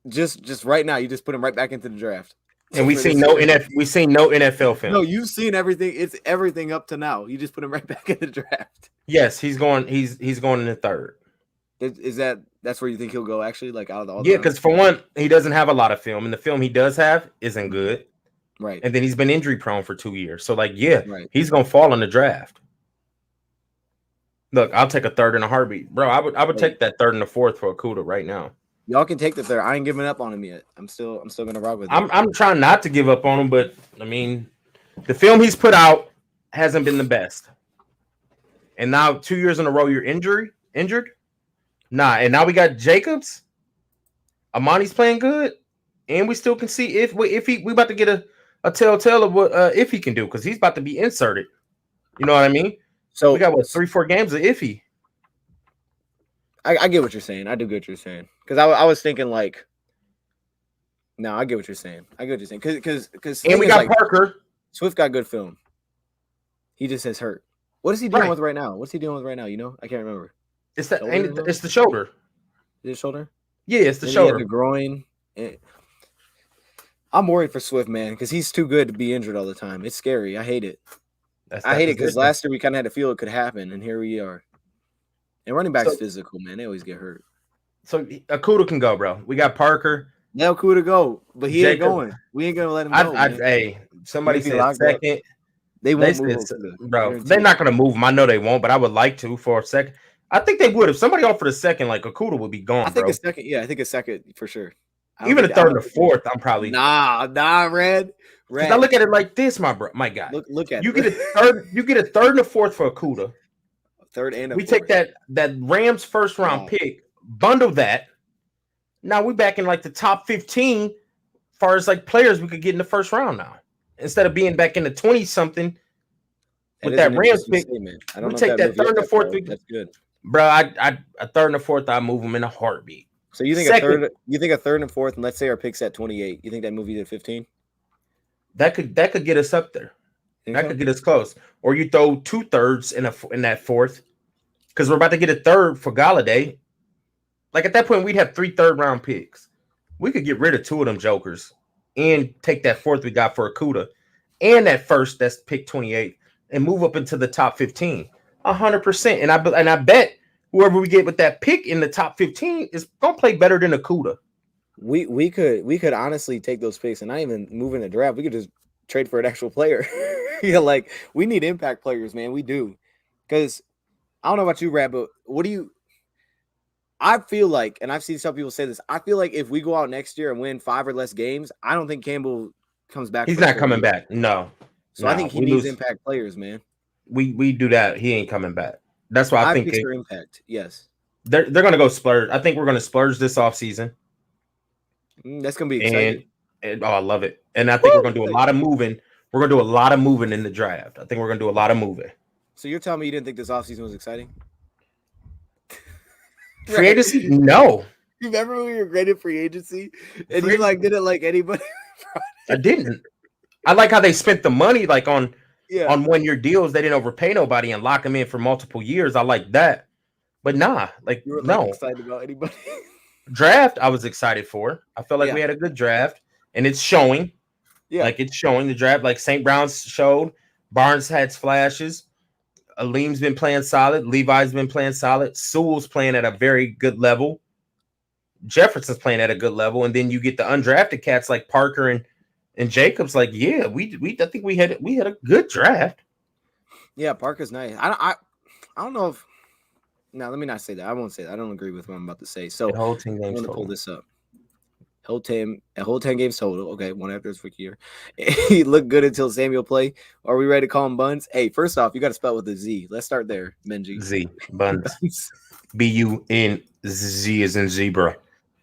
Speaker 4: Just right now, you just put him right back into the draft.
Speaker 3: And we've seen no NFL film.
Speaker 4: No, you've seen everything. It's everything up to now. You just put him right back in the draft.
Speaker 3: Yes, he's going in the third.
Speaker 4: That's where you think he'll go? Actually, like out of all.
Speaker 3: Yeah, because for one, he doesn't have a lot of film, and the film he does have isn't good.
Speaker 4: Right.
Speaker 3: And then he's been injury prone for 2 years. So, like, yeah,
Speaker 4: Right.
Speaker 3: he's gonna fall in the draft. Look, I'll take a third in a heartbeat, bro. I would take that third and the fourth for Okudah right now.
Speaker 4: Y'all can take the third. I ain't giving up on him yet. I'm still gonna rock with him.
Speaker 3: I'm trying not to give up on him, but I mean, the film he's put out hasn't been the best. And now 2 years in a row, you're injured. Nah, and now we got Jacobs. Amani's playing good, and we still can see if we about to get a telltale of what if he can do, because he's about to be inserted. You know what I mean? So we got 3-4 games of Iffy.
Speaker 4: I get what you're saying. I do get what you're saying, because I was thinking like, no, I get what you're saying. Because
Speaker 3: and we got Parker.
Speaker 4: Swift got good film. He just has hurt. What is he dealing with right now? What's he dealing with right now? You know, I can't remember.
Speaker 3: It's the shoulder.
Speaker 4: Is it shoulder?
Speaker 3: Yeah, it's the shoulder.
Speaker 4: The groin. I'm worried for Swift, man, because he's too good to be injured all the time. It's scary. I hate it. I hate it because last year we kind of had to feel it could happen, and here we are. And running back's physical, man. They always get hurt.
Speaker 3: So Okudah can go, bro. We got Parker.
Speaker 4: Let Okudah go, but he ain't going. We ain't gonna let him go.
Speaker 3: Hey, somebody said second.
Speaker 4: They won't move him,
Speaker 3: bro. They're not gonna move him. I know they won't, but I would like to for a second. I think they would if somebody offered a second. Like Okudah would be gone.
Speaker 4: I think a second. Yeah, I think a second for sure.
Speaker 3: Even a third and a fourth, I'm probably
Speaker 4: Red.
Speaker 3: I look at it like this, my guy.
Speaker 4: Look at
Speaker 3: you get a third. You get a third and a fourth for Okudah.
Speaker 4: Third and a
Speaker 3: we
Speaker 4: fourth.
Speaker 3: Take that Rams first round pick, bundle that. Now we back in like the top 15 as far as like players we could get in the first round now. Instead of being back in the 20 something with that Rams pick. We take that third and a fourth.
Speaker 4: That's good.
Speaker 3: Bro, I a third and a fourth, I move them in a heartbeat.
Speaker 4: So you think a third and a fourth, and let's say our pick's at 28. You think that move you to 15?
Speaker 3: That could get us up there. That could get us close. Or you throw 2/3 in that fourth, because we're about to get a third for Galladay. Like at that point, we'd have 3 third-round picks. We could get rid of 2 of them jokers and take that fourth we got for Okudah and that first that's pick 28 and move up into the top 15. 100%. And I bet whoever we get with that pick in the top 15 is gonna play better than Okudah.
Speaker 4: We could honestly take those picks and not even move in the draft. We could just trade for an actual player. Yeah, like we need impact players, man. We do. Because I don't know about you, Brad, but I feel like, and I've seen some people say this, I feel like if we go out next year and win 5 or less games, I don't think Campbell comes back.
Speaker 3: He's not coming back. No.
Speaker 4: So I think he needs impact players, man.
Speaker 3: We do that. He ain't coming back. That's why I think
Speaker 4: impact. Yes.
Speaker 3: They're gonna go splurge. I think we're gonna splurge this offseason.
Speaker 4: That's gonna be exciting.
Speaker 3: And I love it. And I think we're gonna do a lot of moving. We're gonna do a lot of moving in the draft. I think we're gonna do a lot of moving.
Speaker 4: So you're telling me you didn't think this offseason was exciting?
Speaker 3: Free agency? No.
Speaker 4: You remember when we were graded free agency and you like didn't like anybody?
Speaker 3: I didn't. I like how they spent the money like on 1-year deals. They didn't overpay nobody and lock them in for multiple years. I like that. But nah, like
Speaker 4: you were
Speaker 3: no.
Speaker 4: excited about anybody.
Speaker 3: Draft, I was excited for. I felt like we had a good draft, and it's showing.
Speaker 4: Yeah,
Speaker 3: like it's showing the draft. Like St. Brown's showed, Barnes had flashes. Aleem's been playing solid. Levi's been playing solid. Sewell's playing at a very good level. Jefferson's playing at a good level, and then you get the undrafted cats like Parker and Jacobs. Like, yeah, I think we had a good draft.
Speaker 4: Yeah, Parker's nice. I don't know if. No, let me not say that. I won't say that. I don't agree with what I'm about to say. So
Speaker 3: the whole 10 games
Speaker 4: I'm going to
Speaker 3: total.
Speaker 4: pull this up. Whole 10 games total. Okay, one after his rookie year. He looked good until Samuel played. Are we ready to call him Buns? Hey, first off, you got to spell with a Z. Let's start there, Benji.
Speaker 3: Z. Buns. B-U-N-Z as in zebra.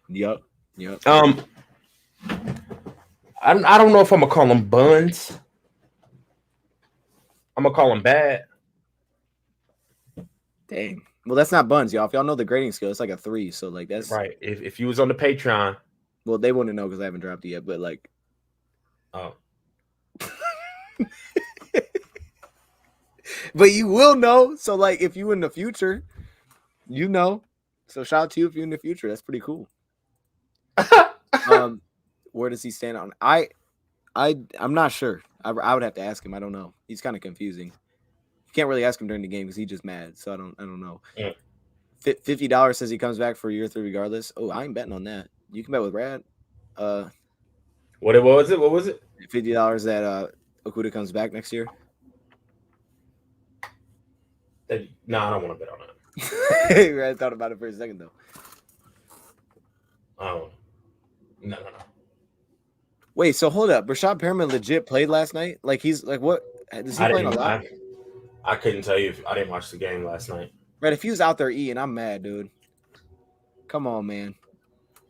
Speaker 4: Yep.
Speaker 3: I don't know if I'm going to call him Buns. I'm going to call him Bad.
Speaker 4: Dang. Well, that's not Buns, y'all. If y'all know the grading scale, it's like a 3. So, like, that's
Speaker 3: right. If you was on the Patreon,
Speaker 4: well, they wouldn't know because I haven't dropped it yet. But like,
Speaker 3: oh,
Speaker 4: but you will know. So, like, if you in the future, you know. So, shout out to you if you're in the future. That's pretty cool. Where does he stand on? I'm not sure. I would have to ask him. I don't know. He's kind of confusing. Can't really ask him during the game because he's just mad. So I don't know.
Speaker 3: Yeah.
Speaker 4: $50 says he comes back for year 3 regardless. Oh, I ain't betting on that. You can bet with Brad.
Speaker 3: What was it? What was it?
Speaker 4: $50 that Okuda comes back next year.
Speaker 3: No, I don't want to bet on that.
Speaker 4: I thought about it for a second though.
Speaker 3: No.
Speaker 4: Wait, so hold up. Rashad Perriman legit played last night? Like he's like what? Is he playing a lot?
Speaker 3: I couldn't tell you if I didn't watch the game last night.
Speaker 4: Right, if he was out there eating, I'm mad, dude. Come on, man.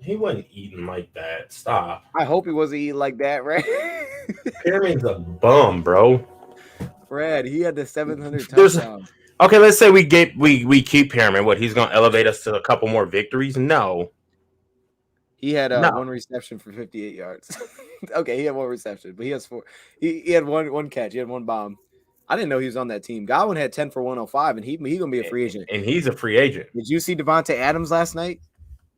Speaker 3: He wasn't eating like that. Stop.
Speaker 4: I hope he wasn't eating like that, right?
Speaker 3: Perriman's a bum, bro.
Speaker 4: Brad, he had the 700 touchdown.
Speaker 3: Okay, let's say we keep Perriman. What, he's gonna elevate us to a couple more victories? No.
Speaker 4: He had one reception for 58 yards. Okay, he had one reception, but he has 4. He had one catch. He had one bomb. I didn't know he was on that team. Godwin had 10 for 105, and he gonna be a free agent.
Speaker 3: And he's a free agent.
Speaker 4: Did you see Devontae Adams last night?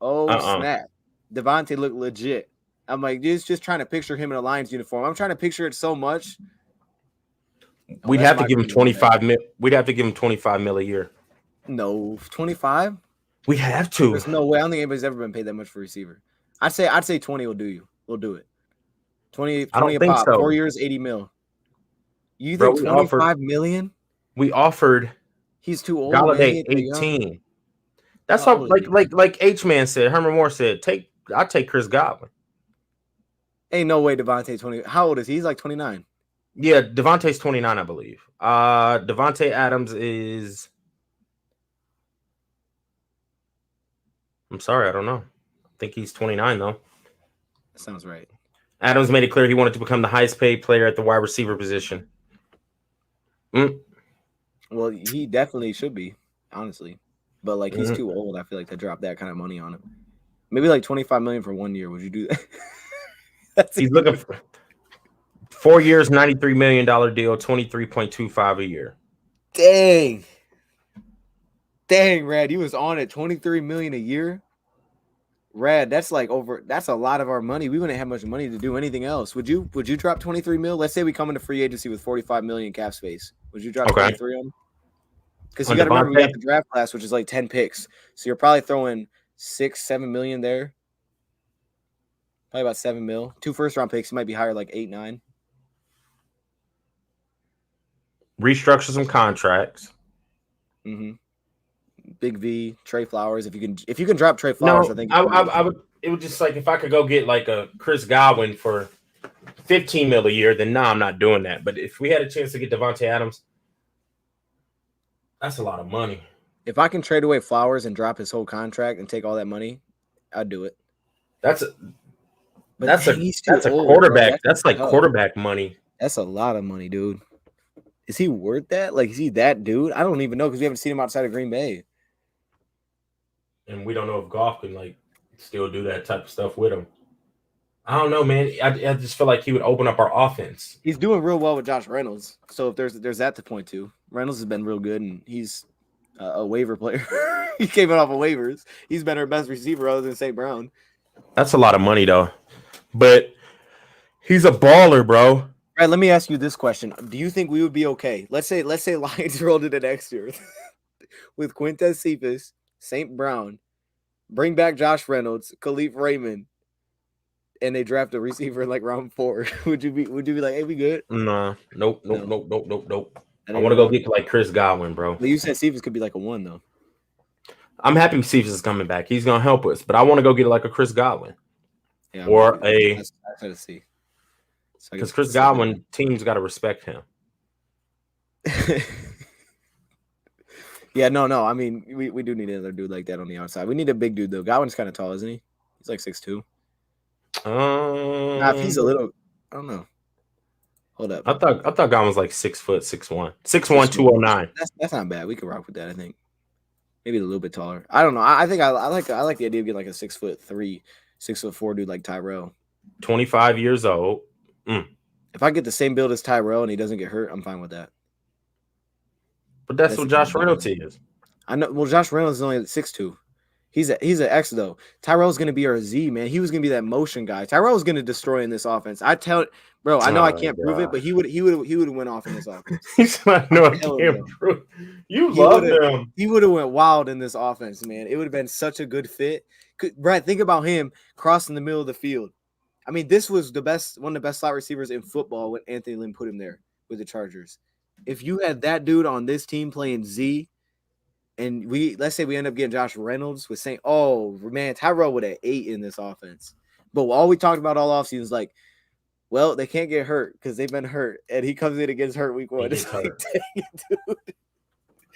Speaker 4: Oh snap! Devontae looked legit. I'm like, just trying to picture him in a Lions uniform. I'm trying to picture it so much.
Speaker 3: We'd have to give him 25 mil. We'd have to give him 25 mil a year.
Speaker 4: No, 25.
Speaker 3: We have to.
Speaker 4: There's no way. I don't think anybody's ever been paid that much for a receiver. I'd say 20 will do you. We'll do it. 20
Speaker 3: I don't
Speaker 4: a
Speaker 3: think
Speaker 4: pop.
Speaker 3: so.
Speaker 4: 4 years, 80 mil. You think 25 million?
Speaker 3: We offered.
Speaker 4: He's too old.
Speaker 3: Galladay 18. That's how, like H-Man said. Herman Moore said, I'll take Chris Godwin.
Speaker 4: Ain't no way Devontae 20. How old is he? He's like 29.
Speaker 3: Yeah, Devontae's 29, I believe. Devontae Adams is. I'm sorry, I don't know. I think he's 29 though.
Speaker 4: That sounds right.
Speaker 3: Adams made it clear he wanted to become the highest paid player at the wide receiver position.
Speaker 4: Well, he definitely should be, honestly. But like he's too old. I feel like to drop that kind of money on him. Maybe like 25 million for 1 year. Would you do that?
Speaker 3: He's looking for 4 years, $93 million deal, 23.25 a year.
Speaker 4: Dang, Rad, he was on at 23 million a year. Rad, that's a lot of our money. We wouldn't have much money to do anything else. Would you drop 23 mil? Let's say we come into free agency with 45 million cap space. Would you drop 23 on? Because you got to remember we got the draft class, which is like 10 picks. So you're probably throwing 6-7 million there. Probably about 7 mil. 2 first-round picks. You might be higher, like 8-9.
Speaker 3: Restructure some contracts.
Speaker 4: Mm-hmm. Big V, Trey Flowers. If you can drop Trey Flowers, I think
Speaker 3: I would. It would just like if I could go get like a Chris Godwin for 15 mil a year, then I'm not doing that. But if we had a chance to get Devontae Adams, that's a lot of money.
Speaker 4: If I can trade away Flowers and drop his whole contract and take all that money, I'd do it.
Speaker 3: That's a
Speaker 4: old,
Speaker 3: quarterback.
Speaker 4: Bro.
Speaker 3: That's like quarterback money.
Speaker 4: That's a lot of money, dude. Is he worth that? Like, is he that dude? I don't even know because we haven't seen him outside of Green Bay.
Speaker 3: And we don't know if Goff can like still do that type of stuff with him. I don't know, man. I just feel like he would open up our offense.
Speaker 4: He's doing real well with Josh Reynolds. So if there's that to point to, Reynolds has been real good, and he's a waiver player. He came in off of waivers. He's been our best receiver other than St. Brown.
Speaker 3: That's a lot of money, though. But he's a baller, bro.
Speaker 4: All right, let me ask you this question. Do you think we would be okay? Let's say Lions rolled into next year with Quintez Cephas, St. Brown, bring back Josh Reynolds, Khalif Raymond, and they draft a receiver in like round 4. Would you be like, hey, we good?
Speaker 3: Nah, nope. I want to go get like Chris Godwin, bro.
Speaker 4: But you said Cephas could be like a 1 though.
Speaker 3: I'm happy Cephas is coming back. He's gonna help us, but I want to go get like a Chris Godwin, or a.
Speaker 4: That's to see.
Speaker 3: Because Chris Godwin, teams got to respect him.
Speaker 4: Yeah, no. I mean, we do need another dude like that on the outside. We need a big dude though. Godwin's kind of tall, isn't he? He's like 6'2". If he's a little, I don't know. Hold up.
Speaker 3: I thought Godwin was like 6 foot, 6'1", 6'1", 209.
Speaker 4: That's not bad. We could rock with that. I think maybe a little bit taller. I don't know. I think I like the idea of getting like a 6'3", 6'4" dude like Tyrell.
Speaker 3: 25 years old.
Speaker 4: If I get the same build as Tyrell and he doesn't get hurt, I'm fine with that.
Speaker 3: But that's what Josh Reynolds is.
Speaker 4: I know. Well, Josh Reynolds is only at 6'2". He's an X though. Tyrell's gonna be our Z, man. He was gonna be that motion guy. Tyrell's gonna destroy in this offense. Bro, I know I can't prove it, but he would have went off in this offense.
Speaker 3: He said, "No, I
Speaker 4: telling
Speaker 3: can't
Speaker 4: you.
Speaker 3: prove." You love him.
Speaker 4: He would have went wild in this offense, man. It would have been such a good fit. Brad, think about him crossing the middle of the field. I mean, this was one of the best slot receivers in football when Anthony Lynn put him there with the Chargers. If you had that dude on this team playing Z, and let's say we end up getting Josh Reynolds with saying, oh man, Tyrell would have 8 in this offense. But all we talked about all offseason is like, well, they can't get hurt because they've been hurt, and he comes in and gets hurt week 1. It's like, dang it,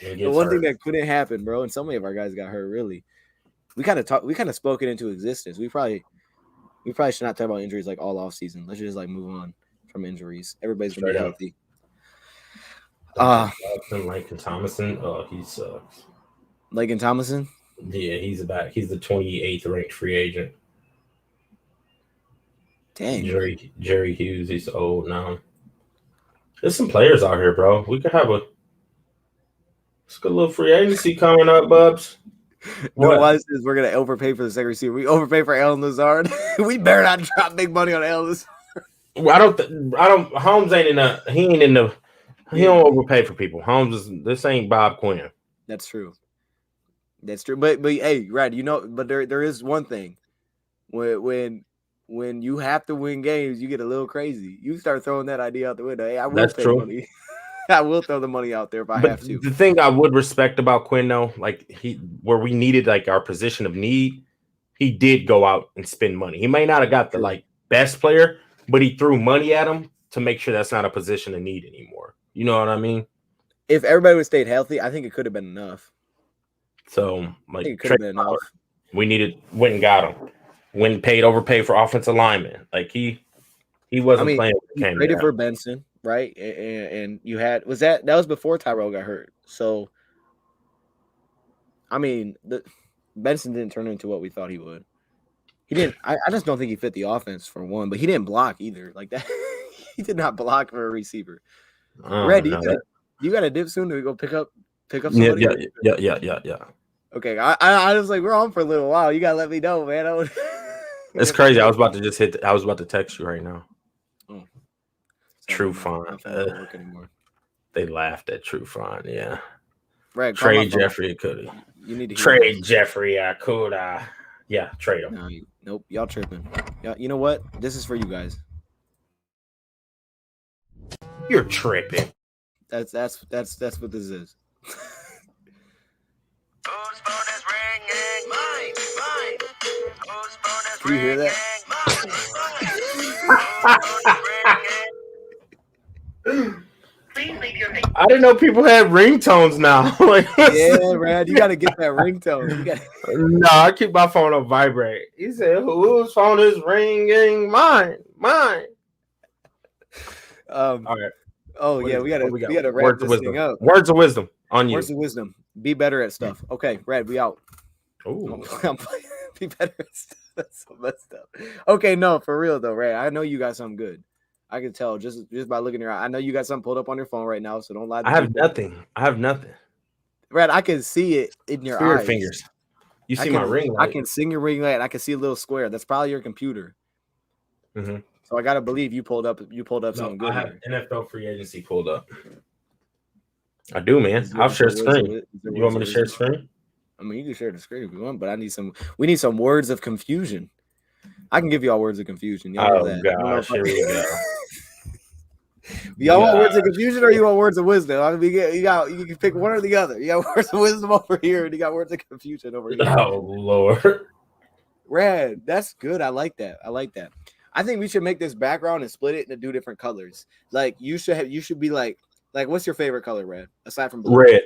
Speaker 4: dude. The one thing that couldn't happen, bro, and so many of our guys got hurt. Really, we kind of spoke it into existence. We probably should not talk about injuries like all off season. Let's just like move on from injuries. Everybody's gonna be healthy.
Speaker 3: Laken Thomason. Oh, he sucks.
Speaker 4: Laken Thomason.
Speaker 3: Yeah, he's back. He's the 28th ranked free agent.
Speaker 4: Dang.
Speaker 3: Jerry Hughes. He's old now. There's some players out here, bro. We could have a good little free agency coming up, Bubs.
Speaker 4: No, why is this? We're gonna overpay for the second receiver. We overpay for Alan Lazard. We better not drop big money on Alan Lazard.
Speaker 3: Well, I don't. Holmes ain't in the. He ain't in the. He don't overpay for people. Holmes is. This ain't Bob Quinn.
Speaker 4: That's true. That's true. But hey, Rad, but there is one thing. When you have to win games, you get a little crazy. You start throwing that idea out the window. Hey, I will pay money. I will throw the money out there if I have to.
Speaker 3: The thing I would respect about Quinn, though, like where we needed like our position of need, he did go out and spend money. He may not have got the like best player, but he threw money at him to make sure that's not a position of need anymore. You know what I mean?
Speaker 4: If everybody would stayed healthy, I think it could have been enough.
Speaker 3: So like
Speaker 4: it could have been enough.
Speaker 3: Went and got him. Overpaid for offensive linemen. Like he wasn't playing.
Speaker 4: He traded for Benson. Right, and you had that was before Tyrell got hurt. So, I mean, Benson didn't turn into what we thought he would. He didn't. I just don't think he fit the offense for one. But he didn't block either. Like that, he did not block for a receiver. Red, you got a dip soon to go pick up somebody?
Speaker 3: Yeah.
Speaker 4: Okay, I was like, we're on for a little while. You gotta let me know, man.
Speaker 3: It's crazy. I was about to text you right now.
Speaker 4: Oh.
Speaker 3: True Font. They laughed at True Font. Yeah.
Speaker 4: Right.
Speaker 3: Trade Jeffrey Okudah.
Speaker 4: You need to
Speaker 3: trade Jeffrey Okudah. Yeah, trade him.
Speaker 4: No, nope. Y'all tripping. You know what? This is for you guys.
Speaker 3: You're tripping.
Speaker 4: That's what this is. Can you hear that?
Speaker 3: I didn't know people had ringtones now.
Speaker 4: Yeah, Brad, you got to get that ringtone.
Speaker 3: No, I keep my phone on vibrate. He said, "Whose phone is ringing? Mine."
Speaker 4: All right. Oh yeah, we got to wrap
Speaker 3: Words
Speaker 4: this thing up.
Speaker 3: Words of wisdom on you.
Speaker 4: Words of wisdom. Be better at stuff. Okay, Brad, we out.
Speaker 3: Oh,
Speaker 4: be better at stuff. That's so messed up. Okay, no, for real though, Brad. I know you got something good. I can tell just by looking at your eye. I know you got something pulled up on your phone right now, so don't lie to
Speaker 3: me. I have nothing.
Speaker 4: Brad, I can see it in your
Speaker 3: Spirit
Speaker 4: eyes.
Speaker 3: Fingers. You see my ring light.
Speaker 4: I can see your ring light. I can see a little square. That's probably your computer.
Speaker 3: Mm-hmm. So
Speaker 4: I gotta believe you pulled up something good.
Speaker 3: I have NFL free agency pulled up. I do, man. I'll share screen. You want me to share screen?
Speaker 4: I mean, you can share the screen if you want, but we need some words of confusion. I can give you all words of confusion. Y'all know that.
Speaker 3: Gosh, here we go.
Speaker 4: Y'all want words of confusion or you want words of wisdom? I mean, you can pick one or the other. You got words of wisdom over here, and you got words of confusion over here.
Speaker 3: Oh Lord,
Speaker 4: Red, that's good. I like that. I think we should make this background and split it into 2 different colors. Like you should be like what's your favorite color, Red? Aside from blue?
Speaker 3: Red.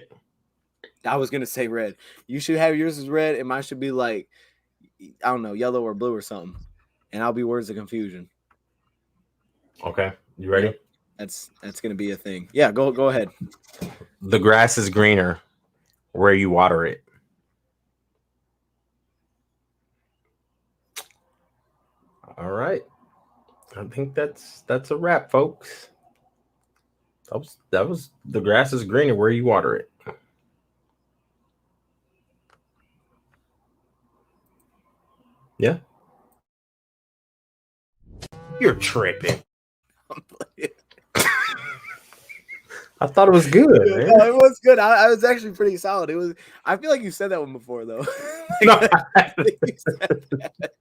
Speaker 4: I was gonna say red. You should have yours as red, and mine should be like, I don't know, yellow or blue or something. And I'll be words of confusion.
Speaker 3: Okay, you ready?
Speaker 4: That's gonna be a thing. Yeah, go ahead.
Speaker 3: The grass is greener where you water it. All right. I think that's a wrap, folks. That was the grass is greener where you water it. Yeah. You're tripping. I thought it was good, man.
Speaker 4: No, it was good. I was actually pretty solid. It was. I feel like you said that one before, though.
Speaker 3: No,
Speaker 4: I think you said that.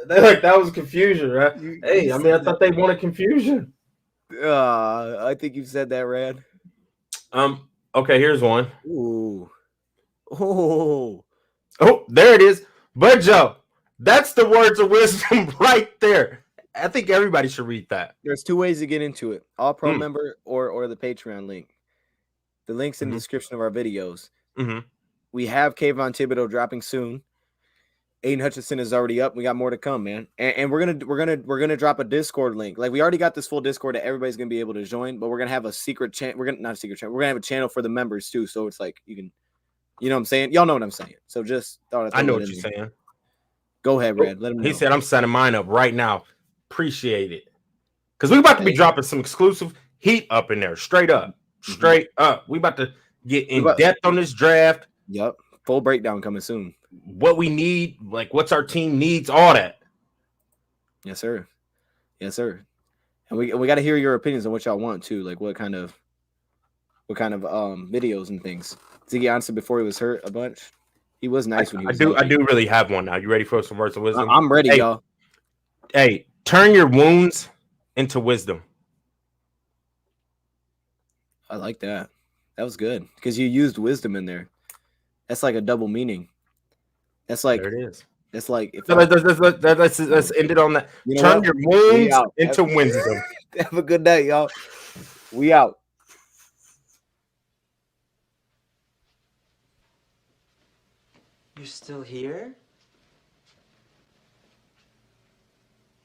Speaker 3: They're like, that was confusion, right?
Speaker 4: You
Speaker 3: Hey, I mean, I
Speaker 4: said
Speaker 3: thought they wanted confusion.
Speaker 4: I think you said that, Rad.
Speaker 3: Okay, here's one.
Speaker 4: Ooh. Oh.
Speaker 3: Oh, there it is. But Joe, that's the words of wisdom right there. I think everybody should read that.
Speaker 4: There's two ways to get into it: all pro
Speaker 3: Mm.
Speaker 4: member or the Patreon link. The link's in the description of our videos.
Speaker 3: Mm-hmm.
Speaker 4: We have Kayvon Thibodeau dropping soon. Aiden Hutchinson is already up. We got more to come, man. And we're gonna drop a Discord link. Like, we already got this full Discord that everybody's gonna be able to join, but we're gonna have a secret channel. We're gonna have a channel for the members too. So it's like you can, you know what I'm saying? Y'all know what I'm saying. So just thought
Speaker 3: I know what you're saying.
Speaker 4: Go ahead, Red. Let him know.
Speaker 3: He said, I'm setting mine up right now. Appreciate it. Because we're about to be dropping some exclusive heat up in there. Straight up. Straight up. We about to get in depth on this draft.
Speaker 4: Yep. Full breakdown coming soon.
Speaker 3: What we need, like what's our team needs, all that.
Speaker 4: Yes, sir. Yes, sir. And we got to hear your opinions on what y'all want too. Like what kind of videos and things. Ziggy Ansah, before he was hurt a bunch, he was nice when he was.
Speaker 3: I do really have one now. You ready for some words of wisdom?
Speaker 4: I'm ready, y'all.
Speaker 3: Hey, turn your wounds into wisdom.
Speaker 4: I like that. That was good because you used wisdom in there. That's like a double meaning. That's like,
Speaker 3: there it is.
Speaker 4: That's like if
Speaker 3: let's end it on that.
Speaker 4: You know
Speaker 3: turn
Speaker 4: what?
Speaker 3: your wounds into wisdom.
Speaker 4: Have a good night, y'all. We out.
Speaker 8: You're still here?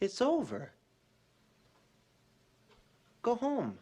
Speaker 8: It's over. Go home.